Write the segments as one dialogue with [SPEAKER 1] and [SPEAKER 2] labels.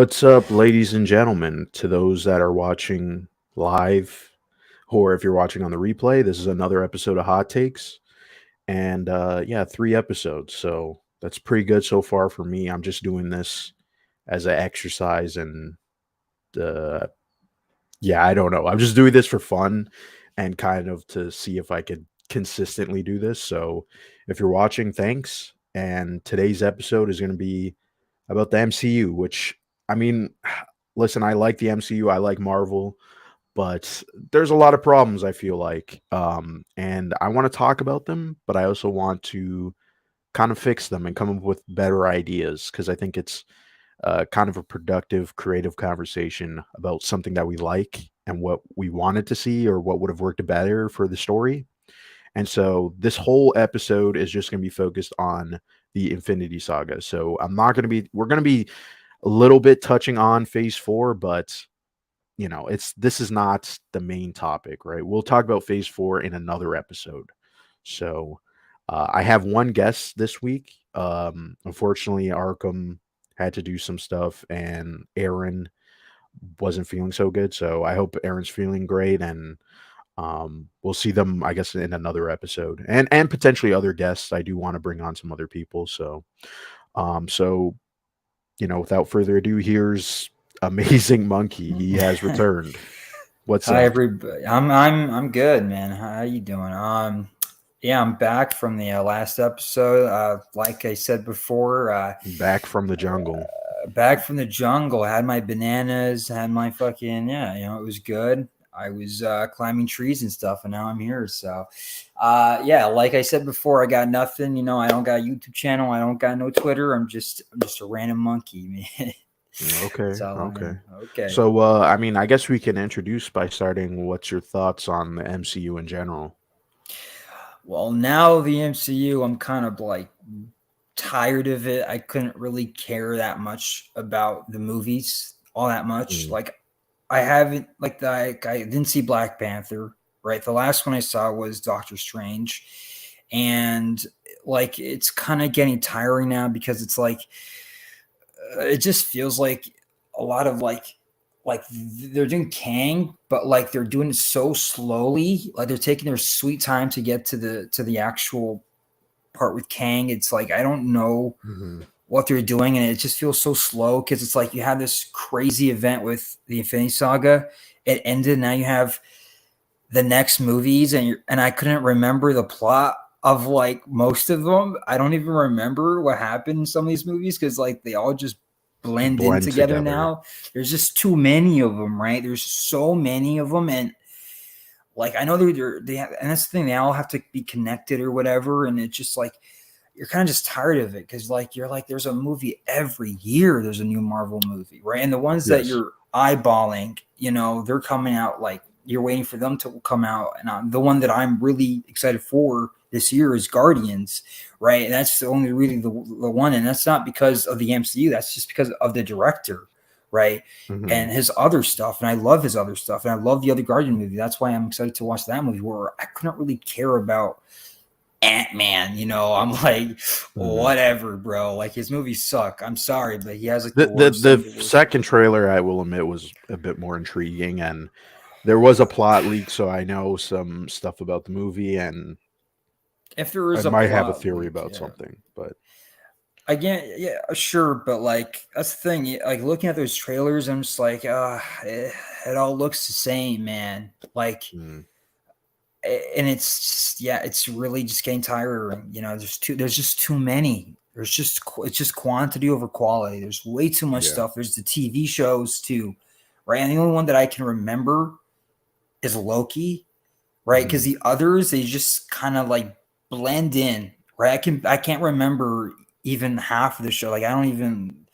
[SPEAKER 1] What's up, ladies and gentlemen? To those that are watching live, or if you're watching on the replay, this is another episode of Hot Takes. And yeah, 3 episodes. So that's pretty good so far for me. I'm just doing this as an exercise and uh, yeah, I don't know. I'm just doing this for fun and kind of to see if I could consistently do this. So if you're watching, thanks. And today's episode is going to be about the MCU, which I mean, listen, I like the MCU, I like Marvel, but there's a lot of problems I feel like. And I want to talk about them, but I also want to kind of fix them and come up with better ideas because I think it's kind of a productive, creative conversation about something that we like and what we wanted to see or what would have worked better for the story. And so this whole episode is just going to be focused on the Infinity Saga. So I'm not going to be, we're going to be a little bit touching on phase four, but this is not the main topic, right? We'll talk about phase four in another episode. So I have one guest this week. Unfortunately, Arkham had to do some stuff and Aaron wasn't feeling so good. So I hope Aaron's feeling great and we'll see them, I guess, in another episode, and potentially other guests. I do want to bring on some other people. So, so without further ado, here's Amazing Monkey. He has returned. What's
[SPEAKER 2] Hi
[SPEAKER 1] up?
[SPEAKER 2] everybody. I'm good, man. How you doing? Yeah, I'm back from the last episode. Like I said before,
[SPEAKER 1] Back from the jungle.
[SPEAKER 2] back from the jungle. I had my bananas, had my fucking it was good. I was climbing trees and stuff, and now I'm here. So, yeah, like I said before, I got nothing. I don't got a YouTube channel. I don't got no Twitter. I'm just a random monkey, man.
[SPEAKER 1] Okay,
[SPEAKER 2] That's all I
[SPEAKER 1] okay.
[SPEAKER 2] am. Okay.
[SPEAKER 1] So, I mean, I guess we can introduce by starting. What's your thoughts on the MCU in general?
[SPEAKER 2] Well, now the MCU, I'm kind of like tired of it. I couldn't really care that much about the movies all that much.
[SPEAKER 1] Mm,
[SPEAKER 2] Like I haven't I didn't see Black Panther, right? The last one I saw was Doctor Strange. And like it's kind of getting tiring now because it's like it just feels like a lot of like they're doing Kang, but like they're doing it so slowly. Like they're taking their sweet time to get to the actual part with Kang. It's like I don't know
[SPEAKER 1] mhm.
[SPEAKER 2] what they're doing, and it just feels so slow because it's like you have this crazy event with the Infinity Saga. It ended. Now you have the next movies, and I couldn't remember the plot of like most of them. I don't even remember what happened in some of these movies because like they all just blend in
[SPEAKER 1] Blend
[SPEAKER 2] together
[SPEAKER 1] together.
[SPEAKER 2] now. There's just too many of them, right? There's so many of them, and like I know they have, and that's the thing. They all have to be connected or whatever, and it's just like you're kind of just tired of it because like you're like there's a movie every year. There's a new Marvel movie, right? And the ones that
[SPEAKER 1] Yes.
[SPEAKER 2] you're eyeballing, they're coming out like you're waiting for them to come out. And the one that I'm really excited for this year is Guardians, right? And that's the only really the one, and that's not because of the MCU. That's just because of the director, right?
[SPEAKER 1] Hmm.
[SPEAKER 2] And his other stuff, and I love his other stuff, and I love the other Guardian movie. That's why I'm excited to watch that movie. Where I couldn't really care about Ant-Man, I'm like,
[SPEAKER 1] Hmm.
[SPEAKER 2] whatever, bro. Like his movies suck. I'm sorry, but he has like
[SPEAKER 1] The,
[SPEAKER 2] the
[SPEAKER 1] the
[SPEAKER 2] worst, some
[SPEAKER 1] the
[SPEAKER 2] of the worst.
[SPEAKER 1] second trailer, I will admit, was a bit more intriguing, and there was a plot leak, so I know some stuff about the movie, and
[SPEAKER 2] If there
[SPEAKER 1] I
[SPEAKER 2] is a
[SPEAKER 1] might have a
[SPEAKER 2] plot
[SPEAKER 1] theory
[SPEAKER 2] leak,
[SPEAKER 1] about
[SPEAKER 2] yeah.
[SPEAKER 1] something. But
[SPEAKER 2] Again, yeah, sure, but like that's the thing. Like looking at those trailers, I'm just like, it all looks the same, man. Like,
[SPEAKER 1] mm,
[SPEAKER 2] and it's just, yeah, it's really just getting tiring. There's just too many. It's just quantity over quality. There's way too much
[SPEAKER 1] yeah,
[SPEAKER 2] stuff. There's the TV shows too, right? And the only one that I can remember is Loki, right? Because
[SPEAKER 1] hmm,
[SPEAKER 2] the others they just kind of like blend in, right? I can't remember even half of the show. Like I don't even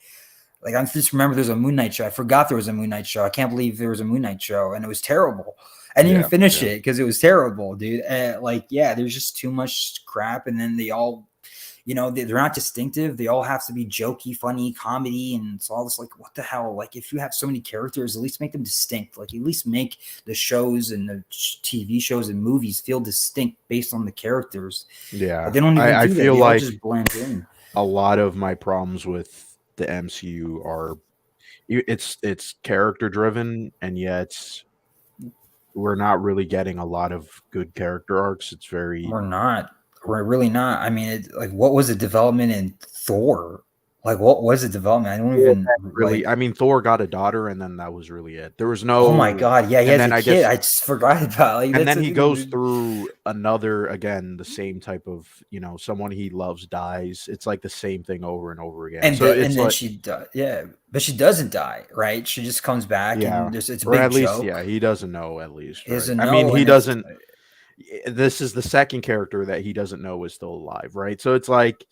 [SPEAKER 2] like I just remember there's a Moon Knight show. I forgot there was a Moon Knight show. I can't believe there was a Moon Knight show, and it was terrible. I didn't even
[SPEAKER 1] yeah,
[SPEAKER 2] finish
[SPEAKER 1] yeah.
[SPEAKER 2] it because it was terrible, dude. Like, yeah, there's just too much crap, and then they all, they're not distinctive. They all have to be jokey, funny, comedy, and it's all this like, what the hell? Like, if you have so many characters, at least make them distinct. Like, at least make the shows and the TV shows and movies feel distinct based on the characters. But
[SPEAKER 1] Yeah,
[SPEAKER 2] they don't even
[SPEAKER 1] I
[SPEAKER 2] do that.
[SPEAKER 1] feel
[SPEAKER 2] They all
[SPEAKER 1] like
[SPEAKER 2] just blend in.
[SPEAKER 1] a lot of my problems with the MCU are it's character driven, and yet we're not really getting a lot of good character arcs. It's very
[SPEAKER 2] We're not. We're really not. I mean, like, what was the development in Thor? Like, what was the development? I don't even
[SPEAKER 1] really.
[SPEAKER 2] like.
[SPEAKER 1] I mean, Thor got a daughter, and then that was really it. There was
[SPEAKER 2] Oh my
[SPEAKER 1] no,
[SPEAKER 2] god, yeah, he
[SPEAKER 1] and
[SPEAKER 2] has a
[SPEAKER 1] then I
[SPEAKER 2] kid.
[SPEAKER 1] guess,
[SPEAKER 2] I just forgot about like
[SPEAKER 1] and
[SPEAKER 2] that's
[SPEAKER 1] then
[SPEAKER 2] the
[SPEAKER 1] he
[SPEAKER 2] thing. The
[SPEAKER 1] goes
[SPEAKER 2] movie.
[SPEAKER 1] through another again, the same type of someone he loves dies. It's like the same thing over and over again. So
[SPEAKER 2] And
[SPEAKER 1] it's
[SPEAKER 2] then
[SPEAKER 1] like
[SPEAKER 2] she yeah, but she doesn't die, right? She just comes back,
[SPEAKER 1] yeah,
[SPEAKER 2] and it's a
[SPEAKER 1] or
[SPEAKER 2] big
[SPEAKER 1] at least yeah,
[SPEAKER 2] joke.
[SPEAKER 1] he doesn't know at least,
[SPEAKER 2] Is
[SPEAKER 1] right?
[SPEAKER 2] a
[SPEAKER 1] I mean,
[SPEAKER 2] no,
[SPEAKER 1] he
[SPEAKER 2] and it's
[SPEAKER 1] doesn't. This is the second character that he doesn't know is still alive, right? So it's like,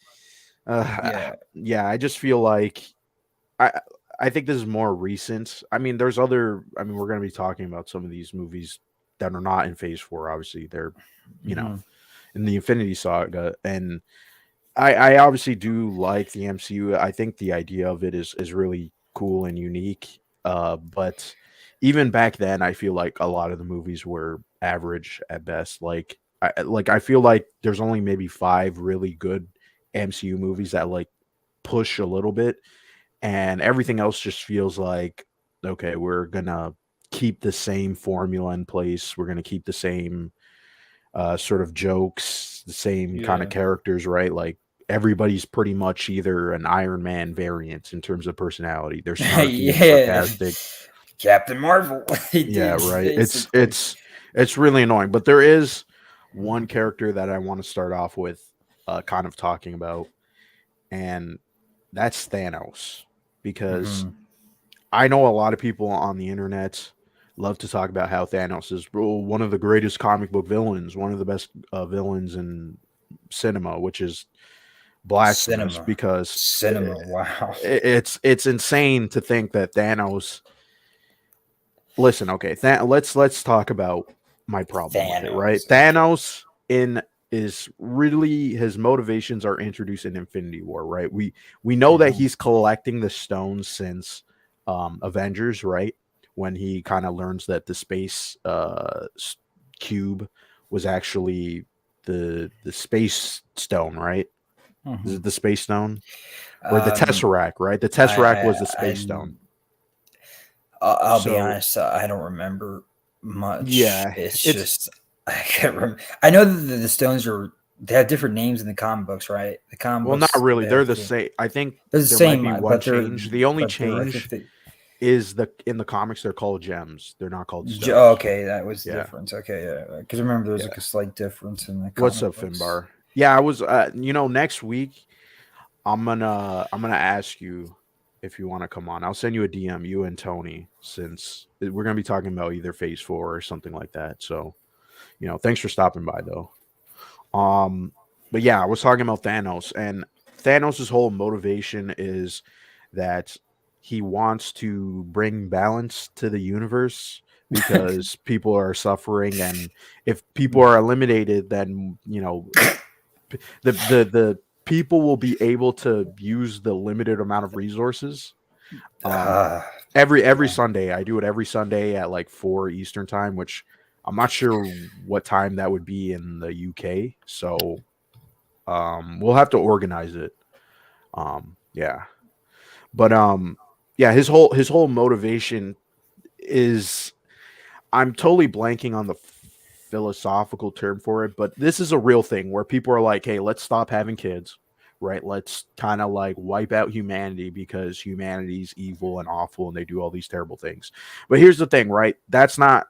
[SPEAKER 2] yeah.
[SPEAKER 1] yeah, I just feel like I I think this is more recent. I mean, there's other. I mean, we're going to be talking about some of these movies that are not in Phase Four. Obviously, they're you know
[SPEAKER 2] Hmm.
[SPEAKER 1] in the Infinity Saga, and I obviously do like the MCU. I think the idea of it is really cool and unique. But even back then, I feel like a lot of the movies were average at best. I feel like there's only maybe five really good MCU movies that like push a little bit, and everything else just feels like okay, we're gonna keep the same formula in place. We're gonna keep the same sort of jokes, the same kind of
[SPEAKER 2] Yeah.
[SPEAKER 1] characters, right? Like everybody's pretty much either an Iron Man variant in terms of personality. They're snarky,
[SPEAKER 2] Yeah.
[SPEAKER 1] sarcastic.
[SPEAKER 2] Captain Marvel. He
[SPEAKER 1] Yeah,
[SPEAKER 2] did
[SPEAKER 1] right. It's
[SPEAKER 2] basically.
[SPEAKER 1] it's it's really annoying. But there is one character that I want to start off with kind of talking about, and that's Thanos. Because
[SPEAKER 2] Hmm.
[SPEAKER 1] I know a lot of people on the internet love to talk about how Thanos is one of the greatest comic book villains, one of the best villains in cinema, which is blasphemous
[SPEAKER 2] Cinema.
[SPEAKER 1] because
[SPEAKER 2] Cinema. Wow.
[SPEAKER 1] it's insane to think that Thanos. Listen, okay, let's talk about my problem with it. Right,
[SPEAKER 2] Thanos. Okay.
[SPEAKER 1] Thanos in is really his motivations are introduced in Infinity War. Right, we know that
[SPEAKER 2] Hmm.
[SPEAKER 1] he's collecting the stones since Avengers. Right, when he kind of learns that the space cube was actually the space stone. Right, is
[SPEAKER 2] Hmm.
[SPEAKER 1] it the space stone? Or the
[SPEAKER 2] Um,
[SPEAKER 1] Tesseract, right? The
[SPEAKER 2] I,
[SPEAKER 1] Tesseract was
[SPEAKER 2] I,
[SPEAKER 1] the space
[SPEAKER 2] I,
[SPEAKER 1] stone.
[SPEAKER 2] I'll be
[SPEAKER 1] So
[SPEAKER 2] honest. I don't remember much.
[SPEAKER 1] yeah,
[SPEAKER 2] It's
[SPEAKER 1] it's
[SPEAKER 2] just I can't remember. I know that the Stones are they have different names in the comic books, right? The comic
[SPEAKER 1] well, not
[SPEAKER 2] books
[SPEAKER 1] really.
[SPEAKER 2] they
[SPEAKER 1] They're
[SPEAKER 2] have
[SPEAKER 1] the
[SPEAKER 2] to.
[SPEAKER 1] same. I think
[SPEAKER 2] They're the
[SPEAKER 1] there might
[SPEAKER 2] same,
[SPEAKER 1] be one
[SPEAKER 2] but
[SPEAKER 1] change. The only
[SPEAKER 2] they're I think
[SPEAKER 1] change
[SPEAKER 2] they.
[SPEAKER 1] is the in the comics they're called gems. They're not called
[SPEAKER 2] Oh,
[SPEAKER 1] stones.
[SPEAKER 2] okay, that was the
[SPEAKER 1] Yeah,
[SPEAKER 2] difference. Okay, yeah, because remember there's like
[SPEAKER 1] yeah.
[SPEAKER 2] a slight difference in the
[SPEAKER 1] What's
[SPEAKER 2] comic
[SPEAKER 1] up,
[SPEAKER 2] books.
[SPEAKER 1] Finbar? Yeah, I was. Next week I'm gonna ask you if you want to come on. I'll send you a DM, you and Tony, since we're gonna be talking about either Phase Four or something like that. So thanks for stopping by though. Um, but yeah, I was talking about Thanos, and Thanos's whole motivation is that he wants to bring balance to the universe because people are suffering, and if people are eliminated, then the people will be able to use the limited amount of resources. Um,
[SPEAKER 2] Uh,
[SPEAKER 1] every
[SPEAKER 2] yeah.
[SPEAKER 1] Sunday, I do it every Sunday at like 4 Eastern time, which I'm not sure what time that would be in the UK. So we'll have to organize it. Yeah, but yeah, his whole motivation is I'm totally blanking on the philosophical term for it, but this is a real thing where people are like, "Hey, let's stop having kids." Right? Let's kind of like wipe out humanity because humanity's evil and awful and they do all these terrible things. But here's the thing, right? That's not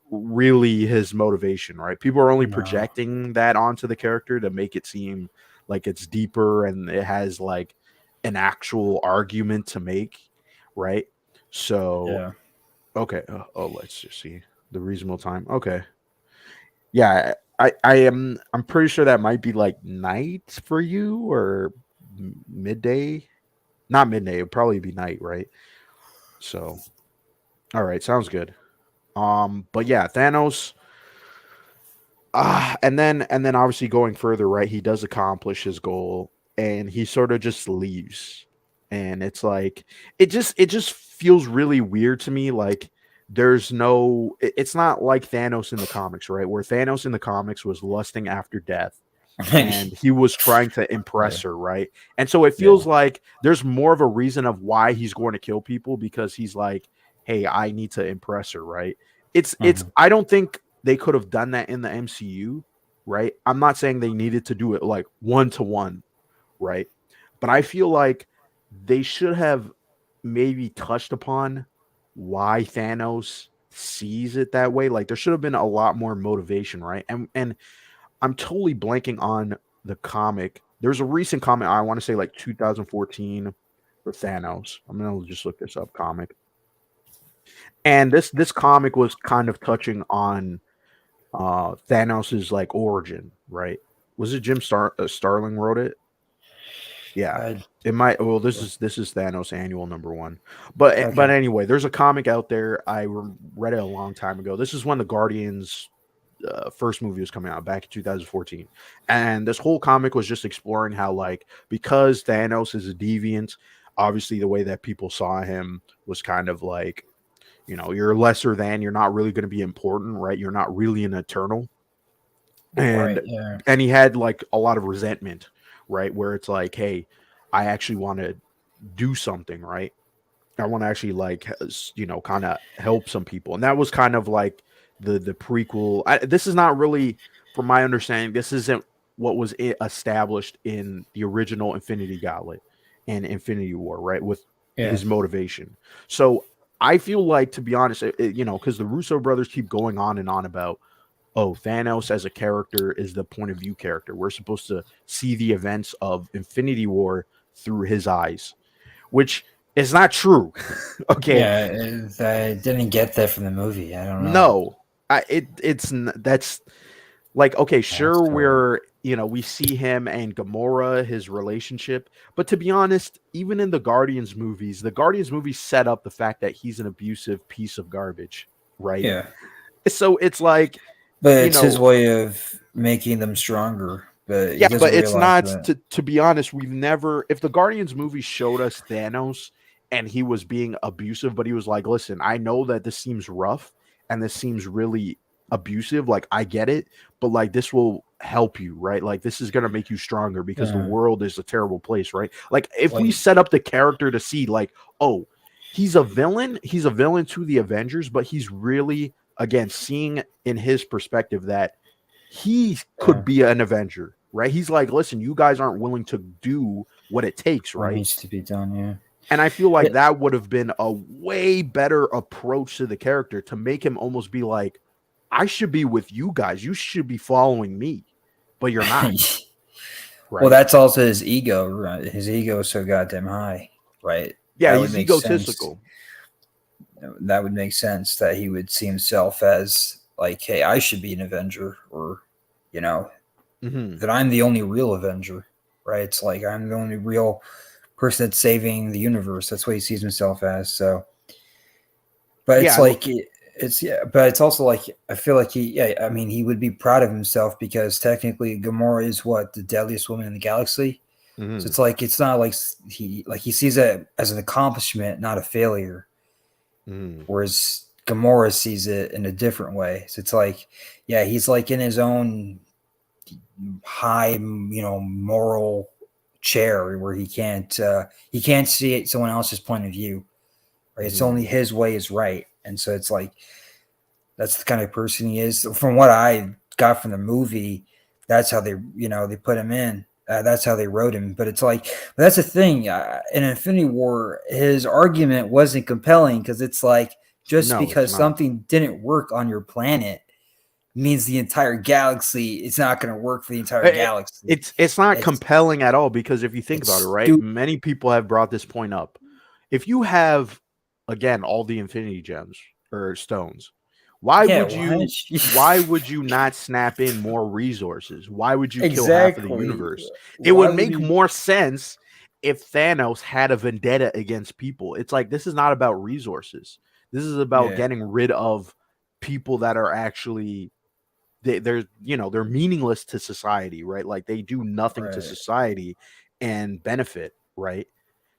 [SPEAKER 1] really his motivation, right? People are only
[SPEAKER 2] No.
[SPEAKER 1] projecting that onto the character to make it seem like it's deeper and it has like an actual argument to make, right? So,
[SPEAKER 2] Yeah.
[SPEAKER 1] okay. Oh, let's just see the reasonable time. Okay. Yeah, I'm pretty sure that might be like night for you or midday. Not midday, it'd probably be night, right? So, all right, sounds good. But yeah, Thanos. And then obviously going further, right? He does accomplish his goal, and he sort of just leaves, and it's like it just feels really weird to me. Like there's no, it's not like Thanos in the comics, right? Where Thanos in the comics was lusting after death, and he was trying to
[SPEAKER 2] Yeah.
[SPEAKER 1] impress her, right? And so it
[SPEAKER 2] Yeah.
[SPEAKER 1] feels like there's more of a reason of why he's going to kill people, because he's like, hey, I need to impress her, right? It's
[SPEAKER 2] Mhm.
[SPEAKER 1] I don't think they could have done that in the MCU, right? I'm not saying they needed to do it like one to one, right? But I feel like they should have maybe touched upon why Thanos sees it that way. Like there should have been a lot more motivation, right? And I'm totally blanking on the comic. There's a recent comic, I want to say like 2014 for Thanos. I'm gonna just look this up comic. And this comic was kind of touching on Thanos's like origin, right? Was it Starling wrote it? Yeah.
[SPEAKER 2] I,
[SPEAKER 1] It might. Well, this is Thanos annual number one, but
[SPEAKER 2] okay.
[SPEAKER 1] anyway, there's a comic out there. Read it a long time ago. This is when the Guardians first movie was coming out back in 2014, and this whole comic was just exploring how, like, because Thanos is a deviant, obviously the way that people saw him was kind of like, you're lesser than, you're not really going to be important, right? You're not really an Eternal, and
[SPEAKER 2] Right. Yeah.
[SPEAKER 1] he had like a lot of resentment, right? Where it's like, hey, I actually want to do something, right? I want to actually like kind of help some people, and that was kind of like the prequel. This is not really, from my understanding, this isn't what was established in the original Infinity Gauntlet and Infinity War, right? With
[SPEAKER 2] Yeah.
[SPEAKER 1] his motivation. So I feel like, to be honest, because the Russo brothers keep going on and on about, oh, Thanos as a character is the point of view character. We're supposed to see the events of Infinity War through his eyes, which is not true. Okay,
[SPEAKER 2] Yeah. I didn't get that from the movie. I don't know.
[SPEAKER 1] no, that's like, okay,
[SPEAKER 2] That's
[SPEAKER 1] sure,
[SPEAKER 2] totally.
[SPEAKER 1] we see him and Gamora, his relationship, but to be honest, even in the Guardians movies set up the fact that he's an abusive piece of garbage, right?
[SPEAKER 2] Yeah.
[SPEAKER 1] So it's like,
[SPEAKER 2] But
[SPEAKER 1] you
[SPEAKER 2] it's his
[SPEAKER 1] know,
[SPEAKER 2] way of making them stronger. But he
[SPEAKER 1] yeah,
[SPEAKER 2] doesn't
[SPEAKER 1] but it's
[SPEAKER 2] realize
[SPEAKER 1] not,
[SPEAKER 2] that.
[SPEAKER 1] to be honest, we've never, if the Guardians movie showed us Thanos and he was being abusive, but he was like, listen, I know that this seems rough and this seems really abusive, like I get it, but like this will help you, right? Like this is gonna make you stronger because the
[SPEAKER 2] Yeah.
[SPEAKER 1] world is a terrible place, right? Like if we
[SPEAKER 2] Like.
[SPEAKER 1] set up the character to see like, oh, he's a villain to the Avengers, but he's really, again, seeing in his perspective that he could
[SPEAKER 2] Yeah.
[SPEAKER 1] be an Avenger, right? He's like, listen, you guys aren't willing to do what it takes,
[SPEAKER 2] What
[SPEAKER 1] right?
[SPEAKER 2] needs to be done? Yeah.
[SPEAKER 1] And I feel like
[SPEAKER 2] Yeah.
[SPEAKER 1] that would have been a way better approach to the character, to make him almost be like, I should be with you guys. You should be following me, but you're not,
[SPEAKER 2] Well,
[SPEAKER 1] right?
[SPEAKER 2] that's also his ego. Right? His ego is so goddamn high. Right.
[SPEAKER 1] Yeah,
[SPEAKER 2] That would
[SPEAKER 1] he's
[SPEAKER 2] make sense.
[SPEAKER 1] egotistical.
[SPEAKER 2] That would make sense that he would see himself as like, hey, I should be an Avenger, or you know,
[SPEAKER 1] Hmm.
[SPEAKER 2] that I'm the only real Avenger. Right. It's like I'm the only real person that's saving the universe. That's what he sees himself as. So, but it's
[SPEAKER 1] Yeah,
[SPEAKER 2] like it's yeah, but it's also like I feel like I mean, he would be proud of himself because technically Gamora is what, the deadliest woman in the galaxy. So
[SPEAKER 1] hmm,
[SPEAKER 2] it's like it's not like he sees it as an accomplishment, not a failure.
[SPEAKER 1] hmm.
[SPEAKER 2] Whereas Gamora sees it in a different way. So it's like, yeah, he's like in his own high, moral chair where he can't see it someone else's point of view. Right? It's
[SPEAKER 1] Hmm.
[SPEAKER 2] only his way is right, and so it's like that's the kind of person he is. From what I got from the movie, that's how they put him in. That's how they wrote him. But it's like, but that's the thing. In Infinity War, his argument wasn't compelling because it's like, just
[SPEAKER 1] No, it's
[SPEAKER 2] because
[SPEAKER 1] not.
[SPEAKER 2] something didn't work on your planet means the entire galaxy, it's not going to work for the entire
[SPEAKER 1] It-
[SPEAKER 2] galaxy.
[SPEAKER 1] it's not
[SPEAKER 2] It's
[SPEAKER 1] compelling at all, because if you think about it,
[SPEAKER 2] it's
[SPEAKER 1] right?
[SPEAKER 2] stupid.
[SPEAKER 1] Many people have brought this point up. If you have, again, all the Infinity Gems or stones, why
[SPEAKER 2] Yeah,
[SPEAKER 1] would
[SPEAKER 2] why?
[SPEAKER 1] you why would you not snap in more resources? Why would you kill half of the
[SPEAKER 2] Exactly.
[SPEAKER 1] universe? It
[SPEAKER 2] Why
[SPEAKER 1] would
[SPEAKER 2] would
[SPEAKER 1] make
[SPEAKER 2] he?
[SPEAKER 1] more sense if Thanos had a vendetta against people. It's like, this is not about resources. This is about
[SPEAKER 2] Yeah,
[SPEAKER 1] getting rid of people that are actually, they're meaningless to society, right? Like they do nothing to
[SPEAKER 2] right.
[SPEAKER 1] society and benefit, right?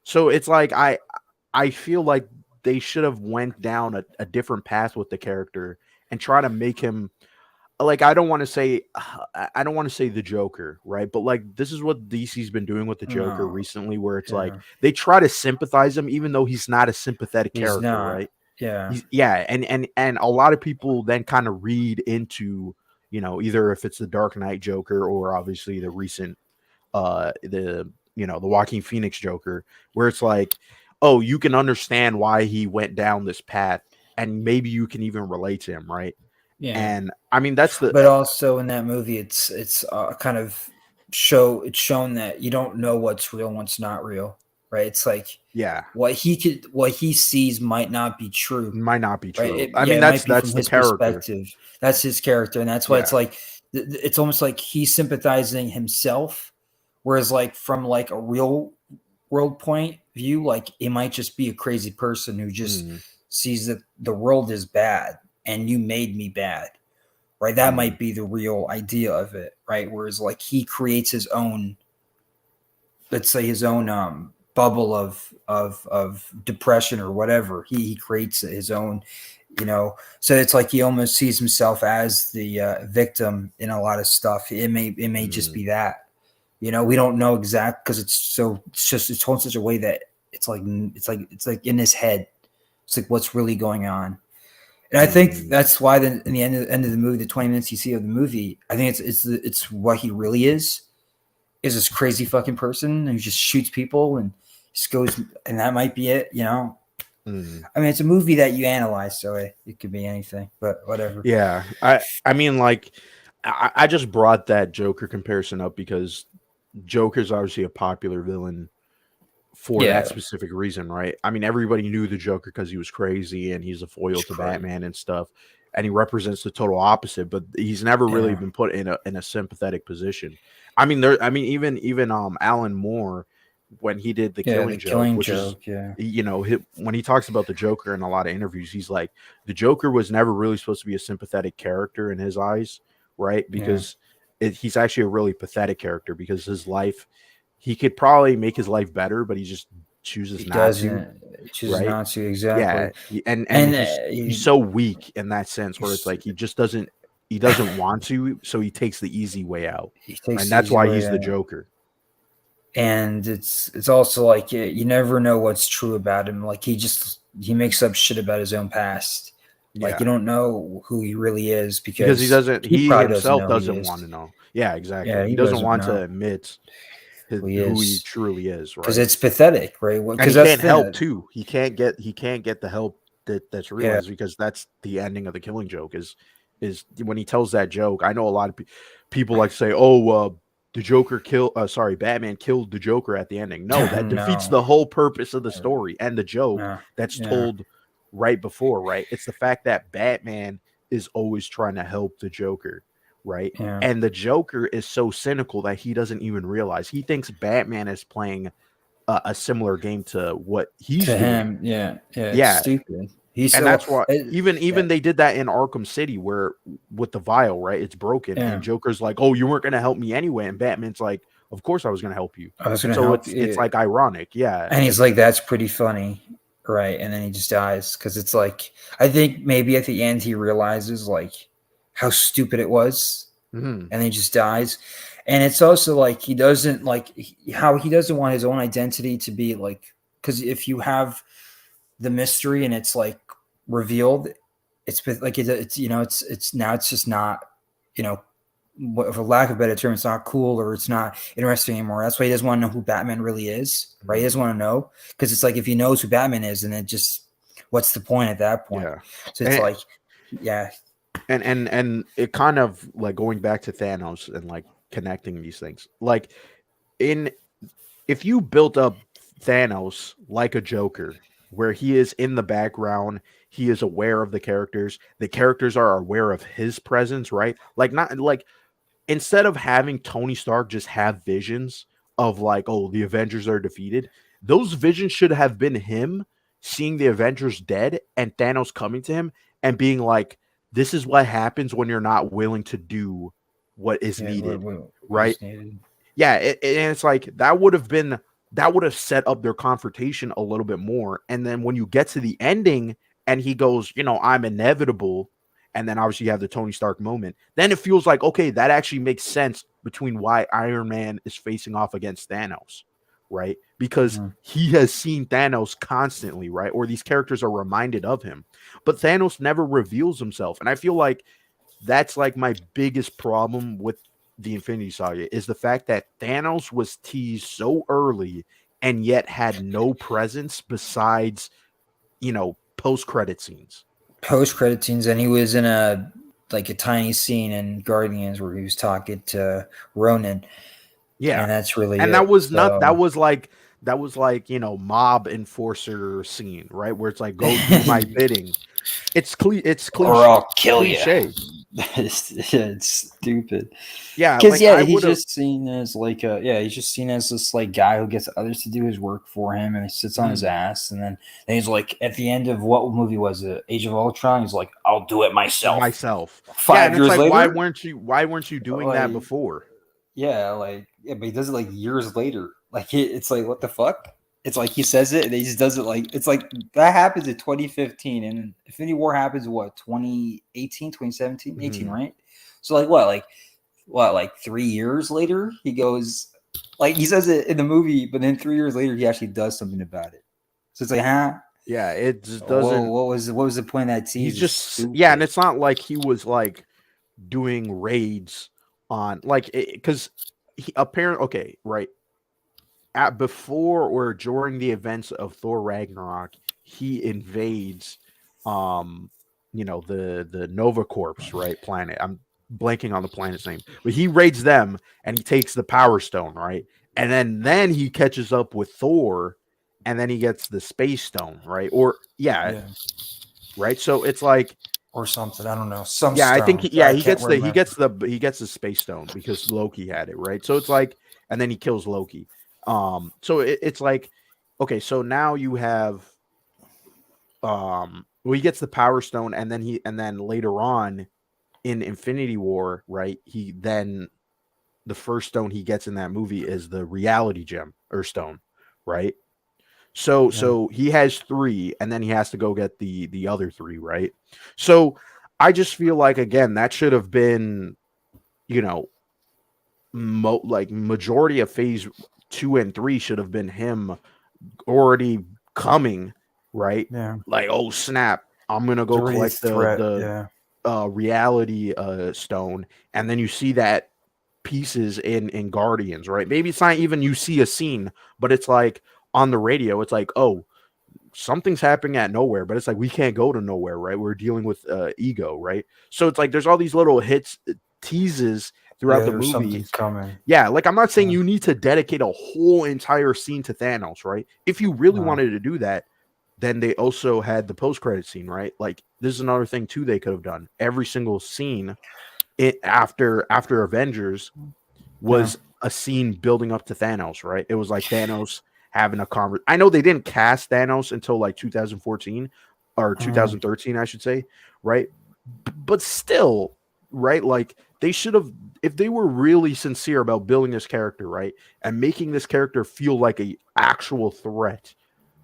[SPEAKER 1] So it's like, I feel like they should have went down a different path with the character and try to make him, like I don't want to say I don't want to say the Joker, right? But like this is what DC's been doing with the Joker
[SPEAKER 2] No,
[SPEAKER 1] recently, where it's like
[SPEAKER 2] yeah,
[SPEAKER 1] they try to sympathize him, even though he's not a sympathetic
[SPEAKER 2] he's
[SPEAKER 1] character,
[SPEAKER 2] not.
[SPEAKER 1] right?
[SPEAKER 2] Yeah,
[SPEAKER 1] Yeah, and a lot of people then kind of read into, you know, either if it's the Dark Knight Joker or obviously the recent the the Joaquin Phoenix Joker, where it's like, oh, you can understand why he went down this path, and maybe you can even relate to him, right?
[SPEAKER 2] yeah.
[SPEAKER 1] And I mean that's the
[SPEAKER 2] But also in that movie, it's kind of it's shown that you don't know what's real and what's not real, right? It's like
[SPEAKER 1] yeah,
[SPEAKER 2] what he sees might not be true,
[SPEAKER 1] might not be
[SPEAKER 2] right?
[SPEAKER 1] true. I
[SPEAKER 2] Yeah,
[SPEAKER 1] mean
[SPEAKER 2] it might be
[SPEAKER 1] that's
[SPEAKER 2] from
[SPEAKER 1] the
[SPEAKER 2] his
[SPEAKER 1] character.
[SPEAKER 2] perspective. That's his character, and that's why it's
[SPEAKER 1] Yeah.
[SPEAKER 2] like it's almost like he's sympathizing himself, whereas like from like a real world point of view, like it might just be a crazy person who just
[SPEAKER 1] Mm,
[SPEAKER 2] sees that the world is bad and you made me bad, right? That
[SPEAKER 1] mm,
[SPEAKER 2] might be the real idea of it, right? Whereas like he creates his own, let's say his own bubble of depression or whatever. He creates his own, you know. So it's like he almost sees himself as the victim in a lot of stuff. It may just
[SPEAKER 1] mm,
[SPEAKER 2] be that, you know. We don't know exact because it's told in such a way that it's like in his head. It's like what's really going on. And I think
[SPEAKER 1] mm.
[SPEAKER 2] that's why in the end of the movie, the 20 minutes you see of the movie, I think it's what he really is this crazy fucking person who just shoots people and just goes, and that might be it, you know.
[SPEAKER 1] Mm.
[SPEAKER 2] I mean, it's a movie that you analyze, so it could be anything, but whatever.
[SPEAKER 1] Yeah, I mean, like, I just brought that Joker comparison up because Joker's obviously a popular villain for that
[SPEAKER 2] Yeah,
[SPEAKER 1] specific reason, right? I mean, everybody knew the Joker because he was crazy and he's a foil
[SPEAKER 2] it's
[SPEAKER 1] to
[SPEAKER 2] crazy.
[SPEAKER 1] Batman and stuff, and he represents the total opposite. But he's never really
[SPEAKER 2] Yeah,
[SPEAKER 1] been put in a sympathetic position. I mean, even Alan Moore when he did the
[SPEAKER 2] yeah, the
[SPEAKER 1] Killing Joke,
[SPEAKER 2] Killing
[SPEAKER 1] which is
[SPEAKER 2] Joke. Yeah,
[SPEAKER 1] when he talks about the Joker in a lot of interviews, he's like the Joker was never really supposed to be a sympathetic character in his eyes, right?
[SPEAKER 2] yeah.
[SPEAKER 1] Because he's actually a really pathetic character because his life he could probably make his life better, but he just chooses
[SPEAKER 2] He
[SPEAKER 1] not to,
[SPEAKER 2] doesn't chooses
[SPEAKER 1] right?
[SPEAKER 2] not to
[SPEAKER 1] Yeah,
[SPEAKER 2] exactly,
[SPEAKER 1] and
[SPEAKER 2] and
[SPEAKER 1] he's so weak in that sense where it's like he doesn't want to, so he takes the easy way out,
[SPEAKER 2] he takes
[SPEAKER 1] and
[SPEAKER 2] the
[SPEAKER 1] that's
[SPEAKER 2] easy
[SPEAKER 1] why
[SPEAKER 2] way
[SPEAKER 1] he's the
[SPEAKER 2] out.
[SPEAKER 1] Joker.
[SPEAKER 2] And it's also like you never know what's true about him. Like he makes up shit about his own past. Like you
[SPEAKER 1] Yeah,
[SPEAKER 2] don't know who he really is
[SPEAKER 1] because
[SPEAKER 2] because he
[SPEAKER 1] he
[SPEAKER 2] probably doesn't
[SPEAKER 1] himself
[SPEAKER 2] know who he
[SPEAKER 1] doesn't want to
[SPEAKER 2] is.
[SPEAKER 1] know. Yeah,
[SPEAKER 2] Yeah,
[SPEAKER 1] exactly. He
[SPEAKER 2] he
[SPEAKER 1] doesn't
[SPEAKER 2] doesn't
[SPEAKER 1] want to
[SPEAKER 2] know
[SPEAKER 1] admit
[SPEAKER 2] who he
[SPEAKER 1] who he
[SPEAKER 2] is
[SPEAKER 1] truly is,
[SPEAKER 2] because
[SPEAKER 1] right?
[SPEAKER 2] it's pathetic, right?
[SPEAKER 1] And
[SPEAKER 2] Because
[SPEAKER 1] he
[SPEAKER 2] that's
[SPEAKER 1] can't
[SPEAKER 2] the
[SPEAKER 1] help
[SPEAKER 2] thing.
[SPEAKER 1] too. He can't get the help that's
[SPEAKER 2] Yeah,
[SPEAKER 1] realized because that's the ending of the Killing Joke is when he tells that joke. I know a lot of people like to say, "Oh, the Joker sorry, Batman killed the Joker at the ending." No, that defeats
[SPEAKER 2] no,
[SPEAKER 1] the whole purpose of the story and the joke
[SPEAKER 2] no,
[SPEAKER 1] that's
[SPEAKER 2] yeah,
[SPEAKER 1] told right before, right? It's the fact that Batman is always trying to help the Joker, right?
[SPEAKER 2] yeah.
[SPEAKER 1] And the Joker is so cynical that he doesn't even realize. He thinks Batman is playing a similar game to what he's
[SPEAKER 2] To
[SPEAKER 1] doing.
[SPEAKER 2] him, yeah, yeah. It's
[SPEAKER 1] Yeah,
[SPEAKER 2] stupid. He's
[SPEAKER 1] and
[SPEAKER 2] so
[SPEAKER 1] that's why
[SPEAKER 2] yeah,
[SPEAKER 1] even they did that in Arkham City where with the vial, right? It's broken,
[SPEAKER 2] yeah.
[SPEAKER 1] and Joker's like, "Oh, you weren't gonna help me anyway," and Batman's like, "Of course I was gonna help you."
[SPEAKER 2] I was gonna
[SPEAKER 1] So
[SPEAKER 2] help
[SPEAKER 1] it's
[SPEAKER 2] you.
[SPEAKER 1] like ironic, yeah.
[SPEAKER 2] And he's like, "That's pretty funny." Right. And then he just dies because it's like, I think maybe at the end he realizes like how stupid it was
[SPEAKER 1] Mhm,
[SPEAKER 2] and he just dies. And it's also like he doesn't like how he doesn't want his own identity to be like, because if you have the mystery and it's like revealed, like it's now it's just not, you know, for lack of a better term, it's not cool or it's not interesting anymore. That's why he doesn't want to know who Batman really is, right? He doesn't
[SPEAKER 1] mhm,
[SPEAKER 2] want to know because it's like if he knows who Batman is, and it just what's the point at that point?
[SPEAKER 1] yeah.
[SPEAKER 2] So it's
[SPEAKER 1] And
[SPEAKER 2] like, yeah,
[SPEAKER 1] and it kind of like going back to Thanos and like connecting these things. Like in if you built up Thanos like a Joker, where he is in the background, he is aware of the characters are aware of his presence, right? Like, not like instead of having Tony Stark just have visions of like, oh, the Avengers are defeated, those visions should have been him seeing the Avengers dead and Thanos coming to him and being like, this is what happens when you're not willing to do what is
[SPEAKER 2] yeah,
[SPEAKER 1] needed,
[SPEAKER 2] what
[SPEAKER 1] right?
[SPEAKER 2] is needed?
[SPEAKER 1] Yeah, and it's like that would have set up their confrontation a little bit more. And then when you get to the ending and he goes, you know, I'm inevitable, and then obviously you have the Tony Stark moment, then it feels like, okay, that actually makes sense between why Iron Man is facing off against Thanos, right? Because
[SPEAKER 2] Mhm.
[SPEAKER 1] he has seen Thanos constantly, right? Or these characters are reminded of him. But Thanos never reveals himself. And I feel like that's like my biggest problem with the Infinity Saga is the fact that Thanos was teased so early and yet had no presence besides, post-credit scenes.
[SPEAKER 2] Post credit scenes, and he was in a tiny scene in Guardians where he was talking to Ronan,
[SPEAKER 1] Yeah.
[SPEAKER 2] and that's really
[SPEAKER 1] And that
[SPEAKER 2] it.
[SPEAKER 1] was not
[SPEAKER 2] So
[SPEAKER 1] that was like, mob enforcer scene, right? Where it's like, go do my bidding. It's
[SPEAKER 2] or
[SPEAKER 1] cliche.
[SPEAKER 2] I'll kill you.
[SPEAKER 1] Cliche.
[SPEAKER 2] It's stupid.
[SPEAKER 1] Yeah,
[SPEAKER 2] Because
[SPEAKER 1] like I
[SPEAKER 2] he's
[SPEAKER 1] would have.
[SPEAKER 2] just seen as he's just seen as this like guy who gets others to do his work for him, and he sits on his ass, and then he's like at the end of what movie was it? Age of Ultron. He's like, I'll do it myself.
[SPEAKER 1] Myself. Yeah, and
[SPEAKER 2] Five
[SPEAKER 1] it's
[SPEAKER 2] years
[SPEAKER 1] like, why
[SPEAKER 2] later,
[SPEAKER 1] weren't you doing that
[SPEAKER 2] like
[SPEAKER 1] before?
[SPEAKER 2] but he does it like years later. Like it's like what the fuck? It's like he says it and he just does it like it's like that happens in 2015 and Infinity War happens in what 2018, 2017, 18,
[SPEAKER 1] Mhm.
[SPEAKER 2] right? So like 3 years later he goes like he says it in the movie, but then 3 years later he actually does something about it. So it's like, huh?
[SPEAKER 1] Yeah, it just
[SPEAKER 2] Whoa,
[SPEAKER 1] doesn't.
[SPEAKER 2] what was the point of that
[SPEAKER 1] He's
[SPEAKER 2] tease? Is
[SPEAKER 1] just, yeah, and
[SPEAKER 2] stupid.
[SPEAKER 1] it's not like he was like doing raids on like, because he apparently, okay, right, at before or during the events of Thor Ragnarok, he invades, um, the Nova Corps, right, planet. I'm blanking on the planet's name, but he raids them and he takes the Power Stone, right, and then he catches up with Thor, and then he gets the Space Stone, right, or yeah,
[SPEAKER 2] Yeah.
[SPEAKER 1] right. So it's like,
[SPEAKER 2] Or something. I don't know. Some
[SPEAKER 1] yeah, I think
[SPEAKER 2] stone.
[SPEAKER 1] yeah,
[SPEAKER 2] I
[SPEAKER 1] he
[SPEAKER 2] can't
[SPEAKER 1] gets the
[SPEAKER 2] remember.
[SPEAKER 1] he gets the Space Stone because Loki had it, right? So it's like, and then he kills Loki. So it's like, okay, so now you have, well, he gets the Power Stone, and then later on in Infinity War, right? He then the first stone he gets in that movie is the Reality Gem or Stone, right? So
[SPEAKER 2] Yeah.
[SPEAKER 1] he has three, and then he has to go get the other three, right? So I just feel like, again, that should have been, you know, like majority of phase 2 and 3 should have been him already coming, right?
[SPEAKER 2] Yeah.
[SPEAKER 1] Like, oh snap, I'm gonna
[SPEAKER 2] It's
[SPEAKER 1] go
[SPEAKER 2] already a
[SPEAKER 1] collect
[SPEAKER 2] threat.
[SPEAKER 1] the
[SPEAKER 2] Yeah.
[SPEAKER 1] reality stone, and then you see that pieces in Guardians, right? Maybe it's not even you see a scene, but it's like on the radio, it's like, oh, something's happening at nowhere, but it's like we can't go to nowhere, right? We're dealing with ego, right? So it's like there's all these little hits, teases throughout
[SPEAKER 2] Yeah.
[SPEAKER 1] the
[SPEAKER 2] There's
[SPEAKER 1] movie.
[SPEAKER 2] something coming.
[SPEAKER 1] Yeah, like I'm not saying
[SPEAKER 2] Yeah.
[SPEAKER 1] you need to dedicate a whole entire scene to Thanos, right? If you really
[SPEAKER 2] No.
[SPEAKER 1] wanted to do that, then they also had the post-credit scene, right? Like this is another thing too they could have done. Every single scene after Avengers
[SPEAKER 2] Yeah.
[SPEAKER 1] was a scene building up to Thanos, right? It was like Thanos having a conversation. I know they didn't cast Thanos until like 2014 or
[SPEAKER 2] Mhm.
[SPEAKER 1] 2013, I should say, right? But still, right? Like they should have, if they were really sincere about building this character, right, and making this character feel like a actual threat,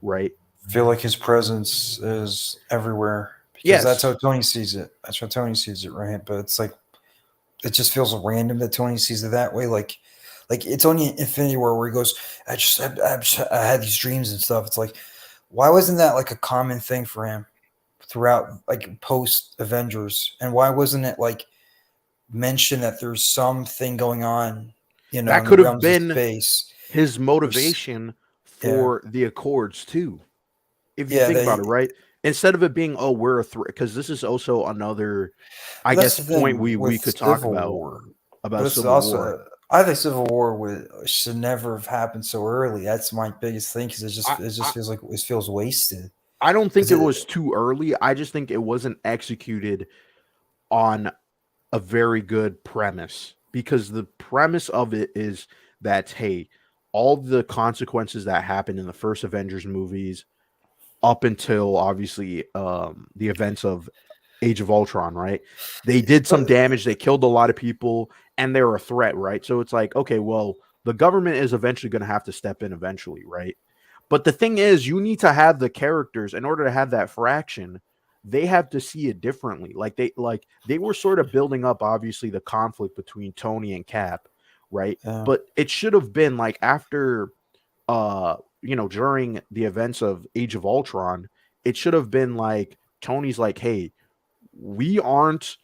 [SPEAKER 1] right?
[SPEAKER 2] Feel like his presence is everywhere because that's
[SPEAKER 1] Yes,
[SPEAKER 2] how Tony sees it. That's how Tony sees it, right? But it's like it just feels random that Tony sees it that way. Like it's only Infinity War where he goes, I had these dreams and stuff. It's like, why wasn't that like a common thing for him throughout like post Avengers? And why wasn't it like mentioned that there's something going on,
[SPEAKER 1] that
[SPEAKER 2] in the
[SPEAKER 1] could have
[SPEAKER 2] realms of
[SPEAKER 1] been
[SPEAKER 2] space?
[SPEAKER 1] his
[SPEAKER 2] There's,
[SPEAKER 1] motivation
[SPEAKER 2] yeah,
[SPEAKER 1] for the Accords too. If you
[SPEAKER 2] yeah,
[SPEAKER 1] think about it,
[SPEAKER 2] they.
[SPEAKER 1] right? Instead of it being, oh, we're a threat, because this is also another, I
[SPEAKER 2] But that's
[SPEAKER 1] guess,
[SPEAKER 2] the
[SPEAKER 1] point
[SPEAKER 2] thing
[SPEAKER 1] we
[SPEAKER 2] with
[SPEAKER 1] could talk
[SPEAKER 2] Civil
[SPEAKER 1] about
[SPEAKER 2] War. But it's
[SPEAKER 1] Civil War.
[SPEAKER 2] also, I think Civil War should never have happened so early. That's my biggest thing because
[SPEAKER 1] I,
[SPEAKER 2] it just
[SPEAKER 1] I
[SPEAKER 2] feels like it feels wasted.
[SPEAKER 1] I don't think
[SPEAKER 2] Because
[SPEAKER 1] it was too early. I just think it wasn't executed on a very good premise, because the premise of it is that, hey, all the consequences that happened in the first Avengers movies up until obviously the events of Age of Ultron, right? They did some
[SPEAKER 2] but
[SPEAKER 1] damage, they killed a lot of people, and they're a threat, right? So it's like, okay, well, the government is eventually going to have to step in eventually, right? But the thing is, you need to have the characters in order to have that fraction. they have to see it differently. They were sort of building up obviously the conflict between Tony and Cap, right?
[SPEAKER 2] Yeah.
[SPEAKER 1] But it should have been like after during the events of Age of Ultron, it should have been like Tony's like, "Hey, we aren't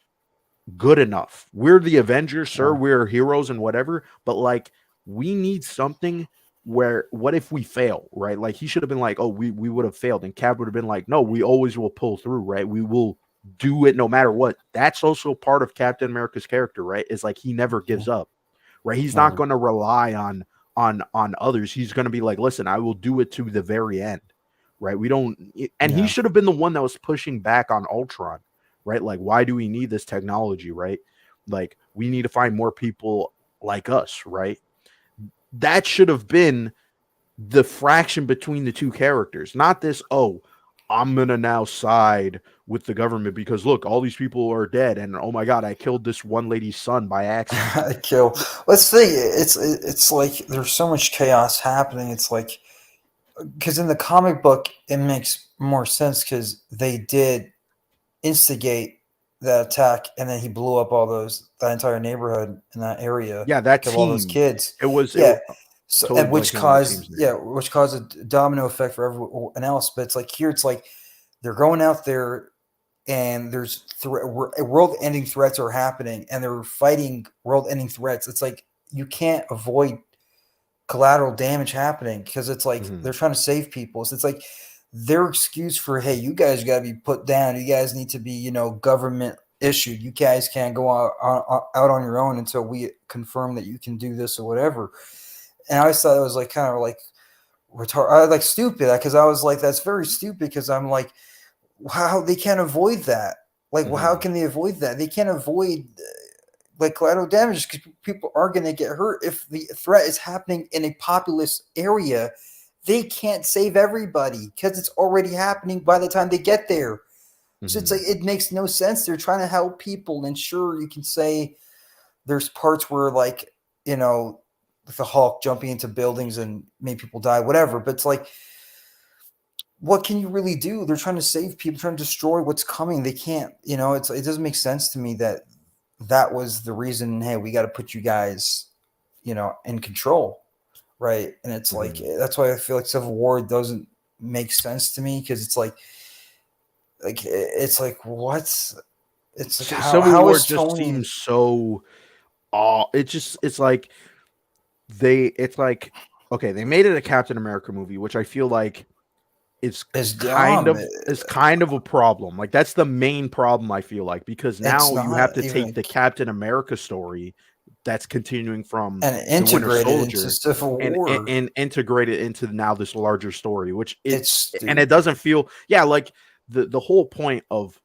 [SPEAKER 1] good enough. We're the Avengers, sir.
[SPEAKER 2] Yeah.
[SPEAKER 1] We're heroes and whatever, but like we need something where what if we fail, right? Like he should have been like, "Oh, we would have failed." And Cap would have been like, "No, we always will pull through, right? We will do it no matter what." That's also part of Captain America's character, right? Is like he never
[SPEAKER 2] Yeah.
[SPEAKER 1] gives up. Right? He's not
[SPEAKER 2] Never.
[SPEAKER 1] going to rely on others. He's going to be like, "Listen, I will do it to the very end." Right? We don't and he
[SPEAKER 2] Yeah.
[SPEAKER 1] should have been the one that was pushing back on Ultron, right? Like, why do we need this technology, right? Like, we need to find more people like us, right? That should have been the fraction between the two characters, not this, oh, I'm going to now side with the government because look, all these people are dead. And oh my God, I killed this one lady's son by accident.
[SPEAKER 2] Kill. Let's see. It's like there's so much chaos happening. It's like because in the comic book it makes more sense because they did instigate that attack, and then he blew up that entire neighborhood in that area,
[SPEAKER 1] Yeah, that
[SPEAKER 2] killed all those
[SPEAKER 1] team.
[SPEAKER 2] kids.
[SPEAKER 1] It
[SPEAKER 2] Yeah,
[SPEAKER 1] was
[SPEAKER 2] so
[SPEAKER 1] totally
[SPEAKER 2] and which
[SPEAKER 1] blanking on the
[SPEAKER 2] caused
[SPEAKER 1] team's name.
[SPEAKER 2] a domino effect for everyone else. But it's like here, it's like they're going out there, and there's world-ending threats are happening, and they're fighting world-ending threats. It's like you can't avoid collateral damage happening because it's like
[SPEAKER 1] Mm-hmm.
[SPEAKER 2] they're trying to save people. So it's like their excuse for, hey, you guys got to be put down. You guys need to be, government issued. You guys can't go out on your own until we confirm that you can do this or whatever. And I always thought it was like kind of like retarded, like stupid, because I was like, that's very stupid. Because I'm like, how they can't avoid that? Like, well, how
[SPEAKER 1] Mm-hmm.
[SPEAKER 2] can they avoid that? They can't avoid like collateral damage because people are going to get hurt if the threat is happening in a populous area. They can't save everybody because it's already happening by the time they get there. So it's
[SPEAKER 1] Mm-hmm.
[SPEAKER 2] like it makes no sense. They're trying to help people, and sure, you can say there's parts where like the Hulk jumping into buildings and made people die, whatever. But it's like, what can you really do? They're trying to save people, trying to destroy what's coming. They can't. It doesn't make sense to me that was the reason. Hey, we got to put you guys, in control, right? And it's like
[SPEAKER 1] Mm-hmm.
[SPEAKER 2] that's why I feel like Civil War doesn't make sense to me because it's like what's it's like
[SPEAKER 1] Civil
[SPEAKER 2] how
[SPEAKER 1] War
[SPEAKER 2] is
[SPEAKER 1] just
[SPEAKER 2] Tony
[SPEAKER 1] seems so. Oh, it's like it's like okay, they made it a Captain America movie, which I feel like is
[SPEAKER 2] is dumb?
[SPEAKER 1] kind of a problem. Like that's the main problem I feel like because
[SPEAKER 2] It's
[SPEAKER 1] now you
[SPEAKER 2] not
[SPEAKER 1] have to take
[SPEAKER 2] even
[SPEAKER 1] the Captain America story that's continuing from
[SPEAKER 2] and
[SPEAKER 1] the Winter
[SPEAKER 2] integrated into
[SPEAKER 1] Soldier
[SPEAKER 2] Civil War.
[SPEAKER 1] and integrate it into now this larger story, which
[SPEAKER 2] It's
[SPEAKER 1] it
[SPEAKER 2] stupid.
[SPEAKER 1] doesn't feel like the whole point of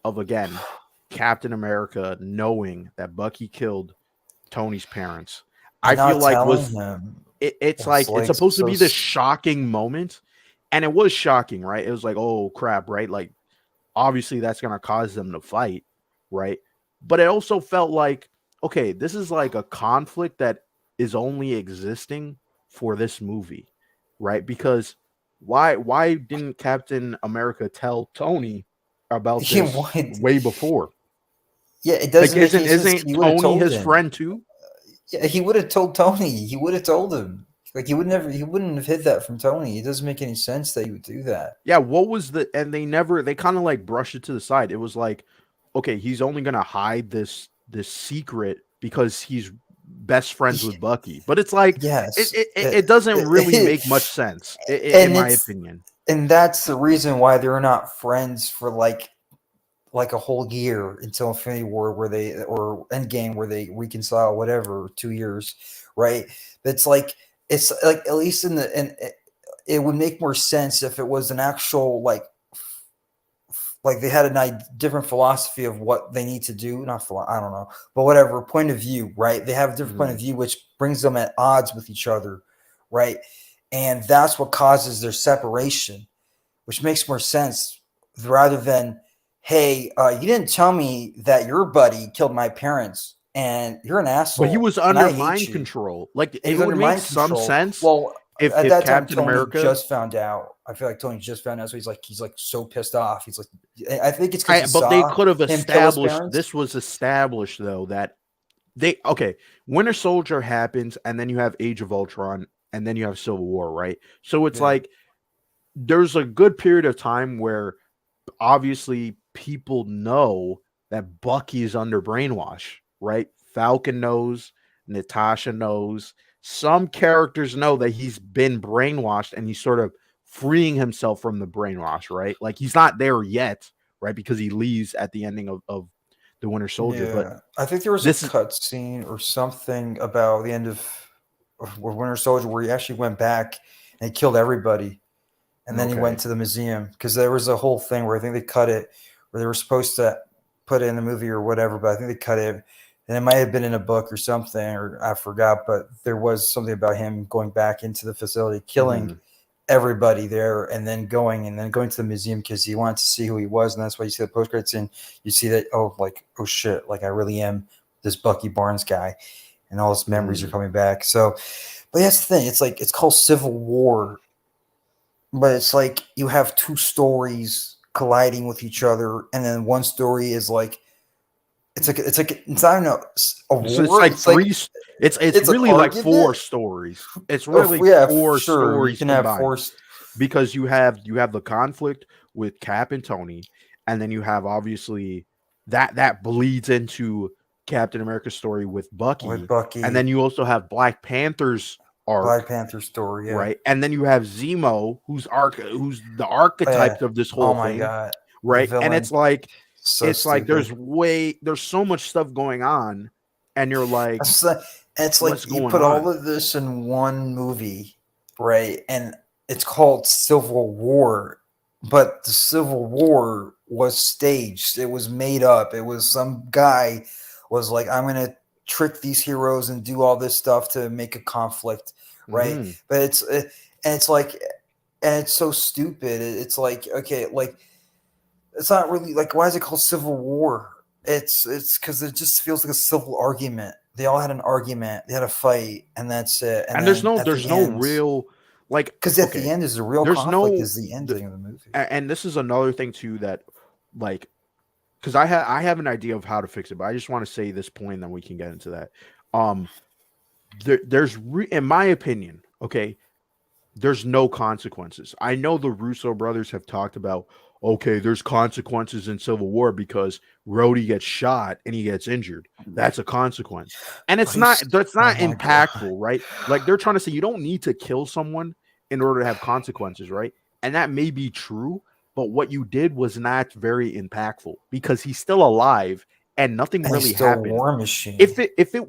[SPEAKER 1] again Captain America knowing that Bucky killed Tony's parents, I
[SPEAKER 2] And
[SPEAKER 1] feel
[SPEAKER 2] not
[SPEAKER 1] like
[SPEAKER 2] telling him
[SPEAKER 1] it's
[SPEAKER 2] was
[SPEAKER 1] like it's
[SPEAKER 2] like
[SPEAKER 1] supposed to
[SPEAKER 2] so.
[SPEAKER 1] be this shocking moment, and it was shocking, right? It was like, oh crap, right? Like obviously that's gonna cause them to fight, right? But it also felt like, okay, this is like a conflict that is only existing for this movie, right? Because why didn't Captain America tell Tony about
[SPEAKER 2] He
[SPEAKER 1] this
[SPEAKER 2] wanted.
[SPEAKER 1] way before?
[SPEAKER 2] Yeah, it
[SPEAKER 1] Like
[SPEAKER 2] doesn't make
[SPEAKER 1] isn't
[SPEAKER 2] any sense.
[SPEAKER 1] isn't
[SPEAKER 2] He would have
[SPEAKER 1] Tony
[SPEAKER 2] told
[SPEAKER 1] his
[SPEAKER 2] him.
[SPEAKER 1] friend too?
[SPEAKER 2] Yeah, he would have told Tony. He would have told him. Like he wouldn't have hid that from Tony. It doesn't make any sense that he would do that.
[SPEAKER 1] Yeah, what was the and they kind of like brushed it to the side. It was like, okay, he's only gonna hide this secret because he's best friends with Bucky. But it's like
[SPEAKER 2] Yes,
[SPEAKER 1] it doesn't really make much sense in
[SPEAKER 2] and
[SPEAKER 1] my
[SPEAKER 2] it's
[SPEAKER 1] opinion.
[SPEAKER 2] and that's the reason why they're not friends for like a whole year until Infinity War, where they or Endgame, where they reconcile, whatever, 2 years, right? It's like at least in the and it would make more sense if it was an actual like they had a different philosophy of what they need to do. I don't know, but whatever point of view, right? They have a different point
[SPEAKER 1] Mm-hmm.
[SPEAKER 2] of view, which brings them at odds with each other, right? And that's what causes their separation, which makes more sense rather than, hey, you didn't tell me that your buddy killed my parents and you're an
[SPEAKER 1] But he
[SPEAKER 2] asshole
[SPEAKER 1] was
[SPEAKER 2] and
[SPEAKER 1] under
[SPEAKER 2] I hate
[SPEAKER 1] mind
[SPEAKER 2] you.
[SPEAKER 1] control. Like
[SPEAKER 2] And
[SPEAKER 1] it
[SPEAKER 2] he's
[SPEAKER 1] would
[SPEAKER 2] under
[SPEAKER 1] make
[SPEAKER 2] mind
[SPEAKER 1] some
[SPEAKER 2] control.
[SPEAKER 1] sense
[SPEAKER 2] Well, at
[SPEAKER 1] if
[SPEAKER 2] that time,
[SPEAKER 1] Captain
[SPEAKER 2] Tony
[SPEAKER 1] America.
[SPEAKER 2] just found out. I feel like Tony just found out, so he's like so pissed off. He's like, I think it's because he
[SPEAKER 1] But they
[SPEAKER 2] saw
[SPEAKER 1] could have
[SPEAKER 2] him kill his
[SPEAKER 1] established,
[SPEAKER 2] parents.
[SPEAKER 1] this was established though, that Winter Soldier happens, and then you have Age of Ultron, and then you have Civil War, right? So it's like there's a good period of time where obviously people know that Bucky is under brainwash, right? Falcon knows, Natasha knows, some characters know that he's been brainwashed and he's sort of freeing himself from the brainwash, right? Like he's not there yet, right? Because he leaves at the ending of the Winter Soldier. But
[SPEAKER 2] Yeah, I think there was a
[SPEAKER 1] this is
[SPEAKER 2] cut scene or something about the end of Winter Soldier where he actually went back and he killed everybody, and then he went to the museum because there was a whole thing where I think they cut it where they were supposed to put it in the movie or whatever, but I think they cut it, and it might have been in a book or something, or I forgot, but there was something about him going back into the facility, killing everybody there, and then going to the museum because he wanted to see who he was, and that's why you see the post credits scene. You see that oh shit, like I really am this Bucky Barnes guy, and all his memories are coming back. So, but that's the thing. It's like it's called Civil War, but it's like you have two stories colliding with each other, and then one story is like it's I don't know a war.
[SPEAKER 1] So it's like three. It's really like four stories. It's really four stories
[SPEAKER 2] you can
[SPEAKER 1] combined.
[SPEAKER 2] have four
[SPEAKER 1] because you have the conflict with Cap and Tony, and then you have obviously that bleeds into Captain America's story with Bucky, and then you also have Black Panther's arc,
[SPEAKER 2] Black Panther story,
[SPEAKER 1] right? And then you have Zemo, who's the archetype of this whole thing,
[SPEAKER 2] God.
[SPEAKER 1] right? And it's like
[SPEAKER 2] stupid.
[SPEAKER 1] there's so much stuff going on, and you're like,
[SPEAKER 2] it's like you put all of this in one movie, right? And it's called Civil War, but the Civil War was staged. It was made up. It was some guy was like, I'm going to trick these heroes and do all this stuff to make a conflict, right? But it's like, and it's so stupid. It's like, okay, like it's not really like, why is it called Civil War? It's because it just feels like a civil argument. They all had an argument. They had a fight, and that's it.
[SPEAKER 1] And there's no real like
[SPEAKER 2] because at the end is the real conflict is the ending of the movie.
[SPEAKER 1] And this is another thing too that like because I have an idea of how to fix it, but I just want to say this point, and then we can get into that. In my opinion, okay, there's no consequences. I know the Russo brothers have talked about, okay, there's consequences in Civil War because Rhodey gets shot and he gets injured. That's a consequence. And that's not impactful, right? Like they're trying to say you don't need to kill someone in order to have consequences, right? And that may be true, but what you did was not very impactful because he's still alive and nothing really happened.
[SPEAKER 2] War Machine.
[SPEAKER 1] If it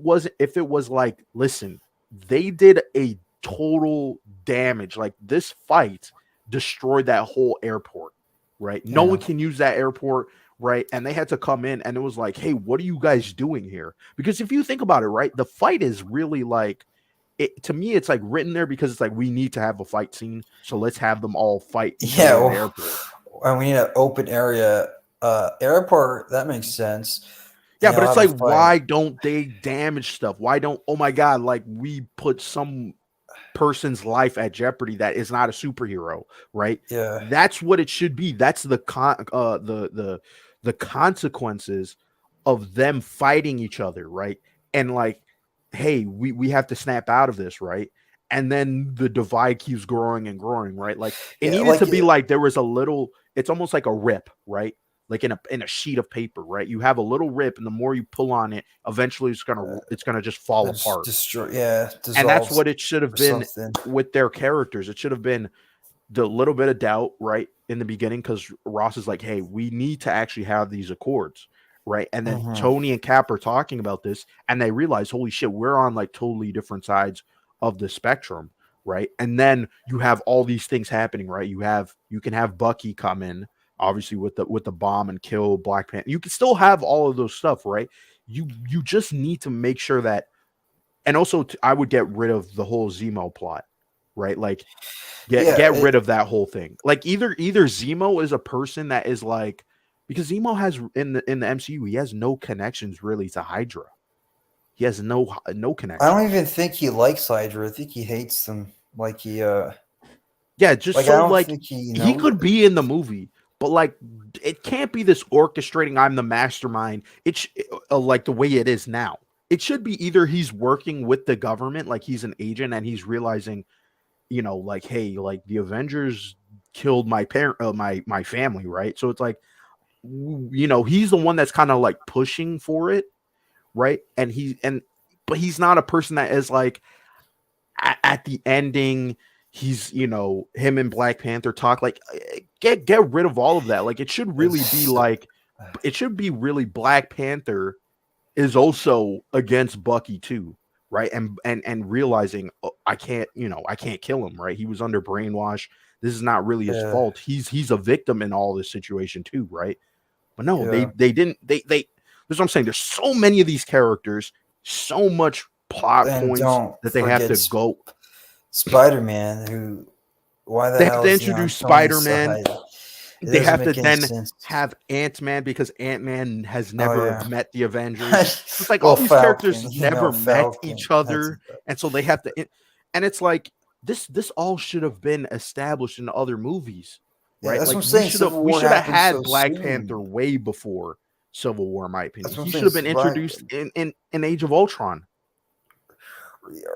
[SPEAKER 1] was like, listen, they did a total damage, like this fight destroyed that whole airport, right? No one can use that airport, right? And they had to come in, and it was like, hey, what are you guys doing here? Because if you think about it, right, the fight is really like, to me, it's like written there because it's like we need to have a fight scene, so let's have them all fight.
[SPEAKER 2] Airport. And we need an open area airport. That makes sense.
[SPEAKER 1] Yeah, but it's like, why don't they damage stuff? Why don't, oh my God, like we put some person's life at jeopardy that is not a superhero, right?
[SPEAKER 2] Yeah,
[SPEAKER 1] that's what it should be. That's the consequences of them fighting each other, right? And like, hey, we have to snap out of this, right? And then the divide keeps growing and growing, right? Like it needed to be like there was a little. It's almost like a rip, right? Like in a sheet of paper, right? You have a little rip, and the more you pull on it, eventually it's gonna just fall apart. And that's what it should have been with their characters. It should have been the little bit of doubt, right, in the beginning, because Ross is like, "Hey, we need to actually have these accords." Right. And then Tony and Cap are talking about this, and they realize, holy shit, we're on like totally different sides of the spectrum. Right. And then you have all these things happening, right? You can have Bucky come in, obviously with the bomb and kill Black Panther. You can still have all of those stuff, right? You just need to make sure that, and also I would get rid of the whole Zemo plot, right? Like get rid of that whole thing. Like either Zemo is a person that is like, because Zemo has in the MCU, he has no connections really to Hydra. He has no connection.
[SPEAKER 2] I don't even think he likes Hydra. I think he hates them. Like he
[SPEAKER 1] Yeah, just
[SPEAKER 2] Like I
[SPEAKER 1] so
[SPEAKER 2] don't
[SPEAKER 1] like
[SPEAKER 2] think he
[SPEAKER 1] he
[SPEAKER 2] knows.
[SPEAKER 1] could be in the movie, but like it can't be this orchestrating. I'm the mastermind. It's like the way it is now. It should be either he's working with the government, like he's an agent, and he's realizing, like, hey, like the Avengers killed my parent, my family, right? So it's like, he's the one that's kind of like pushing for it, right? But he's not a person that is like at the ending. He's him and Black Panther talk like get rid of all of that. Like
[SPEAKER 2] It's
[SPEAKER 1] it should be really Black Panther is also against Bucky too, right? And realizing, oh, I can't kill him, right? He was under brainwash. This is not really his
[SPEAKER 2] yeah,
[SPEAKER 1] fault. He's a victim in all this situation too, right? But no,
[SPEAKER 2] yeah.
[SPEAKER 1] they didn't. They. That's what I'm saying. There's so many of these characters, so much plot
[SPEAKER 2] And
[SPEAKER 1] points
[SPEAKER 2] don't
[SPEAKER 1] that they have
[SPEAKER 2] forget
[SPEAKER 1] to go.
[SPEAKER 2] Spider-Man, who why the
[SPEAKER 1] They have
[SPEAKER 2] hell
[SPEAKER 1] to
[SPEAKER 2] is he on
[SPEAKER 1] introduce
[SPEAKER 2] Tony's
[SPEAKER 1] Spider-Man.
[SPEAKER 2] side? It
[SPEAKER 1] They
[SPEAKER 2] doesn't
[SPEAKER 1] have to
[SPEAKER 2] make any
[SPEAKER 1] then
[SPEAKER 2] sense.
[SPEAKER 1] have Ant-Man because Ant-Man has
[SPEAKER 2] Oh
[SPEAKER 1] never
[SPEAKER 2] yeah.
[SPEAKER 1] met the Avengers. It's like
[SPEAKER 2] Well,
[SPEAKER 1] all these characters
[SPEAKER 2] Falcon,
[SPEAKER 1] never met
[SPEAKER 2] Falcon.
[SPEAKER 1] each
[SPEAKER 2] That's
[SPEAKER 1] other, and so they have to. And it's like this all should have been established in other movies,
[SPEAKER 2] yeah.
[SPEAKER 1] right?
[SPEAKER 2] That's what
[SPEAKER 1] Like
[SPEAKER 2] I'm saying. Civil
[SPEAKER 1] we
[SPEAKER 2] War
[SPEAKER 1] should have
[SPEAKER 2] happened
[SPEAKER 1] had
[SPEAKER 2] so
[SPEAKER 1] Black Panther
[SPEAKER 2] soon.
[SPEAKER 1] way before Civil War, in my
[SPEAKER 2] That's
[SPEAKER 1] opinion.
[SPEAKER 2] what I'm
[SPEAKER 1] He
[SPEAKER 2] saying.
[SPEAKER 1] should have
[SPEAKER 2] It's
[SPEAKER 1] been
[SPEAKER 2] right.
[SPEAKER 1] introduced in Age of Ultron.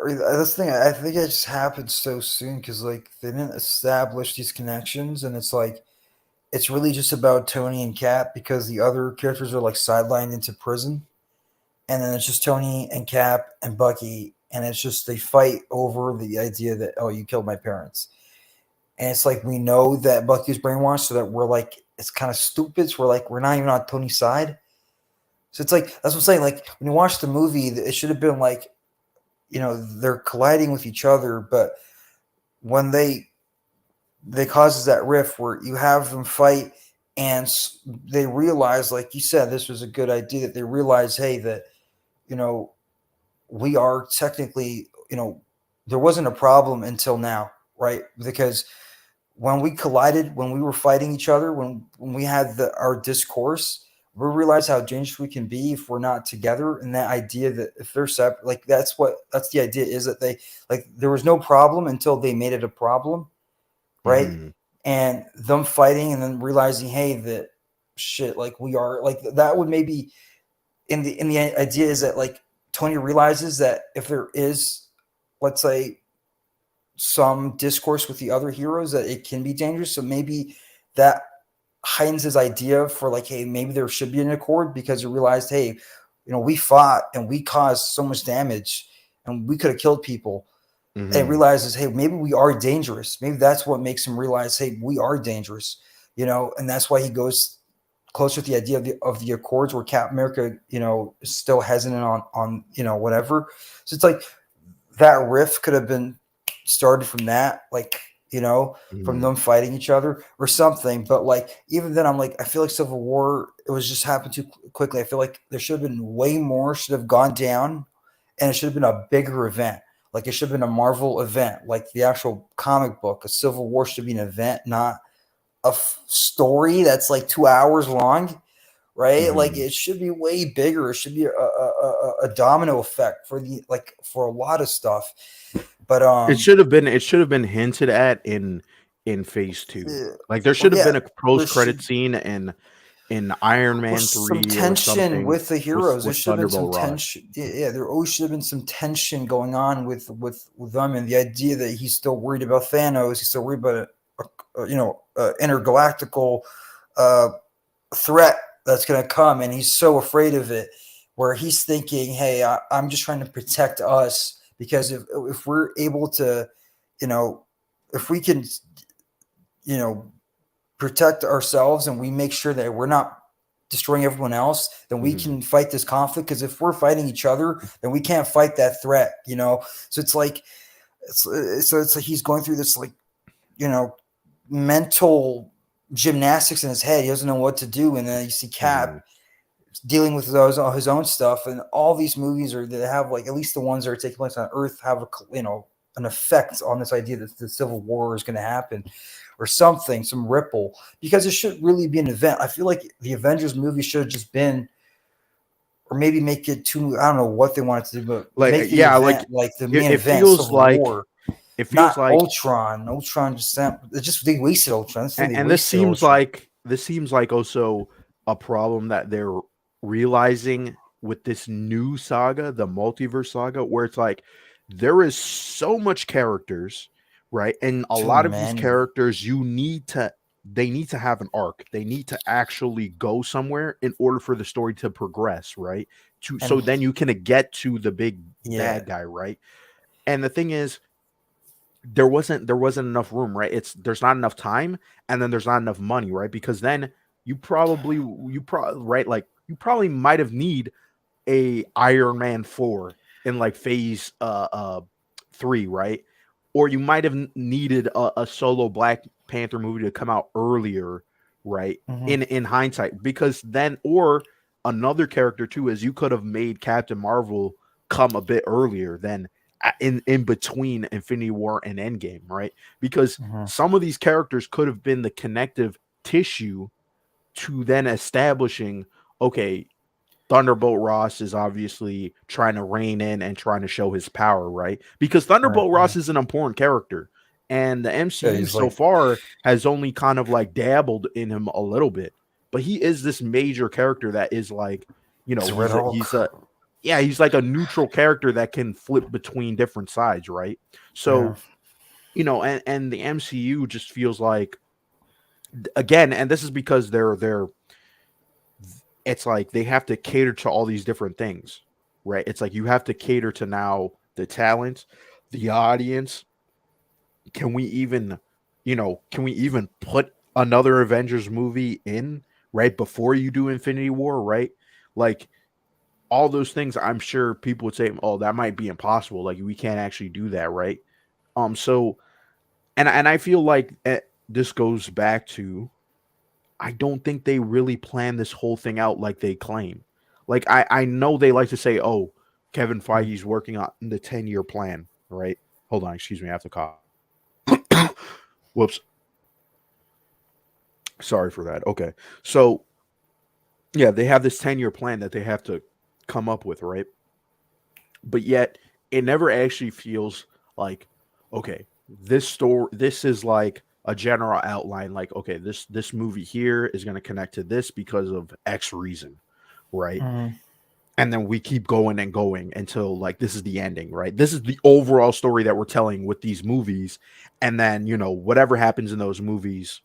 [SPEAKER 2] That's the thing. I think it just happened so soon because like they didn't establish these connections, and it's like it's really just about Tony and Cap because the other characters are like sidelined into prison, and then it's just Tony and Cap and Bucky, and it's just they fight over the idea that oh you killed my parents, and it's like we know that Bucky's brainwashed, so that we're like it's kind of stupid. So we're not even on Tony's side. So it's like that's what I'm saying. Like when you watch the movie, it should have been like they're colliding with each other, but when they causes that rift where you have them fight and they realize, like you said, this was a good idea. That they realize, hey, that you know we are technically, there wasn't a problem until now, right? Because when we collided, when we were fighting each other, when we had our discourse, we realize how dangerous we can be if we're not together. And that idea that if they're separate, like that's the idea is that they like there was no problem until they made it a problem, right?
[SPEAKER 1] Hmm.
[SPEAKER 2] And them fighting and then realizing, hey, that shit, like we are like that would maybe in the idea is that like Tony realizes that if there is, let's say, some discourse with the other heroes that it can be dangerous. So maybe that heightens his idea for like, hey, maybe there should be an accord because you realized, hey, we fought and we caused so much damage and we could have killed people. And
[SPEAKER 1] Hmm.
[SPEAKER 2] realizes, hey, maybe we are dangerous. Maybe that's what makes him realize, hey, we are dangerous, and that's why he goes closer to the idea of the accords where Cap America, is still hesitant on whatever. So it's like that riff could have been started from that, like from
[SPEAKER 1] Hmm.
[SPEAKER 2] them fighting each other or something. But like even then, I'm like, I feel like Civil War it was just happened too quickly. I feel like there should have been way more should have gone down, and it should have been a bigger event. Like it should have been a Marvel event, like the actual comic book. A Civil War should be an event, not a story that's like 2 hours long, right? Like
[SPEAKER 1] Hmm.
[SPEAKER 2] it should be way bigger. It should be a domino effect for for a lot of stuff. But
[SPEAKER 1] It should have been hinted at in phase two. Like there
[SPEAKER 2] well,
[SPEAKER 1] should have
[SPEAKER 2] yeah,
[SPEAKER 1] been a
[SPEAKER 2] there
[SPEAKER 1] post credit
[SPEAKER 2] should
[SPEAKER 1] scene in Iron
[SPEAKER 2] or
[SPEAKER 1] Man
[SPEAKER 2] some
[SPEAKER 1] 3 or
[SPEAKER 2] tension
[SPEAKER 1] something
[SPEAKER 2] with the heroes. There
[SPEAKER 1] with
[SPEAKER 2] should have been some
[SPEAKER 1] Thunderbolt Ross.
[SPEAKER 2] tension. Yeah, there always should have been some tension going on with them, and the idea that he's still worried about Thanos. He's still worried about intergalactical uh, threat that's going to come, and he's so afraid of it. Where he's thinking, "Hey, I'm just trying to protect us because if we're able to, you know, if we can, you know, protect ourselves and we make sure that we're not destroying everyone else, then we
[SPEAKER 1] Mhm.
[SPEAKER 2] can fight this conflict. Because if we're fighting each other, then we can't fight that threat. So it's like, it's like he's going through this like, you know, mental gymnastics in his head. He doesn't know what to do, and then you see Cap
[SPEAKER 1] Mhm.
[SPEAKER 2] dealing with his own stuff, and all these movies are that have like at least the ones that are taking place on Earth have an effect on this idea that the Civil War is going to happen or something, some ripple, because it should really be an event. I feel like the Avengers movie should have just been, or maybe make it too. I don't know what they wanted to do, but
[SPEAKER 1] Like
[SPEAKER 2] make the
[SPEAKER 1] yeah, like
[SPEAKER 2] event like the main
[SPEAKER 1] it
[SPEAKER 2] event,
[SPEAKER 1] feels
[SPEAKER 2] Civil
[SPEAKER 1] like
[SPEAKER 2] War.
[SPEAKER 1] it feels
[SPEAKER 2] Not
[SPEAKER 1] like,
[SPEAKER 2] Ultron. Ultron just they wasted Ultron. That's the thing, they
[SPEAKER 1] and this
[SPEAKER 2] wasted
[SPEAKER 1] seems
[SPEAKER 2] Ultron.
[SPEAKER 1] like also a problem that they're realizing with this new saga, the multiverse saga, where it's like there is so much characters, right? And a
[SPEAKER 2] Too
[SPEAKER 1] lot of these
[SPEAKER 2] many.
[SPEAKER 1] characters, they need to have an arc. They need to actually go somewhere in order for the story to progress, right? To
[SPEAKER 2] And
[SPEAKER 1] so then you can get to the big
[SPEAKER 2] yeah.
[SPEAKER 1] bad guy, right? And the thing is, there wasn't enough room, right? It's there's not enough time, and then there's not enough money, right? Because then right, like you probably might have need a Iron Man 4 in like phase 3, right? Or you might have needed a solo Black Panther movie to come out earlier, right?
[SPEAKER 2] Hmm.
[SPEAKER 1] In hindsight, because then, or another character too is you could have made Captain Marvel come a bit earlier than in between Infinity War and Endgame, right? Because
[SPEAKER 2] Hmm.
[SPEAKER 1] some of these characters could have been the connective tissue to then establishing, okay, Thunderbolt Ross is obviously trying to rein in and trying to show his power, right? Because
[SPEAKER 2] Right.
[SPEAKER 1] Thunderbolt
[SPEAKER 2] Yeah.
[SPEAKER 1] Ross is an important character. And the
[SPEAKER 2] Yeah,
[SPEAKER 1] MCU
[SPEAKER 2] he's
[SPEAKER 1] so
[SPEAKER 2] like
[SPEAKER 1] far has only kind of like dabbled in him a little bit. But he is this major character that is like,
[SPEAKER 2] he's a Red
[SPEAKER 1] he's a
[SPEAKER 2] Hulk.
[SPEAKER 1] yeah, he's like a neutral character that can flip between different sides, right?
[SPEAKER 2] Yeah.
[SPEAKER 1] So, and the MCU just feels like, again, and this is because they're it's like they have to cater to all these different things, right? It's like you have to cater to now the talent, the audience. Can we even, can we even put another Avengers movie in right before you do Infinity War, right? Like all those things, I'm sure people would say, "Oh, that might be impossible. Like we can't actually do that, right?" So, and I feel like this goes back to, I don't think they really plan this whole thing out like they claim. Like I know they like to say, "Oh, Kevin Feige's working on the 10-year plan," right? Hold on, excuse me, I have to cough. Whoops, sorry for that. Okay, so yeah, they have this 10-year plan that they have to come up with, right? But yet, it never actually feels like, okay, this is like a general outline. Like, okay, this movie here is going to connect to this because of X reason, right?
[SPEAKER 2] Hmm.
[SPEAKER 1] And then we keep going and going until like this is the ending, right? This is the overall story that we're telling with these movies, and then whatever happens in those movies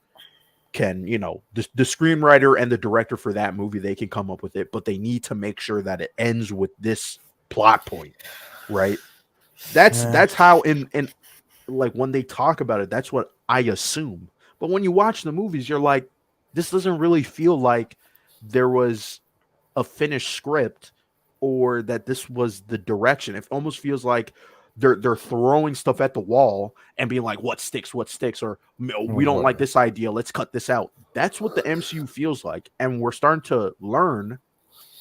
[SPEAKER 1] can, the screenwriter and the director for that movie, they can come up with it, but they need to make sure that it ends with this plot point, right?
[SPEAKER 2] Yeah.
[SPEAKER 1] That's how in like when they talk about it, that's what I assume. But when you watch the movies, you're like, this doesn't really feel like there was a finished script or that this was the direction. It almost feels like they're throwing stuff at the wall and being like, what sticks, or we don't like
[SPEAKER 2] What?
[SPEAKER 1] this idea, let's cut this out. That's what the MCU feels like, and we're starting to learn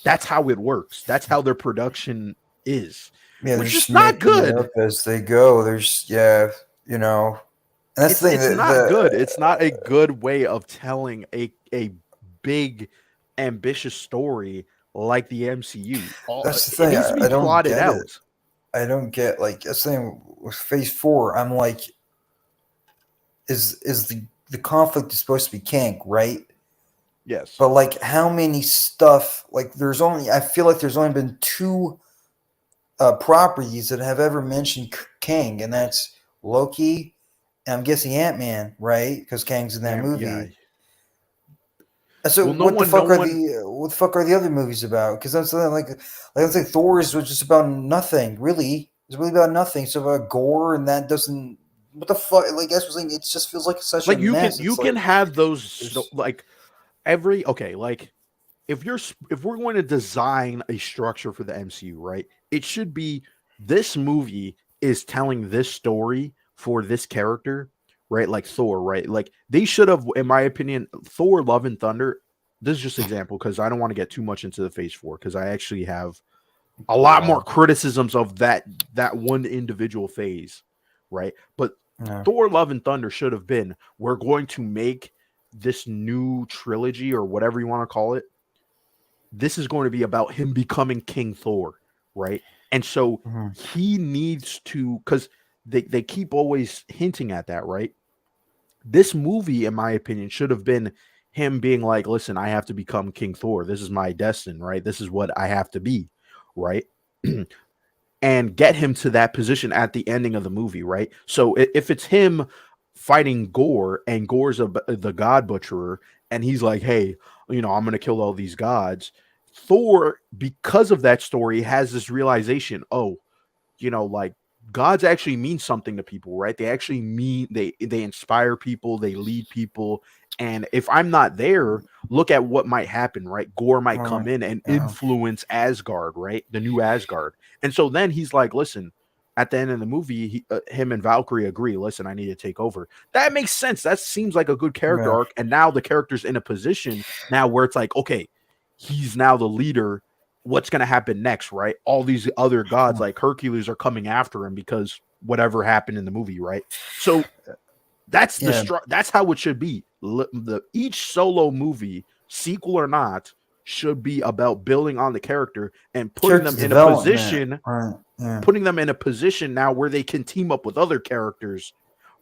[SPEAKER 1] that's how it works. That's how their production is,
[SPEAKER 2] Yeah, they're
[SPEAKER 1] which is
[SPEAKER 2] just
[SPEAKER 1] not
[SPEAKER 2] making it
[SPEAKER 1] good.
[SPEAKER 2] up as they go. There's yeah, you know, and that's the thing
[SPEAKER 1] It's
[SPEAKER 2] that
[SPEAKER 1] not good. It's not a good way of telling a big ambitious story like the MCU.
[SPEAKER 2] that's the
[SPEAKER 1] It
[SPEAKER 2] thing.
[SPEAKER 1] needs to be
[SPEAKER 2] I don't
[SPEAKER 1] plotted
[SPEAKER 2] get it.
[SPEAKER 1] out.
[SPEAKER 2] I don't get like that's the thing with Phase Four. I'm like, is the conflict is supposed to be Kang, right?
[SPEAKER 1] Yes.
[SPEAKER 2] But like, how many stuff? Like, there's only I feel like there's only been two properties that have ever mentioned Kang, and that's Loki, and I'm guessing Ant Man, right? Because Kang's in that
[SPEAKER 1] Yeah.
[SPEAKER 2] movie. And so
[SPEAKER 1] Well, no one.
[SPEAKER 2] what the fuck are the other movies about? Because that's like I think Thor's was just about nothing, really. It's really about nothing. It's about gore, and that doesn't. What the fuck? Like I was saying, it just feels like such a
[SPEAKER 1] Like
[SPEAKER 2] mess.
[SPEAKER 1] you
[SPEAKER 2] It's
[SPEAKER 1] can
[SPEAKER 2] like
[SPEAKER 1] have those
[SPEAKER 2] there's
[SPEAKER 1] like every okay like if we're going to design a structure for the MCU, right? It should be this movie is telling this story for this character, right? Like Thor, right? Like they should have, in my opinion, Thor: Love and Thunder. This is just an example because I don't want to get too much into the Phase 4 because I actually have a
[SPEAKER 2] go
[SPEAKER 1] lot more
[SPEAKER 2] on.
[SPEAKER 1] criticisms of that one individual phase, right? But
[SPEAKER 2] Yeah.
[SPEAKER 1] Thor: Love and Thunder should have been, we're going to make this new trilogy or whatever you want to call it. This is going to be about him becoming King Thor, right? And so
[SPEAKER 2] Mhm.
[SPEAKER 1] he needs to, because they keep always hinting at that, right? This movie, in my opinion, should have been him being like, listen, I have to become King Thor. This is my destiny, right? This is what I have to be, right? And get him to that position at the ending of the movie, right? So if it's him fighting Gore and Gore's the God Butcherer, and he's like, hey, I'm going to kill all these gods. Thor, because of that story, has this realization, oh, like gods actually mean something to people, right? They actually mean they inspire people, they lead people. And if I'm not there, look at what might happen, right? Gore might come
[SPEAKER 2] Right.
[SPEAKER 1] in and
[SPEAKER 2] Yeah.
[SPEAKER 1] influence Asgard, right? The new Asgard. And so then he's like, listen, at the end of the movie, him and Valkyrie agree, listen, I need to take over. That makes sense. That seems like a good character
[SPEAKER 2] Yeah.
[SPEAKER 1] arc. And now the character's in a position now where it's like, okay, he's now the leader. What's going to happen next, right? All these other gods like Hercules are coming after him because whatever happened in the movie, right? So that's
[SPEAKER 2] Yeah.
[SPEAKER 1] that's how it should be. Each solo movie, sequel or not, should be about building on the character and putting
[SPEAKER 2] Character
[SPEAKER 1] them in a
[SPEAKER 2] development.
[SPEAKER 1] position,
[SPEAKER 2] Right. Yeah.
[SPEAKER 1] putting them in a position now where they can team up with other characters,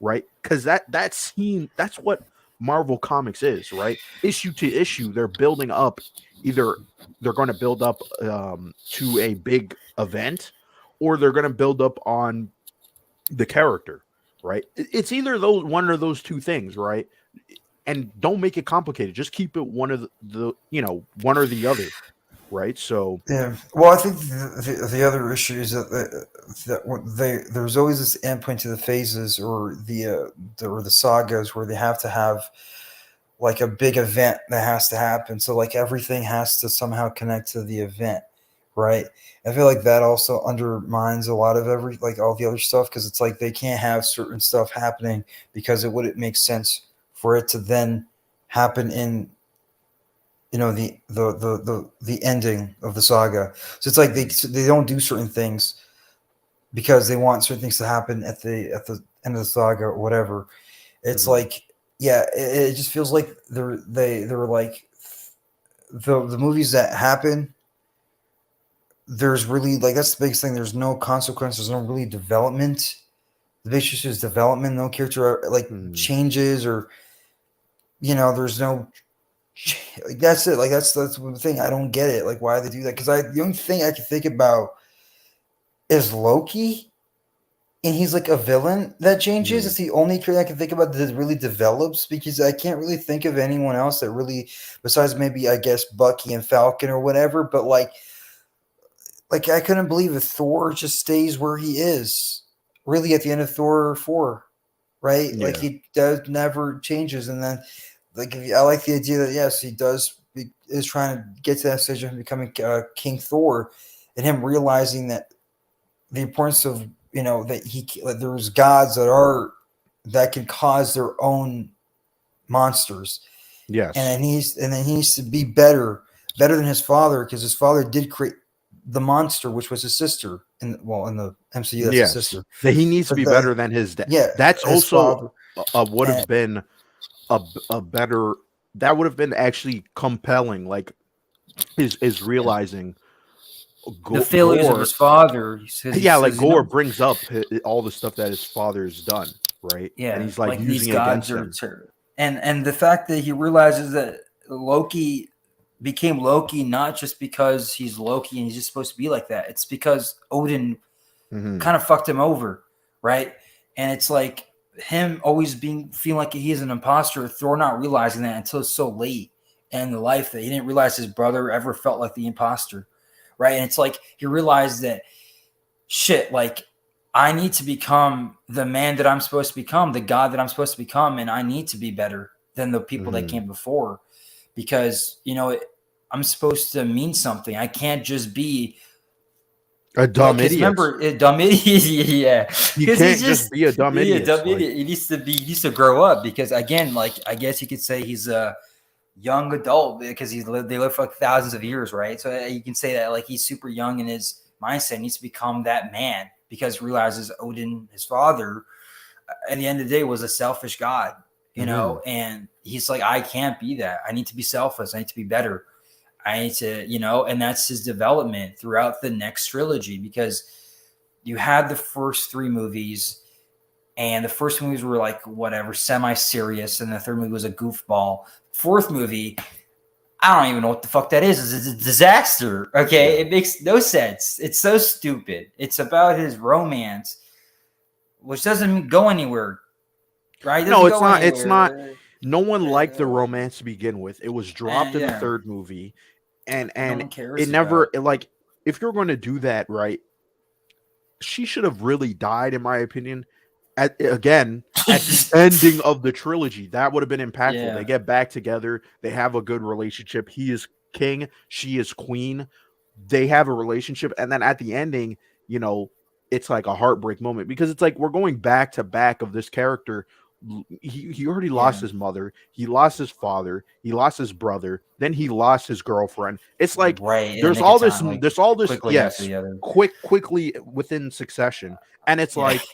[SPEAKER 1] right? Because that's what Marvel Comics is, right? Issue to issue, they're building up. Either they're going to build up to a big event, or they're going to build up on the character, right? It's either one of those two things, right? And don't make it complicated. Just keep it one of one or the other, right? So
[SPEAKER 2] Yeah. Well, I think the other issue is there's always this endpoint to the phases or the sagas where they have to have like a big event that has to happen. So like everything has to somehow connect to the event, right? I feel like that also undermines a lot of like all the other stuff because it's like they can't have certain stuff happening because it wouldn't make sense for it to then happen in the ending of the saga. So it's like they don't do certain things because they want certain things to happen at the end of the saga or whatever. It's like, yeah, it just feels like they're like the movies that happen. There's really like that's the biggest thing. There's no consequences. There's no really development. The biggest issue is development. No character like changes or there's no. Like that's it. Like that's the thing. I don't get it. Like why they do that? Because the only thing I can think about is Loki, and he's like a villain that changes. It's the only character I can think about that really develops because I can't really think of anyone else that really, besides maybe I guess Bucky and Falcon or whatever. But like I couldn't believe if Thor just stays where he is. Really, at the end of Thor 4, right?
[SPEAKER 1] yeah.
[SPEAKER 2] Like he does never changes, and then like I like the idea that yes, he is trying to get to that stage of becoming King Thor, and him realizing that the importance of that there's gods that can cause their own monsters.
[SPEAKER 1] Yes.
[SPEAKER 2] And then he needs to be better than his father because his father did create the monster, which was his sister. In the MCU, that's his sister.
[SPEAKER 1] That he needs to be better than his dad.
[SPEAKER 2] Yeah,
[SPEAKER 1] That's
[SPEAKER 2] his
[SPEAKER 1] also
[SPEAKER 2] father
[SPEAKER 1] would have been a better. That would have been actually compelling. Like is realizing
[SPEAKER 2] the failures of his father.
[SPEAKER 1] Like Gore brings up all the stuff that his father's done, right?
[SPEAKER 2] Yeah,
[SPEAKER 1] and he's like using
[SPEAKER 2] these
[SPEAKER 1] it
[SPEAKER 2] gods
[SPEAKER 1] against them.
[SPEAKER 2] And the fact that he realizes that Loki became Loki not just because he's Loki and he's just supposed to be like that. It's because Odin kind of fucked him over, right? And it's like him always feeling like he is an imposter, Thor not realizing that until it's so late in the life that he didn't realize his brother ever felt like the imposter, right? And it's like he realized that shit, like I need to become the man that I'm supposed to become, the God that I'm supposed to become, and I need to be better than the people that came before because, I'm supposed to mean something. I can't just be
[SPEAKER 1] a dumb idiot.
[SPEAKER 2] Remember, a dumb idiot, yeah.
[SPEAKER 1] You can't just be a dumb idiot.
[SPEAKER 2] A dumb idiot. He needs to grow up because, again, like I guess you could say he's a young adult because they live for like thousands of years, right? So you can say that like he's super young in his mindset, needs to become that man because he realizes Odin, his father, at the end of the day was a selfish god, and he's like, I can't be that. I need to be selfless. I need to be better. I need to, and that's his development throughout the next trilogy because you had the first 3 movies And the first movies were like whatever, semi-serious, and the third movie was a goofball. Fourth movie, I don't even know what the fuck that is. It's a disaster. Okay,
[SPEAKER 1] Yeah.
[SPEAKER 2] it makes no sense. It's so stupid. It's about his romance, which doesn't go anywhere. Right? It
[SPEAKER 1] No,
[SPEAKER 2] doesn't
[SPEAKER 1] it's
[SPEAKER 2] go
[SPEAKER 1] not. It's not.
[SPEAKER 2] anywhere.
[SPEAKER 1] No one liked the
[SPEAKER 2] Uh,
[SPEAKER 1] romance to begin with. It was dropped in the
[SPEAKER 2] yeah,
[SPEAKER 1] third movie, and
[SPEAKER 2] no
[SPEAKER 1] and
[SPEAKER 2] one
[SPEAKER 1] it
[SPEAKER 2] cares
[SPEAKER 1] never
[SPEAKER 2] about.
[SPEAKER 1] like if you're going to do that, right? She should have really died, in my opinion. At the ending of the trilogy, that would have been impactful. They
[SPEAKER 2] Yeah,
[SPEAKER 1] get back together, they have a good relationship. He is king, she is queen. They have a relationship, and then at the ending, you know, it's like a heartbreak moment because it's like we're going back to back of this character. He already lost
[SPEAKER 2] yeah,
[SPEAKER 1] his mother, he lost his father, he lost his brother, then he lost his girlfriend. It's like
[SPEAKER 2] right. In the nick of time, like
[SPEAKER 1] there's all this,
[SPEAKER 2] quickly after
[SPEAKER 1] yes,
[SPEAKER 2] the other.
[SPEAKER 1] quickly within succession, and it's
[SPEAKER 2] Yeah,
[SPEAKER 1] like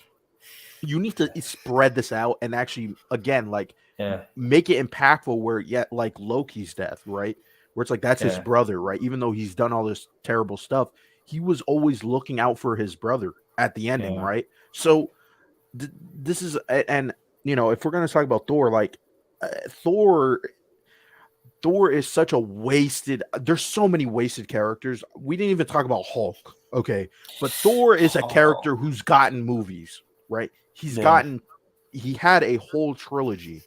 [SPEAKER 1] you need to spread this out and actually again like
[SPEAKER 2] yeah,
[SPEAKER 1] make it impactful where yet like Loki's death, right? Where it's like that's his
[SPEAKER 2] yeah,
[SPEAKER 1] brother, right? Even though he's done all this terrible stuff, he was always looking out for his brother at the ending,
[SPEAKER 2] yeah.
[SPEAKER 1] right? So this is and you know, if we're going to talk about Thor, like uh, Thor Thor is such a wasted. There's so many wasted characters. We didn't even talk about Hulk, okay? But Thor is a
[SPEAKER 2] Oh,
[SPEAKER 1] character who's gotten movies, right?
[SPEAKER 2] yeah.
[SPEAKER 1] He had a whole trilogy,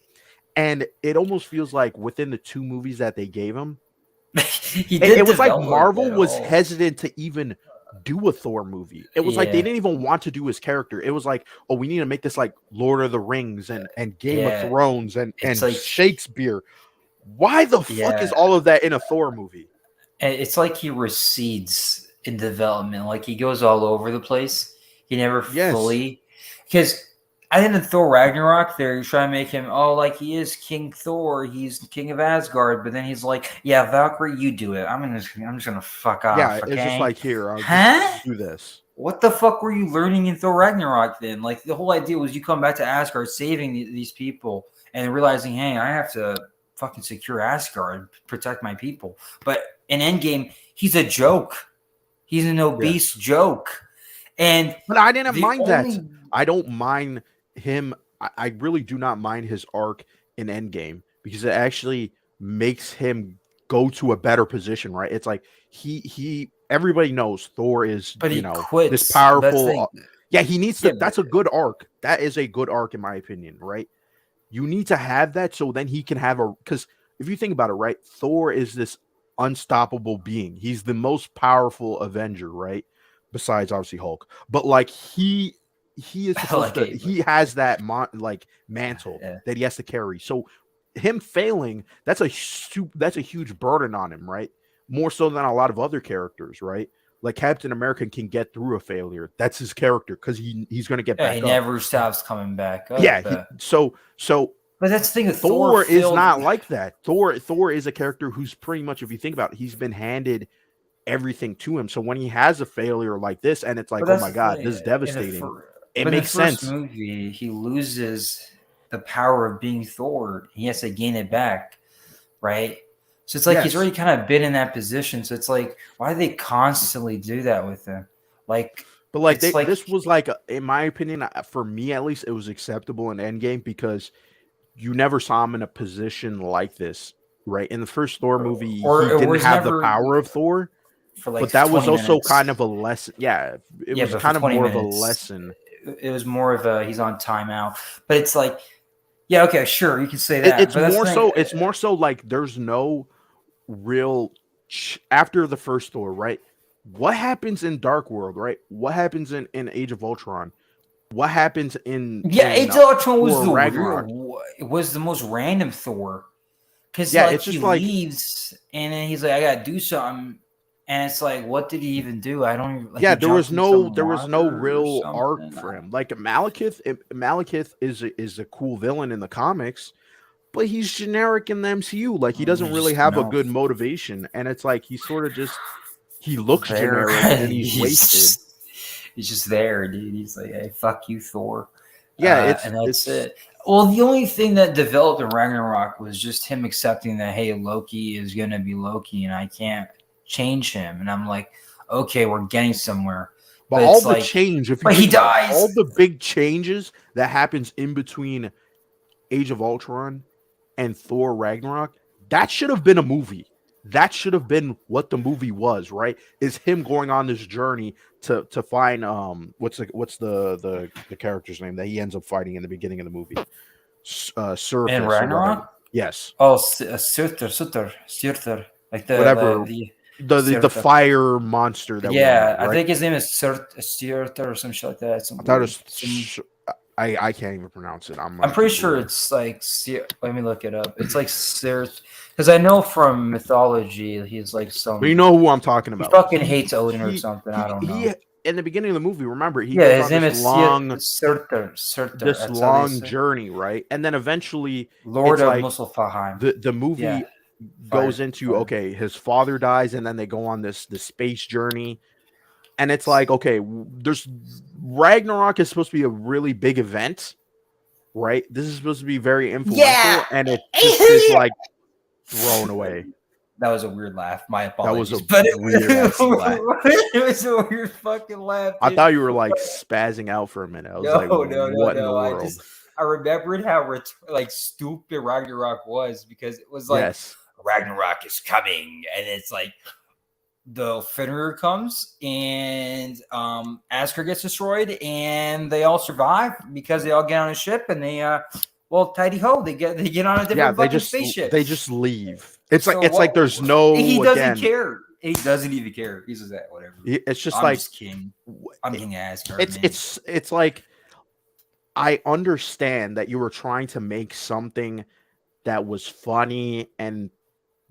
[SPEAKER 1] and it almost feels like within the two movies that they gave him,
[SPEAKER 2] He did
[SPEAKER 1] it was like
[SPEAKER 2] develop
[SPEAKER 1] Marvel
[SPEAKER 2] it
[SPEAKER 1] was
[SPEAKER 2] all.
[SPEAKER 1] hesitant to even do a Thor movie. It was like they
[SPEAKER 2] Yeah,
[SPEAKER 1] didn't even want to do his character. It was like, oh, we need to make this like Lord of the Rings and Game of
[SPEAKER 2] yeah.
[SPEAKER 1] Thrones
[SPEAKER 2] It's
[SPEAKER 1] and
[SPEAKER 2] like,
[SPEAKER 1] Shakespeare. Why the fuck
[SPEAKER 2] yeah,
[SPEAKER 1] is all of that in a Thor movie?
[SPEAKER 2] it's like he recedes in development. Like he goes all over the place. He never
[SPEAKER 1] Yes.
[SPEAKER 2] fully, because I think in Thor Ragnarok they're trying to make him, oh, like he is King Thor. He's King of Asgard, but then he's like, yeah, Valkyrie, you do it. I'm just gonna fuck
[SPEAKER 1] Yeah,
[SPEAKER 2] off.
[SPEAKER 1] it's just
[SPEAKER 2] Okay,
[SPEAKER 1] like here, I'll just
[SPEAKER 2] huh?
[SPEAKER 1] do this.
[SPEAKER 2] What the fuck were you learning in Thor Ragnarok then? Like the whole idea was you come back to Asgard, saving these people, and realizing, hey, I have to fucking secure Asgard, protect my people. But in Endgame, he's a joke. He's an
[SPEAKER 1] Yeah.
[SPEAKER 2] obese joke, and
[SPEAKER 1] But I didn't
[SPEAKER 2] the
[SPEAKER 1] mind that.
[SPEAKER 2] only
[SPEAKER 1] I don't mind him. I really do not mind his arc in Endgame because it actually makes him go to a better position, right? It's like everybody knows Thor is,
[SPEAKER 2] but
[SPEAKER 1] you
[SPEAKER 2] he
[SPEAKER 1] know, this
[SPEAKER 2] quits. That's the
[SPEAKER 1] powerful
[SPEAKER 2] thing.
[SPEAKER 1] yeah, he needs to
[SPEAKER 2] Yeah, but
[SPEAKER 1] that's a good arc. That is a good arc in my opinion, right? You need to have that so then he can have a because if you think about it, right, Thor is this unstoppable being. He's the most powerful Avenger, right? Besides obviously Hulk, but like he is supposed
[SPEAKER 2] like
[SPEAKER 1] to.
[SPEAKER 2] a
[SPEAKER 1] He has that like mantle
[SPEAKER 2] yeah.
[SPEAKER 1] that he has to carry. So him failing, that's a huge burden on him, right? More so than a lot of other characters, right? Like Captain America can get through a failure. That's his character because he's going to get
[SPEAKER 2] Yeah, he
[SPEAKER 1] back up.
[SPEAKER 2] never stops coming back
[SPEAKER 1] Yeah.
[SPEAKER 2] up.
[SPEAKER 1] So
[SPEAKER 2] But that's the thing with Thor
[SPEAKER 1] Thor is
[SPEAKER 2] filled.
[SPEAKER 1] not like that. Thor is a character who's pretty much, if you think about it, he's been handed everything to him. So when he has a failure like this, and it's
[SPEAKER 2] But
[SPEAKER 1] like, oh
[SPEAKER 2] that's
[SPEAKER 1] my
[SPEAKER 2] the
[SPEAKER 1] god, this
[SPEAKER 2] thing.
[SPEAKER 1] is devastating. It
[SPEAKER 2] But in the
[SPEAKER 1] makes
[SPEAKER 2] first
[SPEAKER 1] sense.
[SPEAKER 2] movie, he loses the power of being Thor. He has to gain it back, right? So it's like he's
[SPEAKER 1] Yes,
[SPEAKER 2] already kind of been in that position. So it's like, why do they constantly do that with him? Like,
[SPEAKER 1] but like
[SPEAKER 2] it's like,
[SPEAKER 1] this was like, in my opinion, for me at least, it was acceptable in Endgame because you never saw him in a position like this, right? In the first Thor movie, he
[SPEAKER 2] or
[SPEAKER 1] didn't
[SPEAKER 2] was
[SPEAKER 1] have the
[SPEAKER 2] never
[SPEAKER 1] power of Thor,
[SPEAKER 2] for
[SPEAKER 1] but
[SPEAKER 2] like
[SPEAKER 1] that was
[SPEAKER 2] 20
[SPEAKER 1] also kind of
[SPEAKER 2] minutes.
[SPEAKER 1] a lesson. Yeah, it
[SPEAKER 2] Yeah,
[SPEAKER 1] was
[SPEAKER 2] but for
[SPEAKER 1] kind of
[SPEAKER 2] 20
[SPEAKER 1] more of a
[SPEAKER 2] minutes,
[SPEAKER 1] lesson.
[SPEAKER 2] it was more of a he's on timeout. But it's like, yeah, okay, sure, you can say that. But that's the thing.
[SPEAKER 1] It's more so like there's no real after the first Thor, right? What happens in Dark World, right? What happens in Age of Ultron? What happens
[SPEAKER 2] Yeah,
[SPEAKER 1] in
[SPEAKER 2] Age of Ultron was
[SPEAKER 1] Thor
[SPEAKER 2] the
[SPEAKER 1] Ragnarok?
[SPEAKER 2] real. It was the most random Thor because
[SPEAKER 1] Yeah,
[SPEAKER 2] like
[SPEAKER 1] it's
[SPEAKER 2] he
[SPEAKER 1] just like
[SPEAKER 2] leaves and then he's like, I gotta do something, and it's like, what did he even do? I don't even like.
[SPEAKER 1] yeah,
[SPEAKER 2] He jumped in some
[SPEAKER 1] there was no
[SPEAKER 2] water or
[SPEAKER 1] real arc
[SPEAKER 2] something.
[SPEAKER 1] for him. Like Malekith is a cool villain in the comics, but he's generic in the MCU. Like he doesn't
[SPEAKER 2] You
[SPEAKER 1] really
[SPEAKER 2] just
[SPEAKER 1] have a
[SPEAKER 2] know
[SPEAKER 1] good motivation, and it's like he's sort of just he looks
[SPEAKER 2] there.
[SPEAKER 1] generic and he's wasted.
[SPEAKER 2] He's just there, dude. He's like, hey, fuck you, Thor,
[SPEAKER 1] Yeah,
[SPEAKER 2] and that's
[SPEAKER 1] it's
[SPEAKER 2] it. Well, the only thing that developed in Ragnarok was just him accepting that, hey, Loki is gonna be Loki, and I can't change him. And I'm like, okay, we're getting somewhere.
[SPEAKER 1] But
[SPEAKER 2] But
[SPEAKER 1] all
[SPEAKER 2] it's
[SPEAKER 1] the
[SPEAKER 2] like,
[SPEAKER 1] change, if you
[SPEAKER 2] but he
[SPEAKER 1] think about it,
[SPEAKER 2] dies.
[SPEAKER 1] all the big changes that happens in between Age of Ultron and Thor Ragnarok, that should have been a movie. That should have been what the movie was, right? Is him going on this journey to find what's the character's name that he ends up fighting in the beginning of the movie,
[SPEAKER 2] In
[SPEAKER 1] Surface or whatever.
[SPEAKER 2] Ragnarok?
[SPEAKER 1] Yes,
[SPEAKER 2] Oh, Surtur, like
[SPEAKER 1] whatever the
[SPEAKER 2] Surtur.
[SPEAKER 1] fire monster that we met,
[SPEAKER 2] Yeah, I
[SPEAKER 1] right?
[SPEAKER 2] think his name is Surtur or some shit like that. Some
[SPEAKER 1] I thought it
[SPEAKER 2] weird.
[SPEAKER 1] was.
[SPEAKER 2] Some,
[SPEAKER 1] I can't even pronounce it. I'm
[SPEAKER 2] I'm
[SPEAKER 1] gonna
[SPEAKER 2] pretty
[SPEAKER 1] keep it
[SPEAKER 2] sure
[SPEAKER 1] real.
[SPEAKER 2] it's like let me look it up. It's like because I know from mythology he's like
[SPEAKER 1] But you
[SPEAKER 2] some
[SPEAKER 1] know who I'm talking
[SPEAKER 2] he
[SPEAKER 1] about.
[SPEAKER 2] fucking hates Odin or something. I don't know.
[SPEAKER 1] He in the beginning of the movie, remember, he
[SPEAKER 2] Yeah,
[SPEAKER 1] goes
[SPEAKER 2] his
[SPEAKER 1] on
[SPEAKER 2] name is Surtur. Surtur.
[SPEAKER 1] this
[SPEAKER 2] That's how they
[SPEAKER 1] long
[SPEAKER 2] say.
[SPEAKER 1] journey, right? And then eventually
[SPEAKER 2] Lord
[SPEAKER 1] it's
[SPEAKER 2] of
[SPEAKER 1] like
[SPEAKER 2] Muspelheim.
[SPEAKER 1] the
[SPEAKER 2] Yeah,
[SPEAKER 1] movie goes into okay, his father dies, and then they go on this space journey. And it's like, okay, there's Ragnarok is supposed to be a really big event, right? This is supposed to be very
[SPEAKER 2] Yeah.
[SPEAKER 1] influential, and it just is like thrown away.
[SPEAKER 2] That was a weird laugh. My
[SPEAKER 1] That was
[SPEAKER 2] apologies,
[SPEAKER 1] a
[SPEAKER 2] but
[SPEAKER 1] weird ass laugh.
[SPEAKER 2] it was a weird fucking laugh.
[SPEAKER 1] I
[SPEAKER 2] Dude.
[SPEAKER 1] thought you were like spazzing out for a minute. I was
[SPEAKER 2] No,
[SPEAKER 1] like,
[SPEAKER 2] no, no,
[SPEAKER 1] what in the
[SPEAKER 2] no.
[SPEAKER 1] world?
[SPEAKER 2] I remembered how like stupid Ragnarok was because it was like
[SPEAKER 1] Yes.
[SPEAKER 2] Ragnarok is coming, and it's like the Fenrir comes and Asgard gets destroyed, and they all survive because they all get on a ship and they well, tidy ho, they get on a different fucking spaceship.
[SPEAKER 1] They just leave. It's
[SPEAKER 2] So
[SPEAKER 1] like there's no.
[SPEAKER 2] He doesn't
[SPEAKER 1] again,
[SPEAKER 2] care. He doesn't even care. He says that whatever.
[SPEAKER 1] It's just
[SPEAKER 2] I'm
[SPEAKER 1] like
[SPEAKER 2] just king. I'm king Asgard.
[SPEAKER 1] It's like I understand that you were trying to make something that was funny and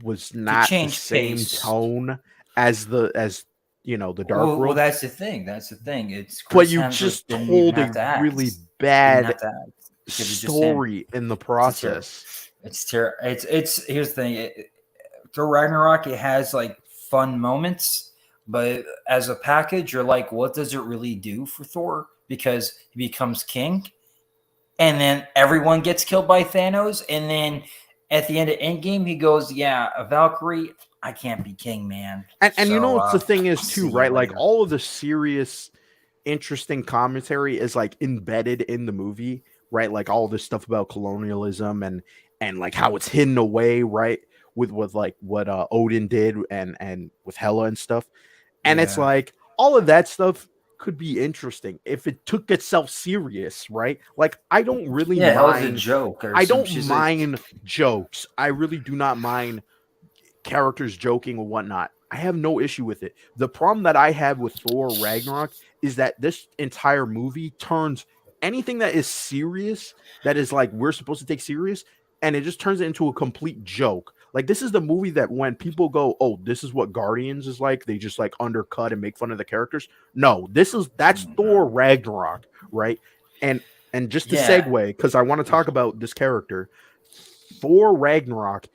[SPEAKER 1] was not the same
[SPEAKER 2] pace.
[SPEAKER 1] tone as the Dark World.
[SPEAKER 2] Well, that's the thing. That's the thing. It's
[SPEAKER 1] but you just told a really bad story in the process.
[SPEAKER 2] It's terrible. It's here's the thing. Thor Ragnarok, it has like fun moments, but as a package, you're like, what does it really do for Thor? Because he becomes king, and then everyone gets killed by Thanos, and then at the end of Endgame, he goes, "Yeah, a Valkyrie, I can't be king, man."
[SPEAKER 1] And so, you know what the thing is too, right? Like all of the serious, interesting commentary is like embedded in the movie, right? Like all this stuff about colonialism and like how it's hidden away, right? With like what Odin did and with Hela and stuff. And it's like all of that stuff could be interesting if it took itself serious, right? Like I don't really mind
[SPEAKER 2] a joke.
[SPEAKER 1] I don't mind jokes. I really do not mind characters joking or whatnot. I have no issue with it. The problem that I have with Thor Ragnarok is that this entire movie turns anything that is serious, that is like we're supposed to take serious, and it just turns it into a complete joke. Like this is the movie that when people go, "Oh, this is what Guardians is like," they just like undercut and make fun of the characters. No, that's Thor Ragnarok, right? And just to segue, because I want to talk about this character, Thor Ragnarok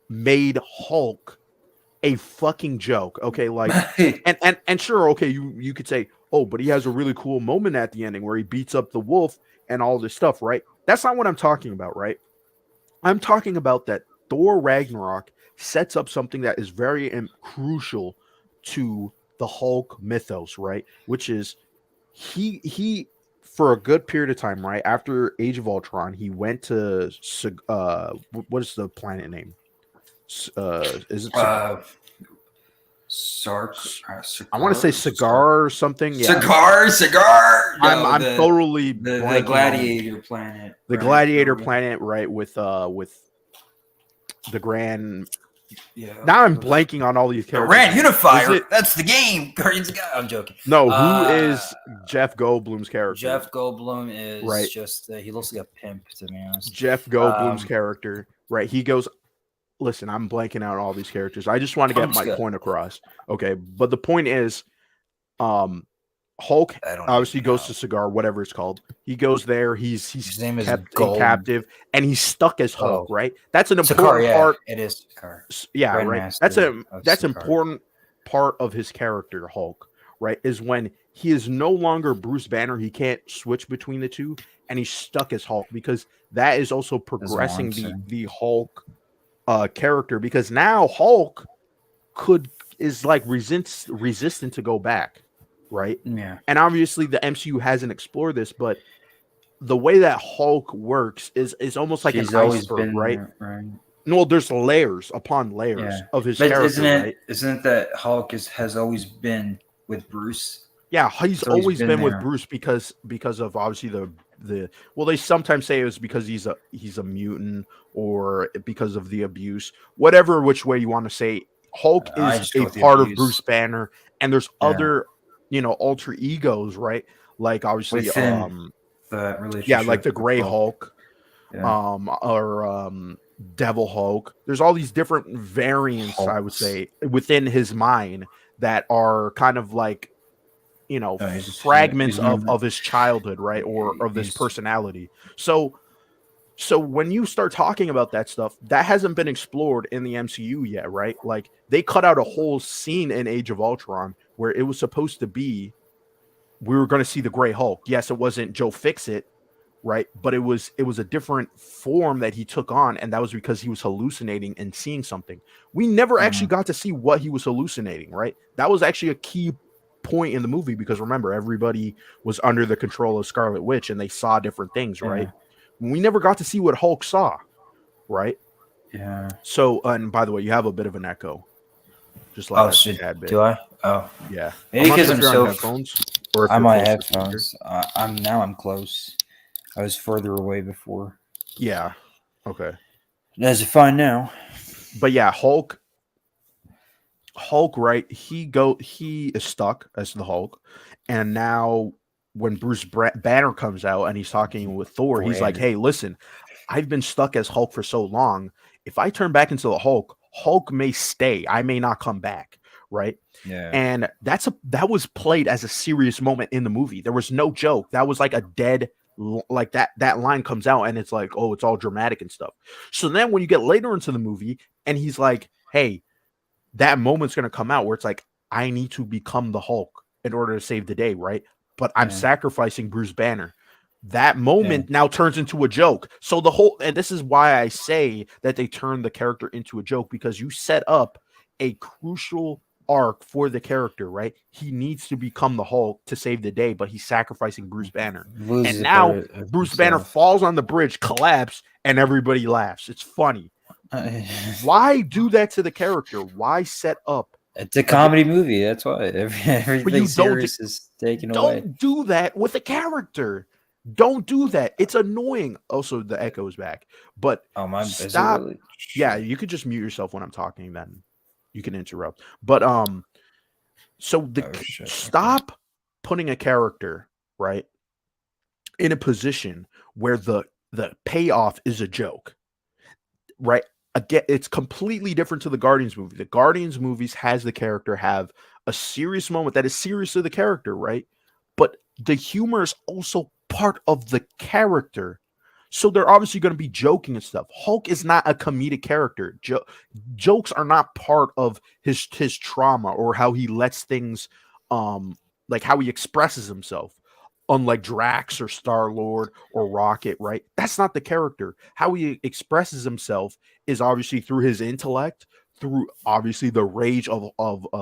[SPEAKER 1] made Hulk a fucking joke. Okay, like and sure, okay, you could say, oh, but he has a really cool moment at the ending where he beats up the wolf and all this stuff, right? That's not what I'm talking about, right? I'm talking about that Thor Ragnarok sets up something that is very crucial to the Hulk mythos, right? Which is he for a good period of time, right after Age of Ultron, he went to what is the planet name? Is it
[SPEAKER 2] Sark?
[SPEAKER 1] I want to say Cigar or something. Yeah,
[SPEAKER 2] Cigar. No,
[SPEAKER 1] I'm totally
[SPEAKER 2] the Gladiator planet.
[SPEAKER 1] The Gladiator planet, right? With the Grand. Yeah. Now I'm blanking on all these characters.
[SPEAKER 2] The Grand Unifier. That's the game. Guardians of God. I'm joking.
[SPEAKER 1] No, who is Jeff Goldblum's character?
[SPEAKER 2] Jeff Goldblum is just he looks like a pimp, to be honest.
[SPEAKER 1] Jeff Goldblum's character, right? He goes. Listen, I'm blanking out all these characters. I just want to get my point across. Okay, but the point is, Hulk obviously goes to Cigar, whatever it's called. He goes there. His name is kept captive, and he's stuck as Hulk. Right? That's an important part.
[SPEAKER 2] It is Cigar.
[SPEAKER 1] Yeah, right. That's important part of his character, Hulk. Right? Is when he is no longer Bruce Banner. He can't switch between the two, and he's stuck as Hulk because that is also progressing the Hulk character, because now Hulk is like resistant to go back, right?
[SPEAKER 2] Yeah.
[SPEAKER 1] And obviously the MCU hasn't explored this, but the way that Hulk works is almost like an
[SPEAKER 2] She's always
[SPEAKER 1] iceberg,
[SPEAKER 2] been
[SPEAKER 1] right?
[SPEAKER 2] there, right?
[SPEAKER 1] No, there's layers upon
[SPEAKER 2] Yeah.
[SPEAKER 1] layers of his
[SPEAKER 2] But
[SPEAKER 1] character, right?
[SPEAKER 2] isn't it that Hulk has always been with Bruce?
[SPEAKER 1] Yeah, he's
[SPEAKER 2] It's always
[SPEAKER 1] always
[SPEAKER 2] been
[SPEAKER 1] been with
[SPEAKER 2] there.
[SPEAKER 1] Bruce because of obviously the well, they sometimes say it was because he's a mutant or because of the abuse, whatever which way you want to say. Hulk
[SPEAKER 2] I
[SPEAKER 1] is
[SPEAKER 2] just go
[SPEAKER 1] a
[SPEAKER 2] with the
[SPEAKER 1] part of Bruce
[SPEAKER 2] abuse.
[SPEAKER 1] Banner, and there's
[SPEAKER 2] Yeah.
[SPEAKER 1] other alter egos, right? Like obviously,
[SPEAKER 2] Within the
[SPEAKER 1] yeah, like
[SPEAKER 2] relationship
[SPEAKER 1] the
[SPEAKER 2] with
[SPEAKER 1] Gray
[SPEAKER 2] Hulk.
[SPEAKER 1] Hulk,
[SPEAKER 2] Yeah.
[SPEAKER 1] or Devil Hulk. There's all these different variants, I would
[SPEAKER 2] Hulks.
[SPEAKER 1] say, within his mind that are kind of like fragments
[SPEAKER 2] He's number.
[SPEAKER 1] of his childhood, right, or of his
[SPEAKER 2] He's
[SPEAKER 1] personality. So when you start talking about that stuff, that hasn't been explored in the MCU yet, right? Like they cut out a whole scene in Age of Ultron where it was supposed to be we were going to see the Gray Hulk. Yes, it wasn't Joe Fixit, right? But it was a different form that he took on, and that was because he was hallucinating and seeing something. We never actually got to see what he was hallucinating, right? That was actually a key point in the movie because remember, everybody was under the control of Scarlet Witch and they saw different things, right? We never got to see what Hulk saw, right?
[SPEAKER 2] Yeah.
[SPEAKER 1] So, and by the way, you have a bit of an echo, just like
[SPEAKER 2] Oh
[SPEAKER 1] a
[SPEAKER 2] shit!
[SPEAKER 1] tad bit.
[SPEAKER 2] Do I? Oh,
[SPEAKER 1] Yeah.
[SPEAKER 2] maybe
[SPEAKER 1] I'm not
[SPEAKER 2] because
[SPEAKER 1] sure if
[SPEAKER 2] I'm
[SPEAKER 1] you're on
[SPEAKER 2] so.
[SPEAKER 1] headphones or if
[SPEAKER 2] I'm
[SPEAKER 1] you're
[SPEAKER 2] on
[SPEAKER 1] close to the speaker.
[SPEAKER 2] headphones. I'm close. I was further away before.
[SPEAKER 1] Yeah. Okay.
[SPEAKER 2] Does it fine now?
[SPEAKER 1] But yeah, Hulk, right? He is stuck as the Hulk, and now when Bruce Banner comes out and he's talking with Thor, he's like, "Hey, listen, I've been stuck as Hulk for so long. If I turn back into the Hulk, Hulk may stay. I may not come back." Right.
[SPEAKER 2] Yeah.
[SPEAKER 1] And that was played as a serious moment in the movie. There was no joke. That was like a dead, like that line comes out and it's like, oh, it's all dramatic and stuff. So then when you get later into the movie and he's like, hey, that moment's going to come out where it's like, I need to become the Hulk in order to save the day, right? But I'm sacrificing Bruce Banner. That moment now turns into a joke. So the whole, and this is why I say that they turn the character into a joke, because you set up a crucial arc for the character, right? He needs to become the Hulk to save the day, but he's sacrificing Bruce Banner.
[SPEAKER 2] Loses
[SPEAKER 1] And now Bruce
[SPEAKER 2] himself.
[SPEAKER 1] Banner falls on the bridge, collapse, and everybody laughs. It's funny. Why do that to the character? Why set up?
[SPEAKER 2] It's a comedy movie. That's why everything serious is taken away.
[SPEAKER 1] Don't do that with a character. Don't do that. It's annoying. Also, the echo is back. But stop. Really? Yeah, you could just mute yourself when I'm talking. Then you can interrupt. But so stop putting a character right in a position where the payoff is a joke. Right. Again, it's completely different to the Guardians movie. The Guardians movies has the character have a serious moment that is serious to the character, right? But the humor is also part of the character. So they're obviously going to be joking and stuff. Hulk is not a comedic character. Jokes are not part of his trauma or how he lets things, like how he expresses himself. Unlike Drax or Star-Lord or Rocket, right? That's not the character. How he expresses himself is obviously through his intellect, through obviously the rage of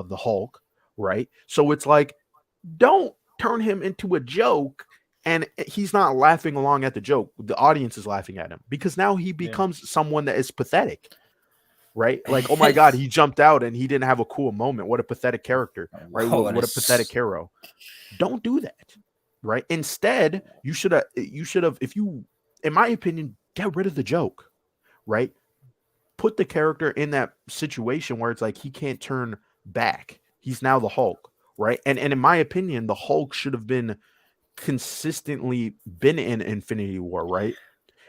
[SPEAKER 1] the Hulk, right? So it's like, don't turn him into a joke and he's not laughing along at the joke. The audience is laughing at him because now he becomes someone that is pathetic, right? Like, oh my God, he jumped out and he didn't have a cool moment. What a pathetic character, right? What a pathetic hero. Don't do that. Right. Instead, you should have, if you, in my opinion, get rid of the joke, right? Put the character in that situation where it's like he can't turn back. He's now the Hulk, right? And in my opinion, the Hulk should have been consistently been in Infinity War, right?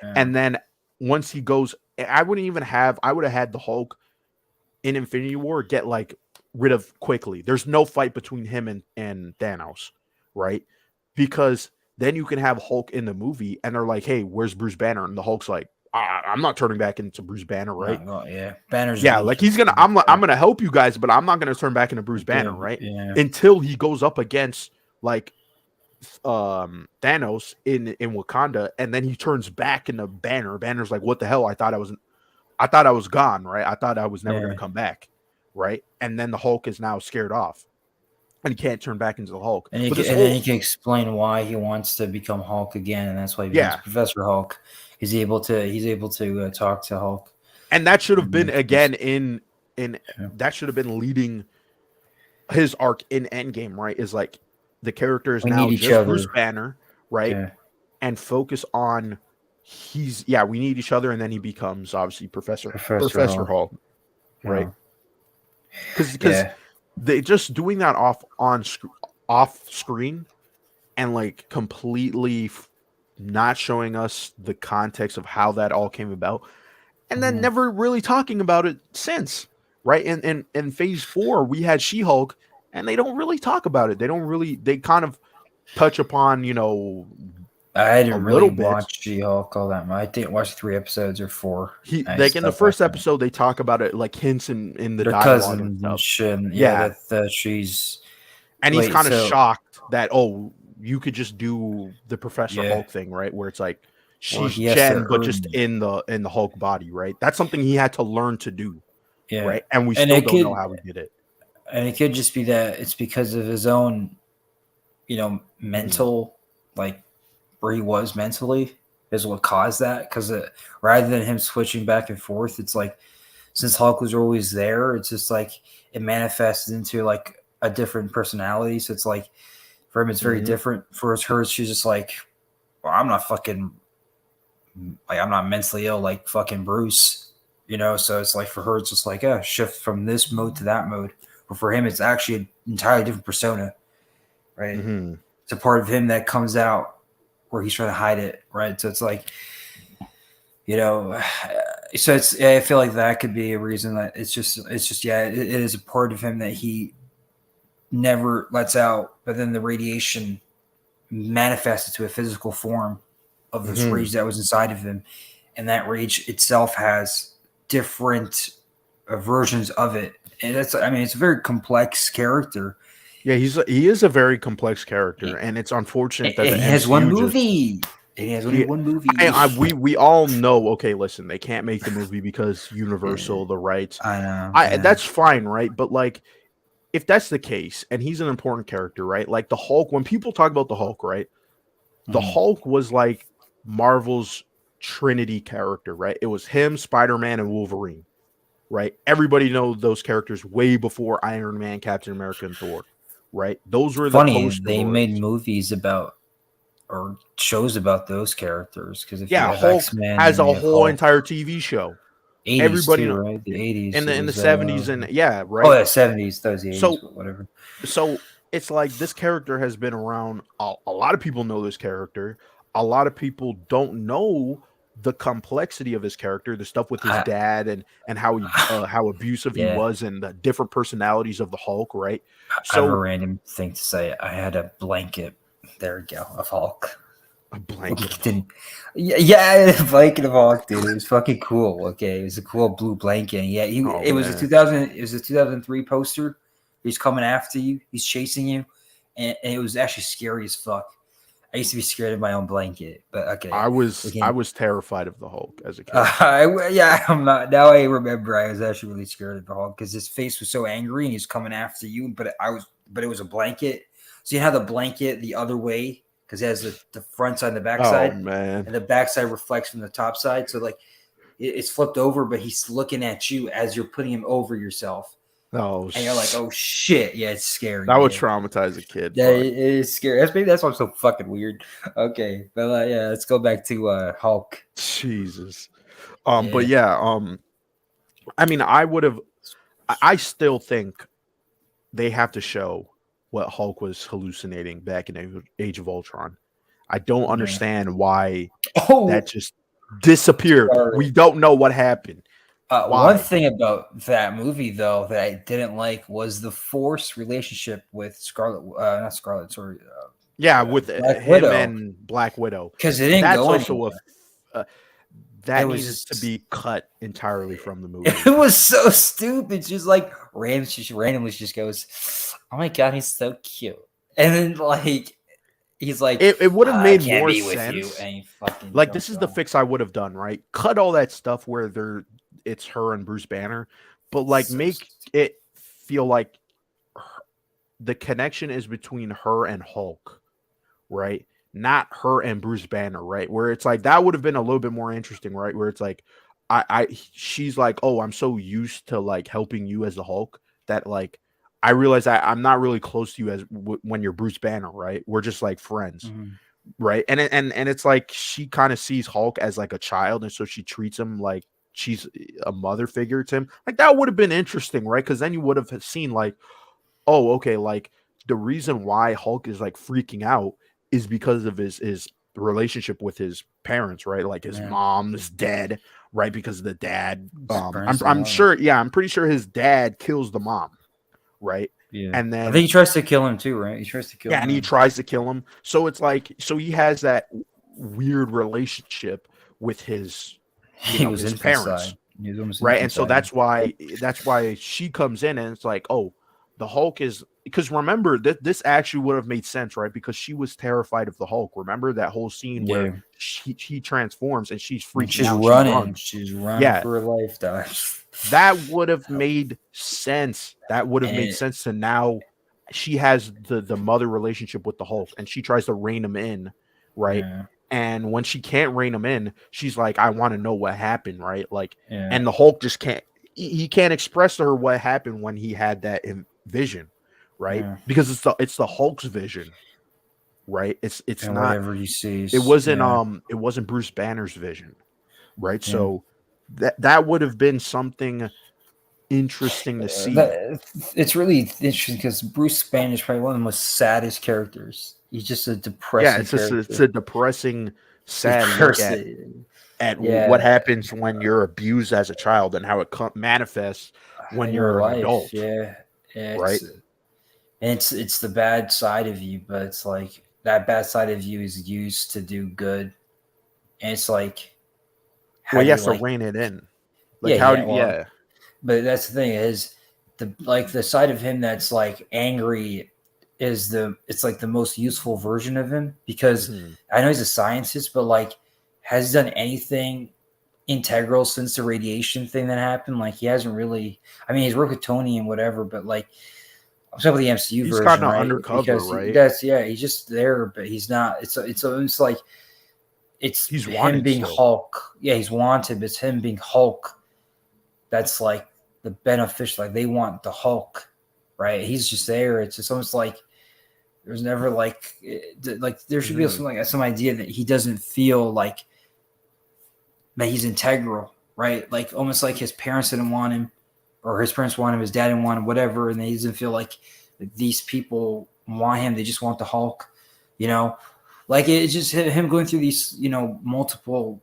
[SPEAKER 1] Yeah. And then once he goes, I would have had the Hulk in Infinity War get like rid of quickly. There's no fight between him and Thanos, right? Because then you can have Hulk in the movie and they're like, hey, where's Bruce Banner? And the Hulk's like, I'm not turning back into Bruce Banner, right?
[SPEAKER 2] Banner's
[SPEAKER 1] like he's gonna, I'm gonna help you guys, but I'm not gonna turn back into Bruce Banner, right? Until he goes up against like Thanos in Wakanda, and then he turns back into Banner. Banner's like, what the hell? I thought I was gone, right? I thought I was never gonna come back, right? And then the Hulk is now scared off. and he can't turn back into the Hulk.
[SPEAKER 2] And,
[SPEAKER 1] But this
[SPEAKER 2] and
[SPEAKER 1] whole
[SPEAKER 2] then he can explain why he wants to become Hulk again, and that's why he becomes
[SPEAKER 1] yeah,
[SPEAKER 2] Professor Hulk. He's able to talk to Hulk.
[SPEAKER 1] and that should have been
[SPEAKER 2] And
[SPEAKER 1] again in
[SPEAKER 2] yeah.
[SPEAKER 1] that should have been leading his arc in Endgame, right? Is like the character is
[SPEAKER 2] We need
[SPEAKER 1] now
[SPEAKER 2] each
[SPEAKER 1] just Bruce
[SPEAKER 2] other.
[SPEAKER 1] Banner, right?
[SPEAKER 2] Yeah.
[SPEAKER 1] And focus on we need each other, and then he becomes obviously
[SPEAKER 2] Professor
[SPEAKER 1] Professor
[SPEAKER 2] Hulk.
[SPEAKER 1] Hulk, right?
[SPEAKER 2] Yeah.
[SPEAKER 1] Because
[SPEAKER 2] Yeah.
[SPEAKER 1] they just doing that off screen and like completely not showing us the context of how that all came about, and then
[SPEAKER 2] Mhm.
[SPEAKER 1] never really talking about it since, right? In Phase 4, we had She-Hulk, and they don't really talk about it. They kind of touch upon
[SPEAKER 2] I
[SPEAKER 1] a
[SPEAKER 2] didn't really
[SPEAKER 1] little bit.
[SPEAKER 2] watch She-Hulk all that much. I didn't watch 3 episodes or 4.
[SPEAKER 1] He
[SPEAKER 2] I
[SPEAKER 1] like in the
[SPEAKER 2] stopped
[SPEAKER 1] first
[SPEAKER 2] watching it.
[SPEAKER 1] episode, they talk about it like hints in the
[SPEAKER 2] Their
[SPEAKER 1] dialogue and
[SPEAKER 2] cousins and
[SPEAKER 1] stuff.
[SPEAKER 2] shit. And yeah,
[SPEAKER 1] Yeah,
[SPEAKER 2] that she's
[SPEAKER 1] and he's
[SPEAKER 2] wait.
[SPEAKER 1] kind of
[SPEAKER 2] So
[SPEAKER 1] shocked that you could just do the Professor
[SPEAKER 2] yeah,
[SPEAKER 1] Hulk thing, right? Where it's like
[SPEAKER 2] well
[SPEAKER 1] she's
[SPEAKER 2] he has to
[SPEAKER 1] Jen, but just
[SPEAKER 2] earn.
[SPEAKER 1] in the Hulk body, right? That's something he had to learn to do,
[SPEAKER 2] Yeah,
[SPEAKER 1] right? And we
[SPEAKER 2] and
[SPEAKER 1] still
[SPEAKER 2] it
[SPEAKER 1] don't know
[SPEAKER 2] could
[SPEAKER 1] how he did it.
[SPEAKER 2] just be that it's because of his own,
[SPEAKER 1] Mhm.
[SPEAKER 2] mental, like where he was mentally is what caused that. Because rather than him switching back and forth, it's like since Hulk was always there, it's just like it manifests into like a different personality. So it's like for him, it's very
[SPEAKER 1] Mhm.
[SPEAKER 2] different. For her, she's just like, well, I'm not fucking like I'm not mentally ill like fucking Bruce, So it's like for her, it's just like shift from this mode to that mode. But for him, it's actually an entirely different persona, right?
[SPEAKER 1] Mhm.
[SPEAKER 2] It's a part of him that comes out where he's trying to hide it, right? So it's like, you know, so I feel like that could be a reason that it is a part of him that he never lets out, but then the radiation manifests into a physical form of this
[SPEAKER 1] Mhm.
[SPEAKER 2] rage that was inside of him, and that rage itself has different versions of it, and it's a very complex character.
[SPEAKER 1] Yeah, he is a very complex character, and it's unfortunate that
[SPEAKER 2] And
[SPEAKER 1] the
[SPEAKER 2] he has one
[SPEAKER 1] MCU just
[SPEAKER 2] movie. And he has only
[SPEAKER 1] he
[SPEAKER 2] one movie.
[SPEAKER 1] we all know. Okay, listen, they can't make the movie because Universal the rights.
[SPEAKER 2] I know.
[SPEAKER 1] I
[SPEAKER 2] Yeah.
[SPEAKER 1] That's fine, right? But like, if that's the case, and he's an important character, right? Like the Hulk, when people talk about the Hulk, right? The
[SPEAKER 2] Mhm.
[SPEAKER 1] Hulk was like Marvel's Trinity character, right? It was him, Spider-Man, and Wolverine, right? Everybody know those characters way before Iron Man, Captain America, and Thor, right? Those were the
[SPEAKER 2] Funny,
[SPEAKER 1] poster
[SPEAKER 2] they made
[SPEAKER 1] boys.
[SPEAKER 2] movies about or shows about those characters because if you
[SPEAKER 1] Yeah,
[SPEAKER 2] have
[SPEAKER 1] Hulk
[SPEAKER 2] X Men
[SPEAKER 1] has
[SPEAKER 2] and
[SPEAKER 1] a
[SPEAKER 2] you have
[SPEAKER 1] whole
[SPEAKER 2] Hulk,
[SPEAKER 1] entire TV show.
[SPEAKER 2] 80s
[SPEAKER 1] Everybody
[SPEAKER 2] too,
[SPEAKER 1] know
[SPEAKER 2] right? The 80s. It
[SPEAKER 1] in the
[SPEAKER 2] was
[SPEAKER 1] 70s, and yeah,
[SPEAKER 2] oh
[SPEAKER 1] right.
[SPEAKER 2] yeah, 70s. That was the 80s,
[SPEAKER 1] So
[SPEAKER 2] but whatever.
[SPEAKER 1] so it's like this character has been around. A lot of people know this character. A lot of people don't know the complexity of his character, the stuff with his
[SPEAKER 2] I,
[SPEAKER 1] dad, and how abusive he
[SPEAKER 2] yeah,
[SPEAKER 1] was, and the different personalities of the Hulk, right?
[SPEAKER 2] I have a
[SPEAKER 1] So
[SPEAKER 2] random thing to say. I had a blanket. There we go, of Hulk.
[SPEAKER 1] a blanket of
[SPEAKER 2] Didn't,
[SPEAKER 1] Hulk.
[SPEAKER 2] yeah, a blanket of Hulk, dude. It was fucking cool. Okay, it was a cool blue blanket. Yeah,
[SPEAKER 1] Oh
[SPEAKER 2] it was a
[SPEAKER 1] man,
[SPEAKER 2] 2000. It was a 2003 poster. He's coming after you. He's chasing you, and it was actually scary as fuck. I used to be scared of my own blanket, but okay, we
[SPEAKER 1] I
[SPEAKER 2] can.
[SPEAKER 1] was terrified of the Hulk as a kid.
[SPEAKER 2] Yeah, I'm not. Now I remember I was actually really scared of the Hulk because his face was so angry and he's coming after you. But it was a blanket. So you have the blanket the other way because it has the front side and the back
[SPEAKER 1] Oh
[SPEAKER 2] side,
[SPEAKER 1] man.
[SPEAKER 2] and the back side reflects from the top side. So like it's flipped over, but he's looking at you as you're putting him over yourself,
[SPEAKER 1] Oh,
[SPEAKER 2] and you're like, oh shit, yeah, it's scary.
[SPEAKER 1] that would
[SPEAKER 2] Yeah.
[SPEAKER 1] traumatize a kid.
[SPEAKER 2] Yeah,
[SPEAKER 1] Fuck.
[SPEAKER 2] it is scary. That's why I'm so fucking weird. Okay, but yeah, let's go back to Hulk.
[SPEAKER 1] Jesus. But
[SPEAKER 2] Yeah.
[SPEAKER 1] yeah, I mean, I would have. I still think they have to show what Hulk was hallucinating back in Age of Ultron. I don't
[SPEAKER 2] Yeah.
[SPEAKER 1] understand why that
[SPEAKER 2] Oh,
[SPEAKER 1] just disappeared.
[SPEAKER 2] sorry.
[SPEAKER 1] We don't know what happened.
[SPEAKER 2] One
[SPEAKER 1] Why?
[SPEAKER 2] thing about that movie, though, that I didn't like was the forced relationship with not Scarlet, sorry,
[SPEAKER 1] Yeah, with
[SPEAKER 2] Black
[SPEAKER 1] him
[SPEAKER 2] Widow,
[SPEAKER 1] and Black Widow.
[SPEAKER 2] because it didn't
[SPEAKER 1] That's
[SPEAKER 2] go
[SPEAKER 1] also
[SPEAKER 2] anywhere.
[SPEAKER 1] uh,
[SPEAKER 2] It
[SPEAKER 1] that needed to
[SPEAKER 2] was
[SPEAKER 1] be cut entirely from the
[SPEAKER 2] it
[SPEAKER 1] movie.
[SPEAKER 2] was so stupid. She's like randomly she just goes, "Oh my god, he's so cute," and then like he's like,
[SPEAKER 1] It would have
[SPEAKER 2] "I
[SPEAKER 1] made
[SPEAKER 2] can't
[SPEAKER 1] more
[SPEAKER 2] be with you,"
[SPEAKER 1] sense.
[SPEAKER 2] and he fucking
[SPEAKER 1] Like this
[SPEAKER 2] jumps
[SPEAKER 1] is the
[SPEAKER 2] on.
[SPEAKER 1] fix I would have done, right? Cut all that stuff where it's her and Bruce Banner, but like
[SPEAKER 2] So
[SPEAKER 1] make it feel like the connection is between her and Hulk, right? Not her and Bruce Banner, right? Where it's like that would have been a little bit more interesting, right? Where it's like she's like, oh, I'm so used to like helping you as the Hulk that like I realize I'm not really close to you as when you're Bruce Banner, right? We're just like friends,
[SPEAKER 2] Mhm.
[SPEAKER 1] right? And it's like she kind of sees Hulk as like a child, and so she treats him like she's a mother figure to him. Like that would have been interesting, right? Because then you would have seen like, oh, okay, like the reason why Hulk is like freaking out is because of his relationship with his parents, right? Like his
[SPEAKER 2] Yeah.
[SPEAKER 1] mom is dead, right? Because the dad,
[SPEAKER 2] His parents don't
[SPEAKER 1] I'm
[SPEAKER 2] want him.
[SPEAKER 1] sure, yeah, I'm pretty sure his dad kills the mom, right?
[SPEAKER 2] Yeah.
[SPEAKER 1] And
[SPEAKER 2] I
[SPEAKER 1] then
[SPEAKER 2] think he tries to kill him too, right? He tries to kill
[SPEAKER 1] yeah, and he
[SPEAKER 2] him.
[SPEAKER 1] tries to kill him. So it's like, so he has that weird relationship with his,
[SPEAKER 2] He was
[SPEAKER 1] his parents,
[SPEAKER 2] infanticide. He was almost
[SPEAKER 1] right? And so
[SPEAKER 2] infanticide.
[SPEAKER 1] that's why she comes in, and it's like, oh, the Hulk is, because remember that this actually would have made sense, right? Because she was terrified of the Hulk. Remember that whole scene where
[SPEAKER 2] Yeah.
[SPEAKER 1] he transforms and she's
[SPEAKER 2] And
[SPEAKER 1] freaking out and she runs.
[SPEAKER 2] She's running
[SPEAKER 1] Yeah,
[SPEAKER 2] for her life, guys.
[SPEAKER 1] that would have made sense. That would have
[SPEAKER 2] And
[SPEAKER 1] made sense to now she has the mother relationship with the Hulk and she tries to rein him in, right?
[SPEAKER 2] yeah,
[SPEAKER 1] And when she can't rein him in, she's like, I want to know what happened, right? Like,
[SPEAKER 2] yeah,
[SPEAKER 1] and the Hulk just can't, he can't express to her what happened when he had that vision, right?
[SPEAKER 2] yeah,
[SPEAKER 1] Because it's the Hulk's vision, right? It's
[SPEAKER 2] and
[SPEAKER 1] not,
[SPEAKER 2] whatever he
[SPEAKER 1] it
[SPEAKER 2] sees,
[SPEAKER 1] wasn't
[SPEAKER 2] yeah,
[SPEAKER 1] it wasn't Bruce Banner's vision, right?
[SPEAKER 2] yeah.
[SPEAKER 1] So that would have been something interesting to see.
[SPEAKER 2] It's really interesting because Bruce Banner is probably one of the most saddest characters. He's just a
[SPEAKER 1] Yeah,
[SPEAKER 2] depressing
[SPEAKER 1] it's
[SPEAKER 2] character.
[SPEAKER 1] a depressing, sad look
[SPEAKER 2] Depressing.
[SPEAKER 1] at what
[SPEAKER 2] Yeah,
[SPEAKER 1] happens when you're abused as a child and how it manifests when
[SPEAKER 2] in your
[SPEAKER 1] you're an
[SPEAKER 2] life,
[SPEAKER 1] adult,
[SPEAKER 2] yeah.
[SPEAKER 1] right?
[SPEAKER 2] It's the bad side of you, but it's like that bad side of you is used to do good, and it's like,
[SPEAKER 1] Well,
[SPEAKER 2] how do
[SPEAKER 1] he
[SPEAKER 2] you
[SPEAKER 1] has to
[SPEAKER 2] like?
[SPEAKER 1] rein it in. Like,
[SPEAKER 2] Yeah,
[SPEAKER 1] how
[SPEAKER 2] yeah.
[SPEAKER 1] do
[SPEAKER 2] Well,
[SPEAKER 1] yeah.
[SPEAKER 2] but that's the thing is the side of him that's like angry is it's like the most useful version of him because
[SPEAKER 1] Mhm.
[SPEAKER 2] I know he's a scientist, but like has he done anything integral since the radiation thing that happened? Like he hasn't really. I mean, he's worked with Tony and whatever, but like I'm talking about the MCU
[SPEAKER 1] He's
[SPEAKER 2] version,
[SPEAKER 1] kind of
[SPEAKER 2] right?
[SPEAKER 1] undercover,
[SPEAKER 2] Because
[SPEAKER 1] right?
[SPEAKER 2] that's yeah, he's just there, but he's not. It's like it's
[SPEAKER 1] He's
[SPEAKER 2] him
[SPEAKER 1] wanted
[SPEAKER 2] being
[SPEAKER 1] still.
[SPEAKER 2] Hulk. Yeah, he's wanted, but it's him being Hulk. That's like the beneficial. Like they want the Hulk, right? He's just there. It's just almost like there's never like there should be
[SPEAKER 1] Mhm.
[SPEAKER 2] some idea that he doesn't feel like that he's integral, right? Like almost like his parents didn't want him, or his parents want him, his dad didn't want him, whatever, and he doesn't feel like these people want him. They just want the Hulk, you know. Like it's just him going through these, multiple,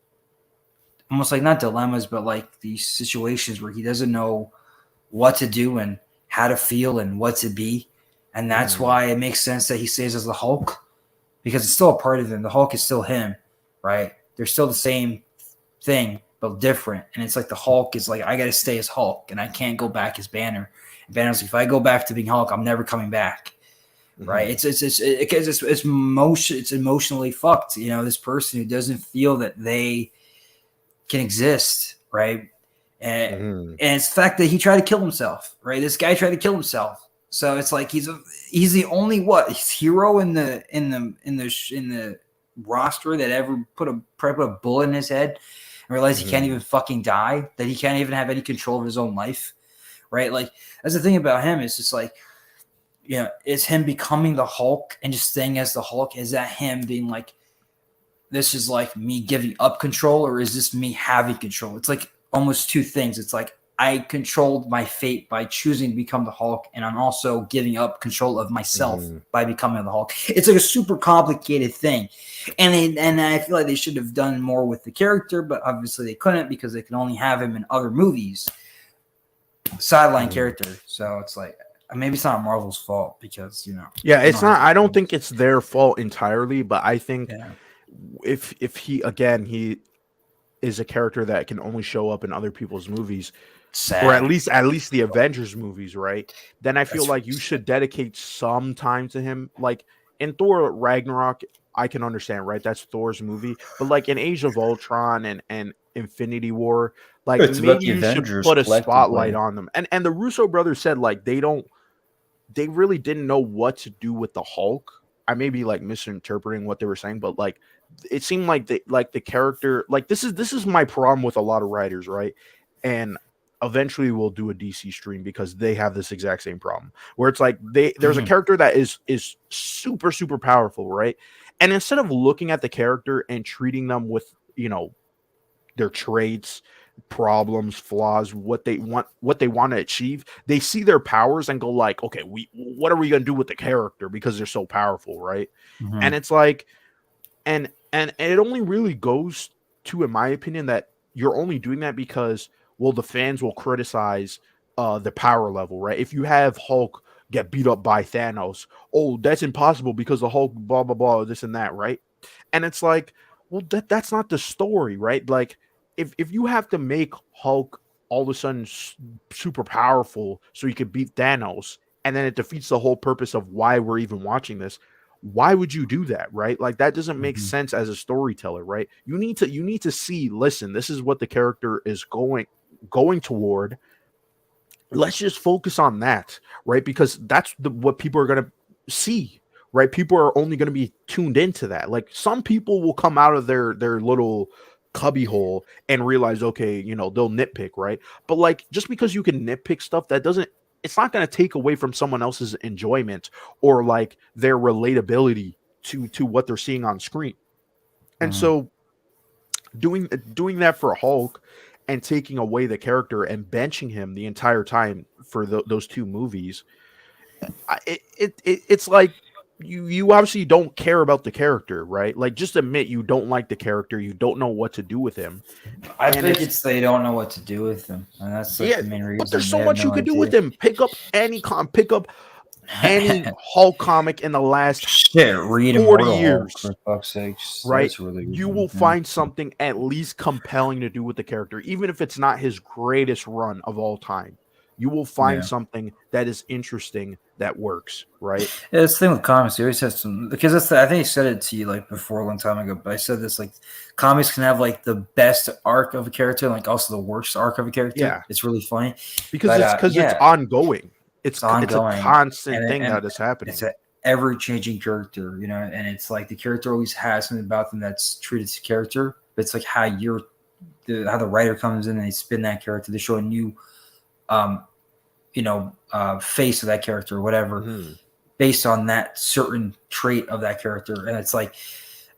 [SPEAKER 2] almost like not dilemmas, but like these situations where he doesn't know what to do and how to feel and what to be. And that's
[SPEAKER 1] Mhm.
[SPEAKER 2] why it makes sense that he stays as the Hulk because it's still a part of him. The Hulk is still him, right? They're still the same thing, but different. And it's like the Hulk is like, I got to stay as Hulk and I can't go back as Banner. And Banner's like, if I go back to being Hulk, I'm never coming back. Right?
[SPEAKER 1] Mhm.
[SPEAKER 2] It's emotionally fucked. This person who doesn't feel that they can exist, right? And
[SPEAKER 1] Mhm.
[SPEAKER 2] and it's the fact that he tried to kill himself, right? This guy tried to kill himself. So it's like he's the only hero in the roster that ever put a bullet in his head and realized he can't even
[SPEAKER 1] Mhm.
[SPEAKER 2] fucking die, that he can't even have any control of his own life, right? Like that's the thing about him. It's just like, is him becoming the Hulk and just staying as the Hulk? Is that him being like, this is like me giving up control, or is this me having control? It's like almost two things. It's like I controlled my fate by choosing to become the Hulk, and I'm also giving up control of myself
[SPEAKER 1] Mhm.
[SPEAKER 2] by becoming the Hulk. It's like a super complicated thing, and I feel like they should have done more with the character, but obviously they couldn't because they can only have him in other movies, sideline
[SPEAKER 1] Mhm.
[SPEAKER 2] character. So it's like maybe it's not Marvel's fault because
[SPEAKER 1] Yeah,
[SPEAKER 2] they
[SPEAKER 1] it's
[SPEAKER 2] don't have
[SPEAKER 1] not,
[SPEAKER 2] the
[SPEAKER 1] I don't think
[SPEAKER 2] funds.
[SPEAKER 1] it's their fault entirely, but I think
[SPEAKER 2] Yeah,
[SPEAKER 1] if he is a character that can only show up in other people's movies, or at
[SPEAKER 2] sad.
[SPEAKER 1] least the Avengers movies, right? Then I feel
[SPEAKER 2] That's
[SPEAKER 1] like
[SPEAKER 2] really
[SPEAKER 1] you
[SPEAKER 2] sad.
[SPEAKER 1] should dedicate some time to him. Like in Thor Ragnarok, I can understand, right? That's Thor's movie. But like in Age of Ultron and Infinity War, like
[SPEAKER 2] It's about
[SPEAKER 1] maybe
[SPEAKER 2] the
[SPEAKER 1] you should
[SPEAKER 2] Avengers
[SPEAKER 1] put a spotlight
[SPEAKER 2] collectively.
[SPEAKER 1] on them. And the Russo brothers said like they don't they really didn't know what to do with the Hulk. I may be like misinterpreting what they were saying, but like it seemed like the character, like this is my problem with a lot of writers, right? And eventually we'll do a DC stream because they have this exact same problem where it's like there's a
[SPEAKER 2] Mhm.
[SPEAKER 1] character that is super super powerful, right? And instead of looking at the character and treating them with, their traits, problems, flaws, what they want to achieve, they see their powers and go like, okay, we what are we gonna do with the character because they're so powerful, right? And
[SPEAKER 2] Mhm.
[SPEAKER 1] it's like, and it only really goes to, in my opinion, that you're only doing that because, well, the fans will criticize the power level, right? If you have Hulk get beat up by Thanos, oh, that's impossible because the Hulk, blah blah blah, this and that, right? And it's like, well, that's not the story, right? Like, if you have to make Hulk all of a sudden super powerful so you could beat Thanos, and then it defeats the whole purpose of why we're even watching this, why would you do that, right? Like, that doesn't make
[SPEAKER 2] Mhm.
[SPEAKER 1] sense as a storyteller, right? You need to see, listen, this is what the character is going toward. Let's just focus on that, right? Because that's what people are going to see, right? People are only going to be tuned into that. Like, some people will come out of their little cubby hole and realize, okay, they'll nitpick, right? But like, just because you can nitpick stuff, that doesn't it's not going to take away from someone else's enjoyment or like their relatability to what they're seeing on screen. And
[SPEAKER 2] Mhm.
[SPEAKER 1] so doing that for Hulk and taking away the character and benching him the entire time for those two movies, it's like you obviously don't care about the character, right? Like, just admit you don't like the character, you don't know what to do with him,
[SPEAKER 2] I
[SPEAKER 1] and
[SPEAKER 2] think
[SPEAKER 1] it's
[SPEAKER 2] it's they don't know what to do with them, and that's like
[SPEAKER 1] yeah.
[SPEAKER 2] the main
[SPEAKER 1] But there's
[SPEAKER 2] reason they
[SPEAKER 1] so
[SPEAKER 2] have
[SPEAKER 1] much you
[SPEAKER 2] no
[SPEAKER 1] could do with
[SPEAKER 2] idea.
[SPEAKER 1] him. Pick up any Hulk comic in the last
[SPEAKER 2] Shit, read
[SPEAKER 1] 40
[SPEAKER 2] Immortal Hulk
[SPEAKER 1] years,
[SPEAKER 2] for fuck's sakes.
[SPEAKER 1] right?
[SPEAKER 2] That's a really good
[SPEAKER 1] You
[SPEAKER 2] one.
[SPEAKER 1] will
[SPEAKER 2] Yeah.
[SPEAKER 1] find something at least compelling to do with the character, even if it's not his greatest run of all time. You will find
[SPEAKER 2] Yeah.
[SPEAKER 1] something that is interesting that works, right?
[SPEAKER 2] Yeah, that's the thing with comics. You always have some because I think I said it to you like before a long time ago. But I said this like comics can have like the best arc of a character and like also the worst arc of a character.
[SPEAKER 1] Yeah,
[SPEAKER 2] It's really funny,
[SPEAKER 1] because
[SPEAKER 2] but
[SPEAKER 1] it's
[SPEAKER 2] yeah,
[SPEAKER 1] ongoing.
[SPEAKER 2] it's
[SPEAKER 1] It's a
[SPEAKER 2] ongoing
[SPEAKER 1] constant thing
[SPEAKER 2] and
[SPEAKER 1] that is
[SPEAKER 2] it's
[SPEAKER 1] happening.
[SPEAKER 2] a ever changing character, and it's like the character always has something about them that's true to its character. But it's like how the writer comes in and they spin that character to show a new um face of that character or whatever
[SPEAKER 1] Hmm.
[SPEAKER 2] based on that certain trait of that character. And it's like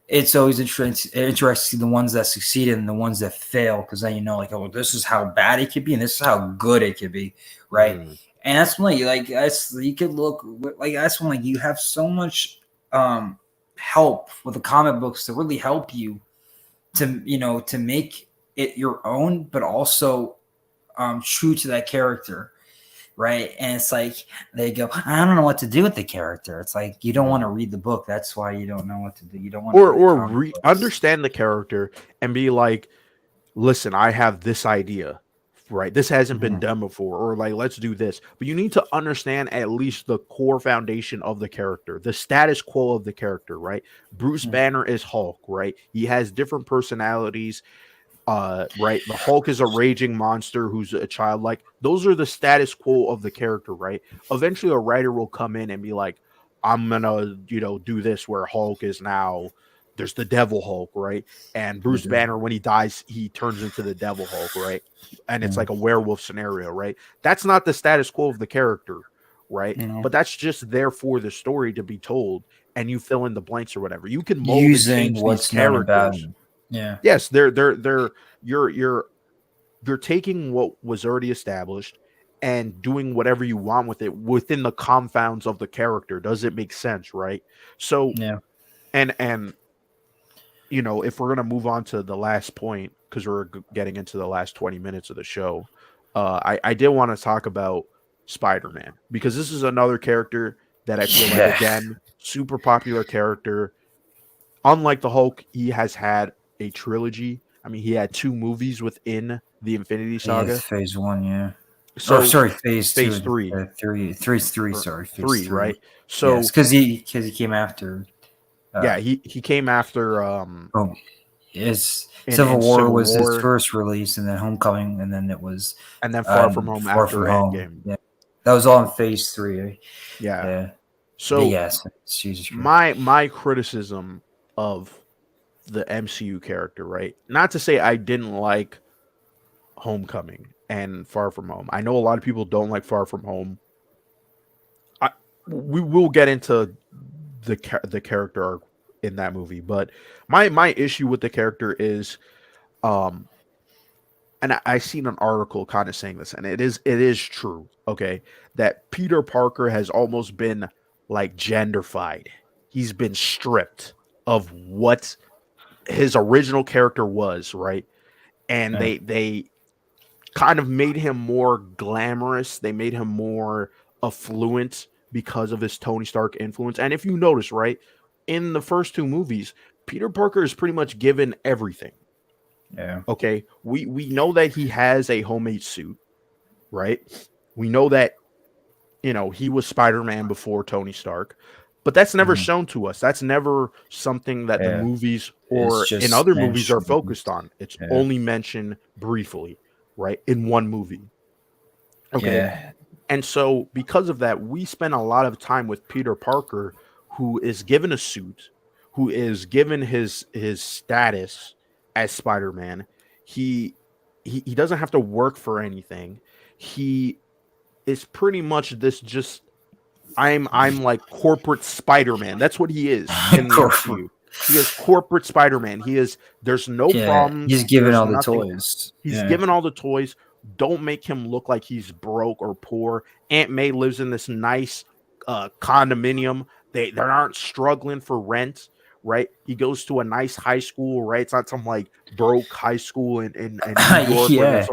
[SPEAKER 2] it's always interesting the ones that succeed and the ones that fail because then like, oh, this is how bad it could be and this is how good it could be, right?
[SPEAKER 1] Hmm.
[SPEAKER 2] And that's when that's you could look like that's when like you have so much help with the comic books to really help you to make it your own, but also true to that character, right? And it's like they go, I don't know what to do with the character. It's like you don't want to
[SPEAKER 1] Hmm.
[SPEAKER 2] read the book. That's why you don't know what to do. You don't want to
[SPEAKER 1] Or
[SPEAKER 2] read comic books.
[SPEAKER 1] understand the character and be like, listen, I have this idea, right? This hasn't been
[SPEAKER 2] Mhm.
[SPEAKER 1] done before, or like, let's do this. But you need to understand at least the core foundation of the character, the status quo of the character, right? Bruce
[SPEAKER 2] Mhm.
[SPEAKER 1] Banner is Hulk, right? He has different personalities. Right, the Hulk is a raging monster who's a child. Like, those are the status quo of the character, right? Eventually a writer will come in and be like, I'm gonna do this, where Hulk is now, there's the devil Hulk, right? And Bruce
[SPEAKER 2] Yeah.
[SPEAKER 1] Banner, when he dies, he turns into the devil Hulk, right? And it's
[SPEAKER 2] Yeah.
[SPEAKER 1] like a werewolf scenario, right? That's not the status quo of the character, right?
[SPEAKER 2] Yeah.
[SPEAKER 1] But that's just there for the story to be told, and you fill in the blanks or whatever. You can mold and
[SPEAKER 2] Using
[SPEAKER 1] change these
[SPEAKER 2] what's known about
[SPEAKER 1] characters.
[SPEAKER 2] him. Yeah.
[SPEAKER 1] Yes, they're you're you're you're taking what was already established and doing whatever you want with it within the confounds of the character. Does it make sense, right? So,
[SPEAKER 2] Yeah.
[SPEAKER 1] and if we're gonna move on to the last point, because we're getting into the last 20 minutes of the show, I did want to talk about Spider-Man, because this is another character that I feel like,
[SPEAKER 2] Yeah.
[SPEAKER 1] again, super popular character. Unlike the Hulk, he has had a trilogy. I mean, he had two movies within the Infinity
[SPEAKER 2] Yeah.
[SPEAKER 1] Saga.
[SPEAKER 2] Phase one. Yeah. Or
[SPEAKER 1] So
[SPEAKER 2] sorry, phase two.
[SPEAKER 1] phase three
[SPEAKER 2] Three.
[SPEAKER 1] or
[SPEAKER 2] Sorry, phase
[SPEAKER 1] three,
[SPEAKER 2] three.
[SPEAKER 1] right?
[SPEAKER 2] Yes,
[SPEAKER 1] So
[SPEAKER 2] because he came after.
[SPEAKER 1] yeah,
[SPEAKER 2] Uh,
[SPEAKER 1] he came after
[SPEAKER 2] oh, his
[SPEAKER 1] in
[SPEAKER 2] Civil War
[SPEAKER 1] Civil
[SPEAKER 2] was his
[SPEAKER 1] War,
[SPEAKER 2] first release, and then Homecoming, and then it was
[SPEAKER 1] and then Far From Home
[SPEAKER 2] Far
[SPEAKER 1] after
[SPEAKER 2] From Home.
[SPEAKER 1] Endgame.
[SPEAKER 2] Yeah. That was all in Phase 3.
[SPEAKER 1] Yeah.
[SPEAKER 2] Yeah, big
[SPEAKER 1] So
[SPEAKER 2] ass. Jesus Christ.
[SPEAKER 1] my criticism of the MCU character, right? Not to say I didn't like Homecoming and Far From Home. I know a lot of people don't like Far From Home. We will get into the character arc in that movie, but my issue with the character is, um, and I seen an article kind of saying this, and it is true, okay, that Peter Parker has almost been like genderfied. He's been stripped of what his original character was, right? And
[SPEAKER 2] Yeah.
[SPEAKER 1] they kind of made him more glamorous. They made him more affluent because of his Tony Stark influence. And if you notice, right, in the first two movies, Peter Parker is pretty much given everything.
[SPEAKER 2] Yeah.
[SPEAKER 1] Okay, we know that he has a homemade suit, right? We know that he was Spider-Man before Tony Stark, but that's never
[SPEAKER 2] Mhm.
[SPEAKER 1] shown to us. That's never something that the
[SPEAKER 2] Yeah.
[SPEAKER 1] movies
[SPEAKER 2] It's
[SPEAKER 1] or in
[SPEAKER 2] just
[SPEAKER 1] other movies are
[SPEAKER 2] mentioned.
[SPEAKER 1] focused on. It's
[SPEAKER 2] Yeah.
[SPEAKER 1] only mentioned briefly, right, in one movie. Okay,
[SPEAKER 2] Yeah.
[SPEAKER 1] and so because of that, we spend a lot of time with Peter Parker, who is given a suit, who is given his status as Spider-Man. He he doesn't have to work for anything. He is pretty much this just I'm like corporate Spider-Man. That's what he is in the
[SPEAKER 2] Corporate.
[SPEAKER 1] MCU. He is corporate Spider-Man. There's no
[SPEAKER 2] Yeah. He's
[SPEAKER 1] problems,
[SPEAKER 2] giving
[SPEAKER 1] there's
[SPEAKER 2] all the
[SPEAKER 1] nothing.
[SPEAKER 2] toys.
[SPEAKER 1] He's
[SPEAKER 2] Yeah.
[SPEAKER 1] given all the toys. Don't make him look like he's broke or poor. Aunt May lives in this nice condominium. They aren't struggling for rent, right? He goes to a nice high school, right? It's not some like broke high school in New York where
[SPEAKER 2] Yeah.
[SPEAKER 1] there's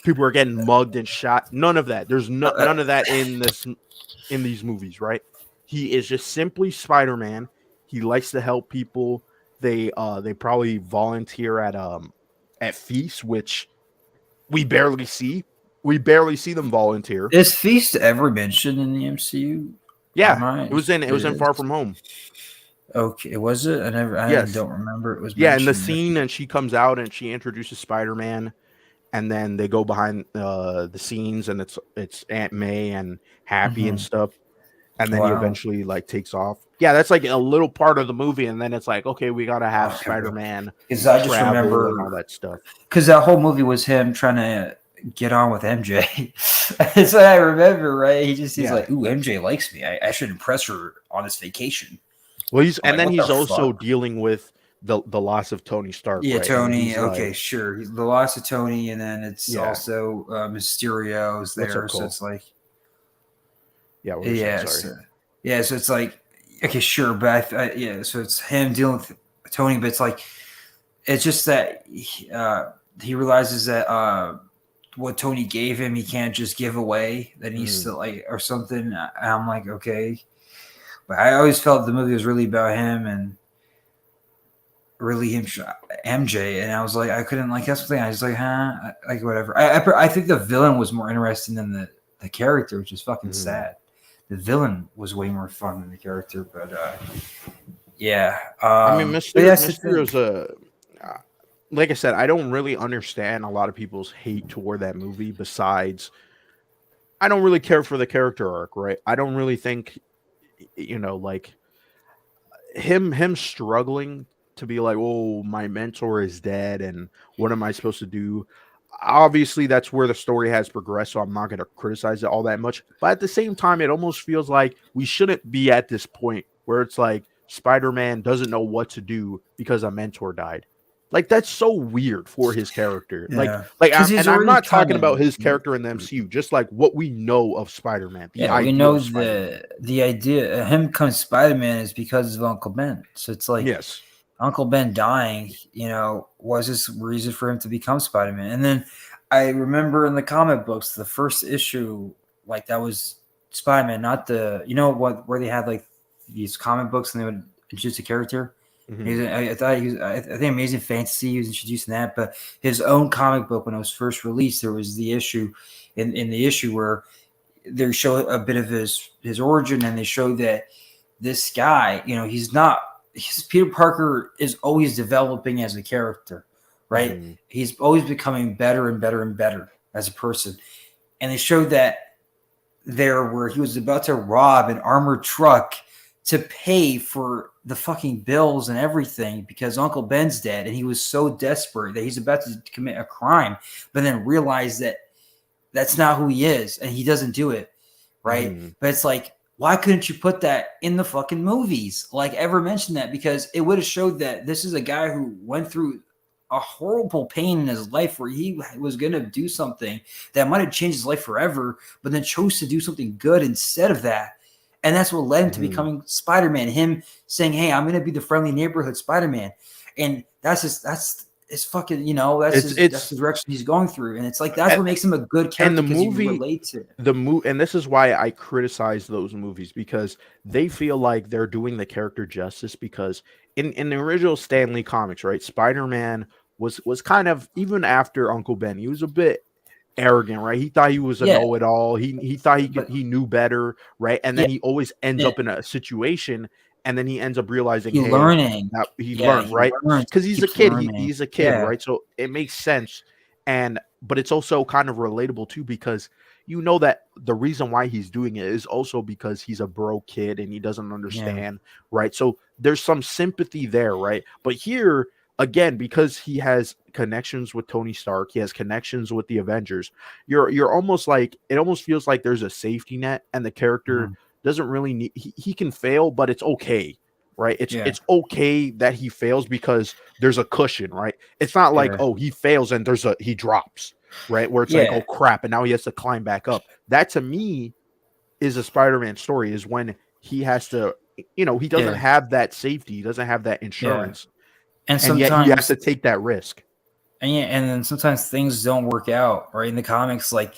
[SPEAKER 1] people are getting mugged and shot. None of that. There's
[SPEAKER 2] Uh,
[SPEAKER 1] none of that in these movies, right? He is just simply Spider-Man. He likes to help people. They probably volunteer at feasts, which we barely see. We barely see them volunteer.
[SPEAKER 2] is Feast ever mentioned in the MCU?
[SPEAKER 1] Yeah,
[SPEAKER 2] Mine.
[SPEAKER 1] it
[SPEAKER 2] It
[SPEAKER 1] was in Far
[SPEAKER 2] is.
[SPEAKER 1] From Home.
[SPEAKER 2] Okay, was it? I
[SPEAKER 1] Yes.
[SPEAKER 2] don't remember it was
[SPEAKER 1] Yeah, in the
[SPEAKER 2] mentioned.
[SPEAKER 1] scene and she comes out and she introduces Spider-Man, and then they go behind the scenes and it's Aunt May and Happy and
[SPEAKER 2] Mhm.
[SPEAKER 1] stuff. And then he
[SPEAKER 2] Wow.
[SPEAKER 1] eventually like takes off. Yeah, that's like a little part of the movie, and then it's like, okay, we gotta have
[SPEAKER 2] Okay, bro.
[SPEAKER 1] Spider-Man
[SPEAKER 2] Because I just
[SPEAKER 1] travel and all
[SPEAKER 2] remember
[SPEAKER 1] that stuff.
[SPEAKER 2] because that whole movie was him trying to get on with MJ. That's what I remember, right? He's
[SPEAKER 1] Yeah.
[SPEAKER 2] like, "Ooh, MJ likes me. I should impress her on this vacation."
[SPEAKER 1] Well,
[SPEAKER 2] I'm like, "What the
[SPEAKER 1] he's also
[SPEAKER 2] fuck?"
[SPEAKER 1] dealing with the loss of Tony Stark,
[SPEAKER 2] Yeah,
[SPEAKER 1] right? And
[SPEAKER 2] Tony.
[SPEAKER 1] he's like,
[SPEAKER 2] Okay, sure. The loss of Tony, and then it's
[SPEAKER 1] yeah,
[SPEAKER 2] also Mysterio's
[SPEAKER 1] what's up,
[SPEAKER 2] there. So
[SPEAKER 1] Cole?
[SPEAKER 2] it's like,
[SPEAKER 1] Yeah, what were you saying?
[SPEAKER 2] yeah,
[SPEAKER 1] Sorry.
[SPEAKER 2] yeah. So it's like, okay, sure, but yeah. So it's him dealing with Tony, but it's like, it's just that he realizes that what Tony gave him, he can't just give away. That he needs to like or something. And I'm like, okay, but I always felt the movie was really about him and really him MJ, and I was like, I couldn't like that's the thing. I was like, huh, like whatever. I think the villain was more interesting than the character, which is fucking
[SPEAKER 1] Mm-hmm.
[SPEAKER 2] sad. The villain was way more fun than the character, but yeah.
[SPEAKER 1] I mean,
[SPEAKER 2] But that's the thing.
[SPEAKER 1] Mysterio's like I said, I don't really understand a lot of people's hate toward that movie. Besides, I don't really care for the character arc, right? I don't really think, like him struggling to be like, oh, my mentor is dead, and what am I supposed to do? Obviously, that's where the story has progressed, so I'm not going to criticize it all that much. But at the same time, it almost feels like we shouldn't be at this point where it's like Spider-Man doesn't know what to do because a mentor died. Like that's so weird for his character.
[SPEAKER 2] Yeah, because
[SPEAKER 1] I'm,
[SPEAKER 2] he's
[SPEAKER 1] and I'm
[SPEAKER 2] already
[SPEAKER 1] not
[SPEAKER 2] kind
[SPEAKER 1] talking about
[SPEAKER 2] of.
[SPEAKER 1] his character in the MCU, just like what we know of Spider-Man, the
[SPEAKER 2] Yeah, we
[SPEAKER 1] idea
[SPEAKER 2] know
[SPEAKER 1] of Spider-Man.
[SPEAKER 2] the idea of him comes Spider Man is because of Uncle Ben. So it's like
[SPEAKER 1] Yes.
[SPEAKER 2] Uncle Ben dying, was this reason for him to become Spider Man. And then I remember in the comic books, the first issue, like that was Spider Man, not where they had like these comic books and they would introduce a character.
[SPEAKER 1] Hmm.
[SPEAKER 2] I thought he was. I think Amazing Fantasy he was introducing that, but his own comic book when it was first released, there was the issue in the issue where they show a bit of his origin, and they show that this guy, Peter Parker is always developing as a character, right?
[SPEAKER 1] Hmm.
[SPEAKER 2] He's always becoming better and better and better as a person, and they showed that there where he was about to rob an armored truck to pay for the fucking bills and everything because Uncle Ben's dead, and he was so desperate that he's about to commit a crime, but then realized that that's not who he is, and he doesn't do it, right?
[SPEAKER 1] Mm-hmm.
[SPEAKER 2] But it's like, why couldn't you put that in the fucking movies? Like, ever mention that? Because it would have showed that this is a guy who went through a horrible pain in his life where he was going to do something that might have changed his life forever, but then chose to do something good instead of that. And that's what led him to becoming Spider-Man. Him saying, "Hey, I'm going to be the friendly neighborhood Spider-Man," and that's fucking, that's the direction he's going through. And it's like that's what makes him a good character because you relate to it.
[SPEAKER 1] And this is why I criticize those movies, because they feel like they're doing the character justice. Because in the original Stan Lee comics, right, Spider-Man was kind of, even after Uncle Ben, he was a bit arrogant, right? He thought he was a know-it-all. He thought he knew better, right? And then he always ends up in a situation, and then he ends up realizing
[SPEAKER 2] he learned,
[SPEAKER 1] right? Because he's a kid. He's a kid,
[SPEAKER 2] Yeah.
[SPEAKER 1] right? So it makes sense. But it's also kind of relatable too, because you know that the reason why he's doing it is also because he's a broke kid and he doesn't understand, right? So there's some sympathy there, right? But here, again, because he has connections with Tony Stark, he has connections with the Avengers, you're almost like, it almost feels like there's a safety net, and the character doesn't really need, he can fail, but it's okay, right? It's okay that he fails because there's a cushion, right? It's not like, oh, he fails and he drops, right? Where it's like, oh crap, and now he has to climb back up. That to me is a Spider-Man story, is when he has to, he doesn't have that safety, he doesn't have that insurance,
[SPEAKER 2] and
[SPEAKER 1] yet he has to take that risk.
[SPEAKER 2] And then sometimes things don't work out, right? In the comics, like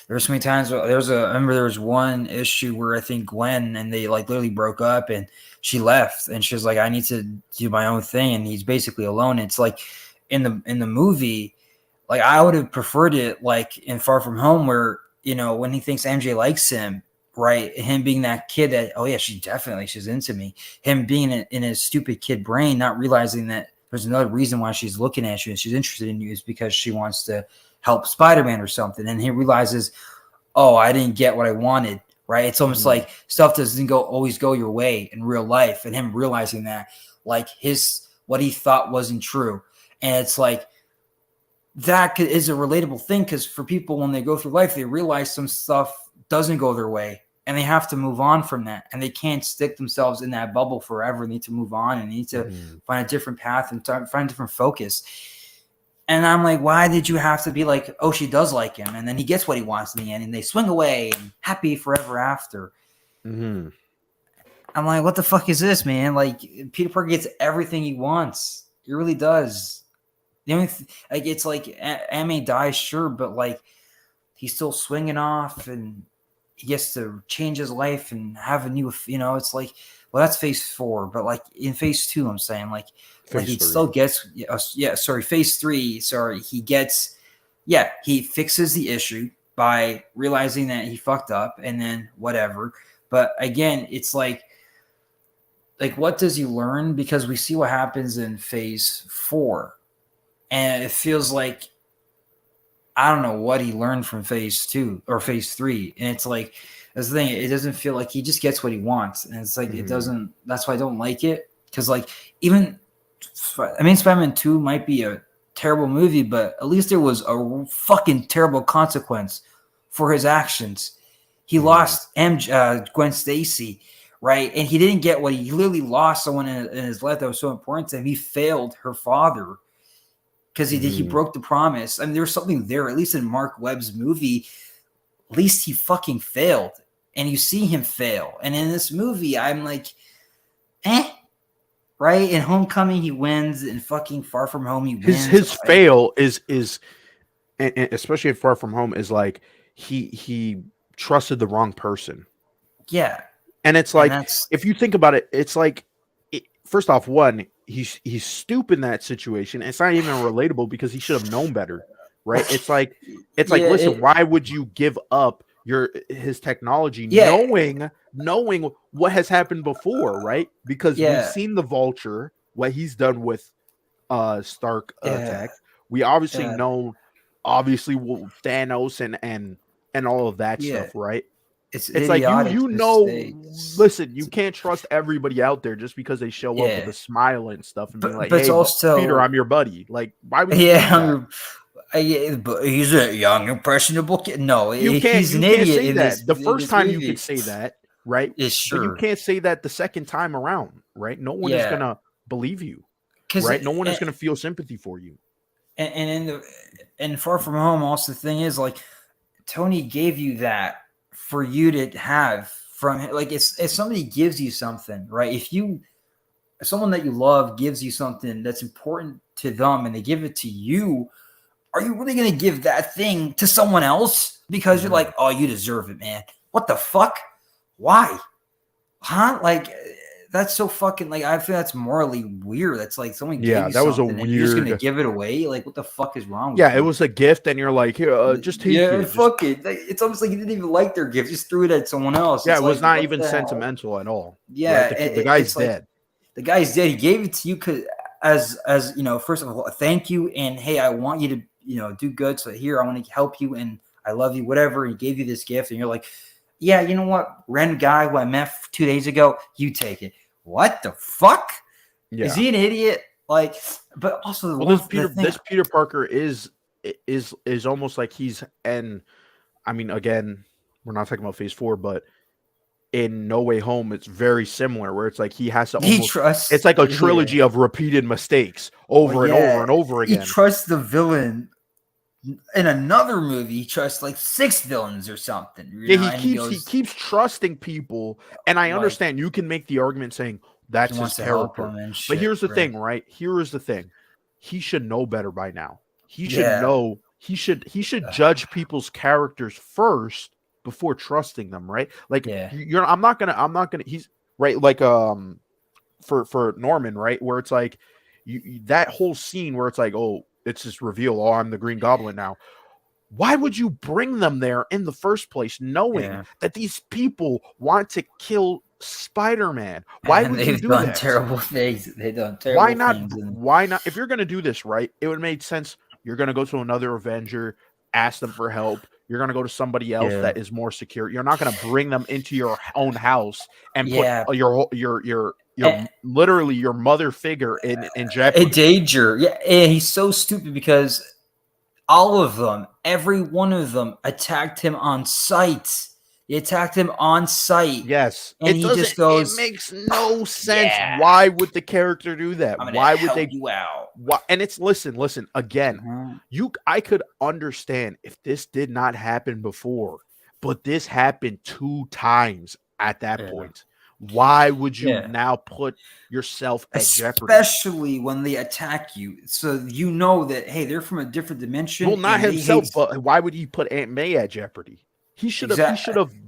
[SPEAKER 2] there's so many times. I remember there was one issue where I think Gwen and they like literally broke up, and she left, and she was like, "I need to do my own thing," and he's basically alone. It's like in the movie, like I would have preferred it like in Far From Home, where when he thinks MJ likes him, right? Him being that kid that, oh yeah, she's into me. Him being in his stupid kid brain, not realizing that there's another reason why she's looking at you and she's interested in you is because she wants to help Spider-Man or something. And he realizes, oh, I didn't get what I wanted, right? It's almost like stuff doesn't always go your way in real life. And him realizing that, like what he thought wasn't true. And it's like, that is a relatable thing, because for people, when they go through life, they realize some stuff doesn't go their way, and they have to move on from that, and they can't stick themselves in that bubble forever. They need to move on and need to find a different path and find a different focus. And I'm like, why did you have to be like, oh, she does like him, and then he gets what he wants in the end, and they swing away and happy forever after? I'm like, what the fuck is this, man? Like, Peter Parker gets everything he wants. He really does. The only it's like Aunt dies, sure, but like he's still swinging off, and he gets to change his life and have a new, it's like, well, that's phase 4, but like in phase 2, I'm saying like he still gets, phase 3, he gets, he fixes the issue by realizing that he fucked up, and then whatever. But again, it's like what does he learn? Because we see what happens in phase 4. And it feels like, I don't know what he learned from phase 2 or phase 3. And it's like, that's the thing. It doesn't feel like he just gets what he wants. And it's like, it doesn't, that's why I don't like it. Because like, Spider-Man 2 might be a terrible movie, but at least there was a fucking terrible consequence for his actions. He lost Gwen Stacy, right? And he didn't get he literally lost someone in his life that was so important to him. He failed her father, because he broke the promise. I mean, there was something there, at least in Mark Webb's movie. At least he fucking failed, and you see him fail. And in this movie, I'm like, right? In Homecoming, he wins. In fucking Far From Home, he wins.
[SPEAKER 1] His fail is, and especially in Far From Home, is like he trusted the wrong person.
[SPEAKER 2] Yeah,
[SPEAKER 1] and it's like, if you think about it, it's like, first off, he's stupid in that situation. It's not even relatable because he should have known better, right? It's like, listen, why would you give up his technology, knowing what has happened before, right? Because we've seen the Vulture, what he's done with Stark tech. We obviously know, Thanos and all of that stuff, right?
[SPEAKER 2] it's
[SPEAKER 1] It's like
[SPEAKER 2] idiotic
[SPEAKER 1] you
[SPEAKER 2] to
[SPEAKER 1] know,
[SPEAKER 2] say.
[SPEAKER 1] listen, you can't trust everybody out there just because they show up with
[SPEAKER 2] Yeah,
[SPEAKER 1] a smile and stuff and being like,
[SPEAKER 2] but it's
[SPEAKER 1] "Hey, Peter,
[SPEAKER 2] also
[SPEAKER 1] I'm your buddy." Like, why would you
[SPEAKER 2] yeah.
[SPEAKER 1] think that?
[SPEAKER 2] Yeah, but he's a young impressionable kid. No, he's an
[SPEAKER 1] You can't
[SPEAKER 2] idiot
[SPEAKER 1] say that. The
[SPEAKER 2] in
[SPEAKER 1] first
[SPEAKER 2] this
[SPEAKER 1] time you
[SPEAKER 2] movie.
[SPEAKER 1] could say that, right?
[SPEAKER 2] Is
[SPEAKER 1] But you
[SPEAKER 2] sure.
[SPEAKER 1] can't say that the second time around, right? No one is
[SPEAKER 2] Yeah,
[SPEAKER 1] gonna believe you,
[SPEAKER 2] because
[SPEAKER 1] right? No one is gonna feel sympathy for you.
[SPEAKER 2] and in the and Far From Home, also the thing is like Tony gave you that for you to have from him. Like if somebody gives you something, right? If someone that you love gives you something that's important to them and they give it to you, are you really going to give that thing to someone else because you're like, oh, you deserve it, man? What the fuck? Why? Huh? Like that's so fucking like I feel that's morally weird. That's like someone gave
[SPEAKER 1] Yeah,
[SPEAKER 2] you
[SPEAKER 1] that was a
[SPEAKER 2] something and you're just gonna
[SPEAKER 1] weird.
[SPEAKER 2] give it away. Like what the fuck is wrong with
[SPEAKER 1] Yeah, it
[SPEAKER 2] you?
[SPEAKER 1] was a gift, and you're like, "Here, just take
[SPEAKER 2] Yeah,
[SPEAKER 1] it." Just
[SPEAKER 2] fuck it. Like, it's almost like you didn't even like their gift. Just threw it at someone else.
[SPEAKER 1] yeah,
[SPEAKER 2] It's
[SPEAKER 1] it was
[SPEAKER 2] like
[SPEAKER 1] not
[SPEAKER 2] what
[SPEAKER 1] even
[SPEAKER 2] the hell?
[SPEAKER 1] sentimental at all, right?
[SPEAKER 2] Yeah,
[SPEAKER 1] The guy's
[SPEAKER 2] it's like
[SPEAKER 1] dead.
[SPEAKER 2] the guy's dead. He gave it to you because as you know, first of all, thank you and hey, I want you to do good. So here, I want to help you and I love you, whatever. And he gave you this gift, and you're like, yeah, you know what, random guy who I met 2 days ago, you take it. What the fuck?
[SPEAKER 1] Yeah.
[SPEAKER 2] Is he an idiot? Like, but also
[SPEAKER 1] Well, this Peter Parker is almost like he's and I mean, again, we're not talking about Phase 4, but in No Way Home, it's very similar, where it's like he has to
[SPEAKER 2] he
[SPEAKER 1] almost. It's
[SPEAKER 2] trusts.
[SPEAKER 1] like a
[SPEAKER 2] Yeah.
[SPEAKER 1] trilogy of repeated mistakes
[SPEAKER 2] Well,
[SPEAKER 1] over and over
[SPEAKER 2] yeah,
[SPEAKER 1] and over
[SPEAKER 2] he
[SPEAKER 1] again.
[SPEAKER 2] trusts the villain in another movie. He trusts like 6 villains or something.
[SPEAKER 1] Yeah,
[SPEAKER 2] And
[SPEAKER 1] he keeps trusting people, and I
[SPEAKER 2] like
[SPEAKER 1] understand you can make the argument saying
[SPEAKER 2] he
[SPEAKER 1] that's his
[SPEAKER 2] wants to help
[SPEAKER 1] character,
[SPEAKER 2] him and
[SPEAKER 1] but
[SPEAKER 2] shit.
[SPEAKER 1] here's the
[SPEAKER 2] Right?
[SPEAKER 1] thing, right? Here is the thing: he should know better by now. He should
[SPEAKER 2] Yeah.
[SPEAKER 1] know. He should judge people's characters first before trusting them, right? Like
[SPEAKER 2] Yeah.
[SPEAKER 1] you're. I'm not gonna. He's right. Like for Norman, right? Where it's like that whole scene where it's like, oh, it's this reveal. Oh, I'm the Green Goblin now. Why would you bring them there in the first place, knowing
[SPEAKER 2] Yeah.
[SPEAKER 1] that these people want to kill Spider-Man? Why
[SPEAKER 2] And
[SPEAKER 1] would you
[SPEAKER 2] they've
[SPEAKER 1] do
[SPEAKER 2] done
[SPEAKER 1] this?
[SPEAKER 2] terrible things. They've done
[SPEAKER 1] Why
[SPEAKER 2] terrible
[SPEAKER 1] not?
[SPEAKER 2] things. And
[SPEAKER 1] Why not? If you're going to do this, right, it would make sense. You're going to go to another Avenger, ask them for help. You're going to go to somebody else
[SPEAKER 2] yeah.
[SPEAKER 1] that is more secure. You're not going to bring them into your own house and put
[SPEAKER 2] Yeah.
[SPEAKER 1] literally your mother figure in
[SPEAKER 2] A
[SPEAKER 1] jeopardy.
[SPEAKER 2] danger. Yeah. And he's so stupid because all of them, every one of them attacked him on sight. They attacked him on sight.
[SPEAKER 1] Yes,
[SPEAKER 2] And he just
[SPEAKER 1] it
[SPEAKER 2] goes,
[SPEAKER 1] makes no sense.
[SPEAKER 2] yeah,
[SPEAKER 1] Why would the character do that?
[SPEAKER 2] I'm going to
[SPEAKER 1] Why would
[SPEAKER 2] help
[SPEAKER 1] they?
[SPEAKER 2] you out.
[SPEAKER 1] Why? And it's listen again.
[SPEAKER 2] Mhm.
[SPEAKER 1] I could understand if this did not happen before, but this happened 2 times at that
[SPEAKER 2] Yeah.
[SPEAKER 1] point. Why would you
[SPEAKER 2] Yeah.
[SPEAKER 1] now put yourself at jeopardy?
[SPEAKER 2] Especially when they attack you. So you know that, hey, they're from a different dimension.
[SPEAKER 1] Well, not
[SPEAKER 2] And they
[SPEAKER 1] himself,
[SPEAKER 2] hate.
[SPEAKER 1] but why would he put Aunt May at jeopardy? He should have.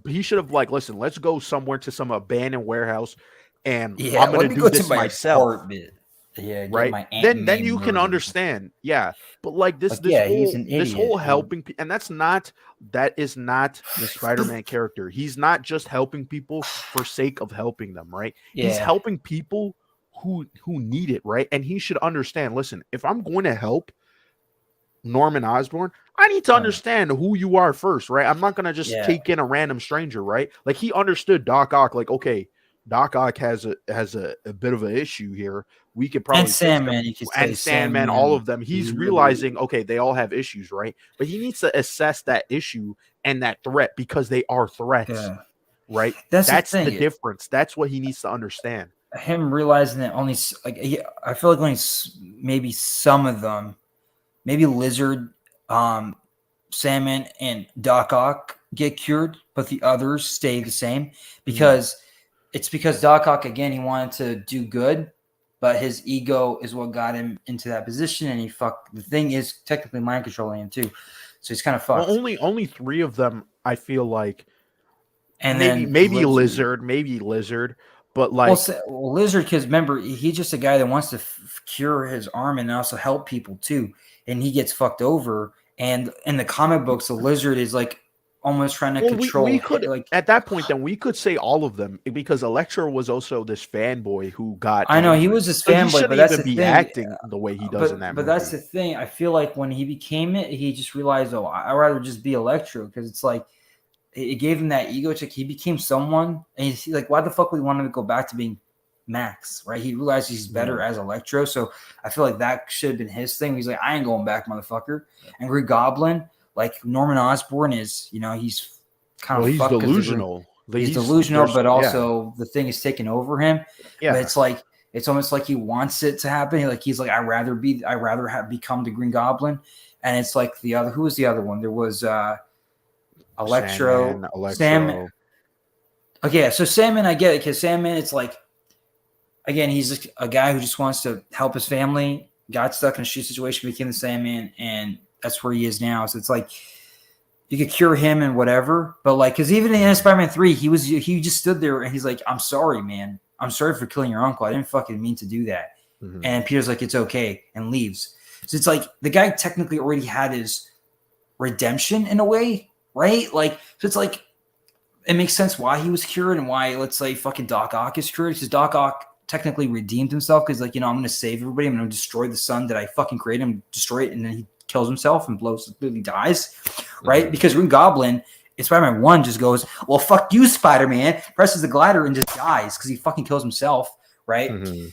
[SPEAKER 1] He should have. Like, listen, let's go somewhere to some abandoned warehouse, and
[SPEAKER 2] Yeah,
[SPEAKER 1] I'm
[SPEAKER 2] let
[SPEAKER 1] gonna
[SPEAKER 2] me
[SPEAKER 1] do
[SPEAKER 2] go to
[SPEAKER 1] this
[SPEAKER 2] my
[SPEAKER 1] myself.
[SPEAKER 2] apartment. Yeah, get
[SPEAKER 1] Right?
[SPEAKER 2] my Aunt May
[SPEAKER 1] Then you can
[SPEAKER 2] murdered.
[SPEAKER 1] understand. Yeah. But like
[SPEAKER 2] Like, yeah, he's an
[SPEAKER 1] this
[SPEAKER 2] idiot.
[SPEAKER 1] whole helping and that is not the Spider-Man character. He's not just helping people for sake of helping them, right? He's
[SPEAKER 2] Yeah.
[SPEAKER 1] helping people who need it, right? And he should understand, listen, if I'm going to help Norman Osborn, I need to understand who you are first, right? I'm not gonna just take in a random stranger, right? Like he understood Doc Ock, like, okay, Doc Ock has a bit of an issue here. We could probably
[SPEAKER 2] And
[SPEAKER 1] fix them.
[SPEAKER 2] Sandman, you could say
[SPEAKER 1] And Sandman, all of them. He's
[SPEAKER 2] you-
[SPEAKER 1] realizing, okay, they all have issues, right? But he needs to assess that issue and that threat because they are threats,
[SPEAKER 2] Yeah.
[SPEAKER 1] right?
[SPEAKER 2] That's the
[SPEAKER 1] the
[SPEAKER 2] thing.
[SPEAKER 1] difference. That's what he needs to understand.
[SPEAKER 2] Him realizing that only like I feel like only maybe some of them, maybe Lizard, Sandman, and Doc Ock get cured, but the others stay the same because it's because Doc Ock, again, he wanted to do good, but his ego is what got him into that position, and he fucked. The thing is technically mind controlling him too, so he's kind of fucked.
[SPEAKER 1] Well, only 3 of them, I feel like,
[SPEAKER 2] and
[SPEAKER 1] maybe Lizard, but like,
[SPEAKER 2] well, Lizard, because remember, he's just a guy that wants to cure his arm and also help people too, and he gets fucked over. And in the comic books, the Lizard is like almost trying to control.
[SPEAKER 1] We could at that point then we could say all of them because Electro was also this fanboy who got.
[SPEAKER 2] I know he was this
[SPEAKER 1] so
[SPEAKER 2] fanboy, but that's the thing.
[SPEAKER 1] Acting the way he does in that movie.
[SPEAKER 2] But that's the thing. I feel like when he became it, he just realized, oh, I'd rather just be Electro because it's like it gave him that ego check. He became someone, and he's like, why the fuck would he want him to go back to being Max, right? He realized he's better as Electro, so I feel like that should have been his thing. He's like, I ain't going back, motherfucker. And Green Goblin, like Norman Osborn is, he's kind of
[SPEAKER 1] he's
[SPEAKER 2] fucked
[SPEAKER 1] delusional.
[SPEAKER 2] He's delusional, but also the thing is taking over him. Yeah, but it's like it's almost like he wants it to happen. He's like, I'd rather have become the Green Goblin. And it's like who was the other one? There was Electro. Sandman. Okay, so Sandman, I get it, because Sandman, it's like, again, he's a guy who just wants to help his family, got stuck in a shit situation, became the Sandman, and that's where he is now. So it's like, you could cure him and whatever, but like, because even in Spider-Man 3, he just stood there and he's like, I'm sorry, man. I'm sorry for killing your uncle. I didn't fucking mean to do that. Mm-hmm. And Peter's like, it's okay, and leaves. So it's like the guy technically already had his redemption in a way, right? Like, so it's like, it makes sense why he was cured and why, let's say, fucking Doc Ock is cured, because Doc Ock technically redeemed himself, because like, I'm going to save everybody. I'm going to destroy the sun that I fucking created. I'm destroy it, and then he kills himself and literally dies, right? Mm-hmm. Because Green Goblin in Spider-Man 1 just goes, well, fuck you, Spider-Man, presses the glider and just dies because he fucking kills himself, right? Mm-hmm.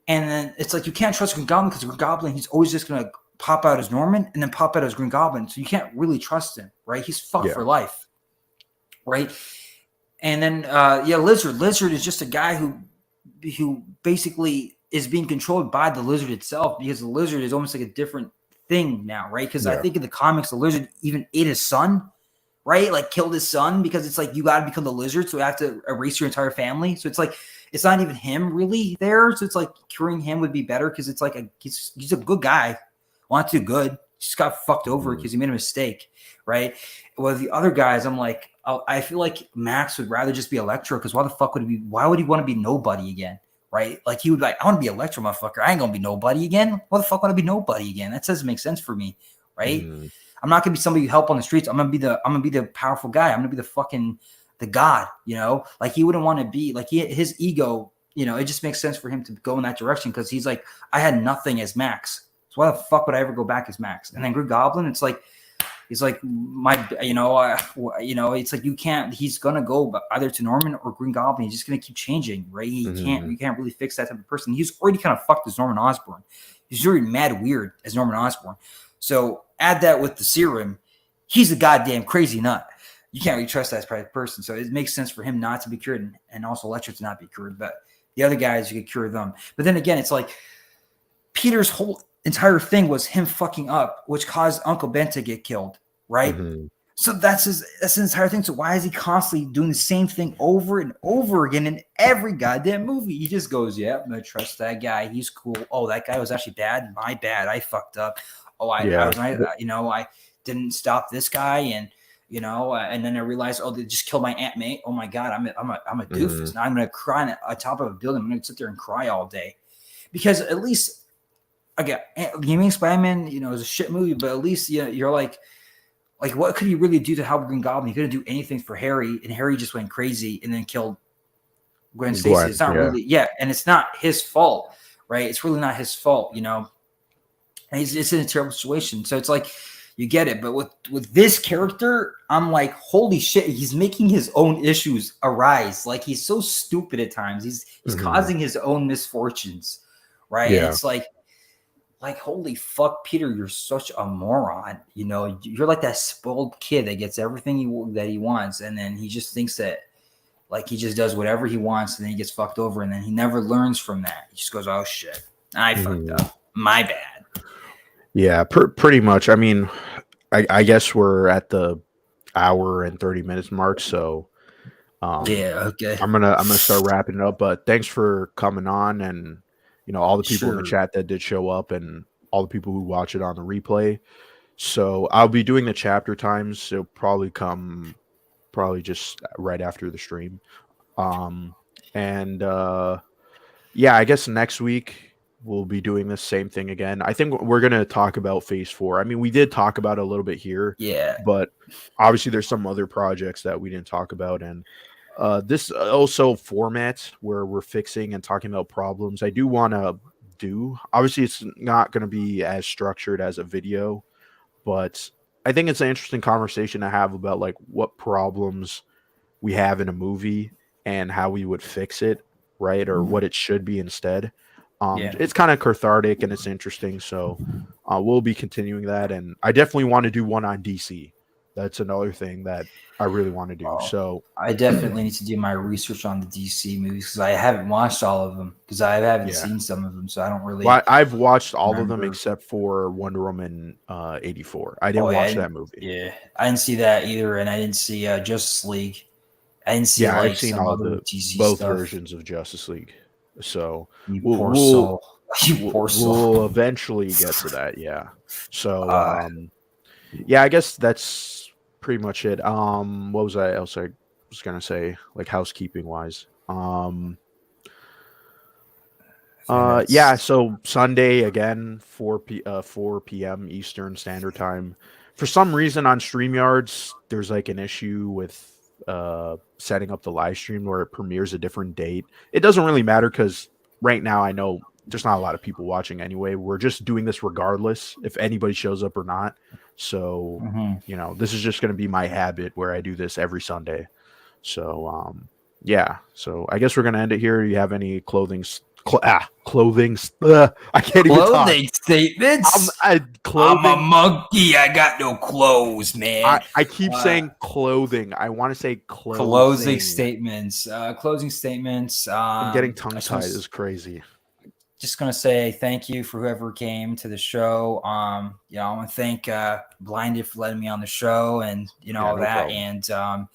[SPEAKER 2] And then it's like, you can't trust Green Goblin, because Green Goblin, he's always just going to pop out as Norman and then pop out as Green Goblin. So you can't really trust him, right? He's fucked for life, right? And then, Lizard. Lizard is just a guy who basically is being controlled by the Lizard itself, because the Lizard is almost like a different thing now, right? Because I think in the comics, the Lizard even ate his son, right? Like killed his son, because it's like, you got to become the Lizard, so you have to erase your entire family. So it's like, it's not even him really there. So it's like curing him would be better, because it's like he's a good guy, wants to do good, just got fucked over because he made a mistake, right? Well, the other guys, I'm like, I feel like Max would rather just be Electro, because why would he want to be nobody again? Right? Like, he would be like, I want to be Electro, motherfucker. I ain't going to be nobody again. Why the fuck want to be nobody again? That doesn't make sense for me. Right? I'm not going to be somebody you help on the streets. I'm going to be the powerful guy. I'm going to be the god, like he wouldn't want to be like his ego, it just makes sense for him to go in that direction, because he's like, I had nothing as Max. So why the fuck would I ever go back as Max? And then Green Goblin, it's like, he's like, it's like, you can't, he's going to go either to Norman or Green Goblin. He's just going to keep changing, right? You can't really fix that type of person. He's already kind of fucked as Norman Osborn. He's already mad weird as Norman Osborn. So add that with the serum. He's a goddamn crazy nut. You can't really trust that person. So it makes sense for him not to be cured, and also Electro to not be cured. But the other guys, you could cure them. But then again, it's like Peter's whole entire thing was him fucking up, which caused Uncle Ben to get killed, right? Mm-hmm. So that's his entire thing. So why is he constantly doing the same thing over and over again in every goddamn movie? He just goes, yeah, I'm going to trust that guy. He's cool. Oh, that guy was actually bad. My bad. I fucked up. Oh, I didn't stop this guy. And, and then I realized, oh, they just killed my Aunt May. Oh my God, I'm a doofus. Mm-hmm. Now I'm going to cry on top of a building. I'm going to sit there and cry all day, because at least, again, Gaming Spider-Man, is a shit movie, but at least you're like, what could he really do to help Green Goblin? He couldn't do anything for Harry, and Harry just went crazy and then killed Gwen Stacy. It's not really, and it's not his fault, right? It's really not his fault, And it's in a terrible situation. So it's like, you get it. But with this character, I'm like, holy shit, he's making his own issues arise. Like, he's so stupid at times. He's causing his own misfortunes, right? Yeah. And it's like, holy fuck, Peter, you're such a moron. You're like that spoiled kid that gets everything that he wants, and then he just thinks that, like, he just does whatever he wants, and then he gets fucked over, and then he never learns from that. He just goes, oh shit, I fucked up. My bad.
[SPEAKER 1] Yeah, pretty much. I mean, I guess we're at the hour and 30 minutes mark, so
[SPEAKER 2] okay.
[SPEAKER 1] I'm gonna start wrapping it up. But thanks for coming on, and all the people in the chat that did show up, and all the people who watch it on the replay. So I'll be doing the chapter times. It'll probably come just right after the stream. I guess next week we'll be doing the same thing again. I think we're going to talk about Phase 4. I mean, we did talk about it a little bit here.
[SPEAKER 2] Yeah.
[SPEAKER 1] But obviously there's some other projects that we didn't talk about. And this also format where we're fixing and talking about problems, I do want to do. Obviously, it's not going to be as structured as a video, but I think it's an interesting conversation to have about like what problems we have in a movie and how we would fix it, right? Or
[SPEAKER 2] Mhm.
[SPEAKER 1] what it should be instead.
[SPEAKER 2] Yeah.
[SPEAKER 1] It's kind of cathartic and it's interesting. So we'll be continuing that. And I definitely want to do one on DC. That's another thing that I really want to do.
[SPEAKER 2] Oh,
[SPEAKER 1] So
[SPEAKER 2] I definitely need to do my research on the DC movies because I haven't watched all of them because I haven't
[SPEAKER 1] yeah.
[SPEAKER 2] seen some of them, so I don't
[SPEAKER 1] Well,
[SPEAKER 2] really
[SPEAKER 1] I've watched all of them
[SPEAKER 2] remember.
[SPEAKER 1] except for Wonder Woman 84. I
[SPEAKER 2] Oh
[SPEAKER 1] didn't
[SPEAKER 2] yeah,
[SPEAKER 1] watch that movie.
[SPEAKER 2] I didn't see that either, and I didn't see Justice League. I didn't see
[SPEAKER 1] Yeah, I've
[SPEAKER 2] like
[SPEAKER 1] seen
[SPEAKER 2] some
[SPEAKER 1] all
[SPEAKER 2] other
[SPEAKER 1] the
[SPEAKER 2] DC
[SPEAKER 1] both
[SPEAKER 2] stuff.
[SPEAKER 1] versions of Justice League. So
[SPEAKER 2] You
[SPEAKER 1] we'll
[SPEAKER 2] poor
[SPEAKER 1] we'll
[SPEAKER 2] soul. You poor soul.
[SPEAKER 1] we'll eventually get to that. Yeah. So
[SPEAKER 2] Uh,
[SPEAKER 1] yeah, I guess that's pretty much it. What was I else I was gonna say, like housekeeping wise?
[SPEAKER 2] I think
[SPEAKER 1] Yeah,
[SPEAKER 2] that's
[SPEAKER 1] so Sunday again, 4 p.m. Eastern Standard Time. For some reason on StreamYards, there's like an issue with setting up the live stream where it premieres a different date. It doesn't really matter because right now I know there's not a lot of people watching anyway. We're just doing this regardless if anybody shows up or not. So,
[SPEAKER 2] mhm.
[SPEAKER 1] this is just gonna be my habit where I do this every Sunday. So yeah. So I guess we're gonna end it here. You have any clothing? I can't even talk.
[SPEAKER 2] Clothing statements. I'm a
[SPEAKER 1] Clothing.
[SPEAKER 2] monkey. I got no clothes, man.
[SPEAKER 1] I keep
[SPEAKER 2] Uh,
[SPEAKER 1] saying clothing. I want to say
[SPEAKER 2] closing
[SPEAKER 1] clothing.
[SPEAKER 2] statements. Closing statements.
[SPEAKER 1] I'm getting
[SPEAKER 2] I
[SPEAKER 1] tongue
[SPEAKER 2] just want
[SPEAKER 1] tied.
[SPEAKER 2] to
[SPEAKER 1] It's crazy.
[SPEAKER 2] just gonna say thank you for whoever came to the show. I want to thank Blinded for letting me on the show, and
[SPEAKER 1] Yeah,
[SPEAKER 2] all
[SPEAKER 1] no
[SPEAKER 2] that.
[SPEAKER 1] problem.
[SPEAKER 2] And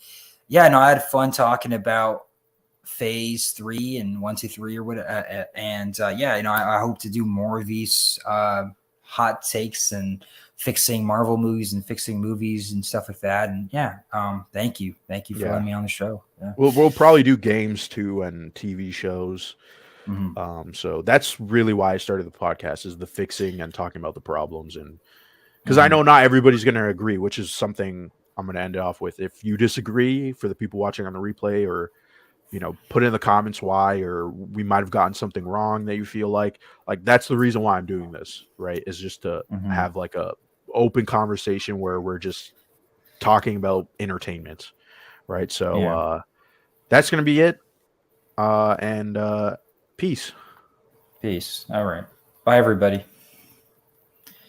[SPEAKER 2] yeah, no, I had fun talking about Phase 3 and 1, 2, 3 or what. And yeah, I hope to do more of these hot takes and fixing Marvel movies and fixing movies and stuff like that. And yeah, thank you for
[SPEAKER 1] Yeah,
[SPEAKER 2] letting me on the show. Yeah.
[SPEAKER 1] we'll probably do games too and TV shows.
[SPEAKER 2] Mhm.
[SPEAKER 1] So that's really why I started the podcast is the fixing and talking about the problems and because I
[SPEAKER 2] Mhm.
[SPEAKER 1] know not everybody's going to agree, which is something I'm going to end it off with. If you disagree, for the people watching on the replay, or put in the comments why, or we might have gotten something wrong that you feel like that's the reason why I'm doing this, right? Is just to
[SPEAKER 2] Mhm.
[SPEAKER 1] have like a open conversation where we're just talking about entertainment, right? So
[SPEAKER 2] Yeah.
[SPEAKER 1] that's going to be it. And peace.
[SPEAKER 2] Peace. All right. Bye, everybody.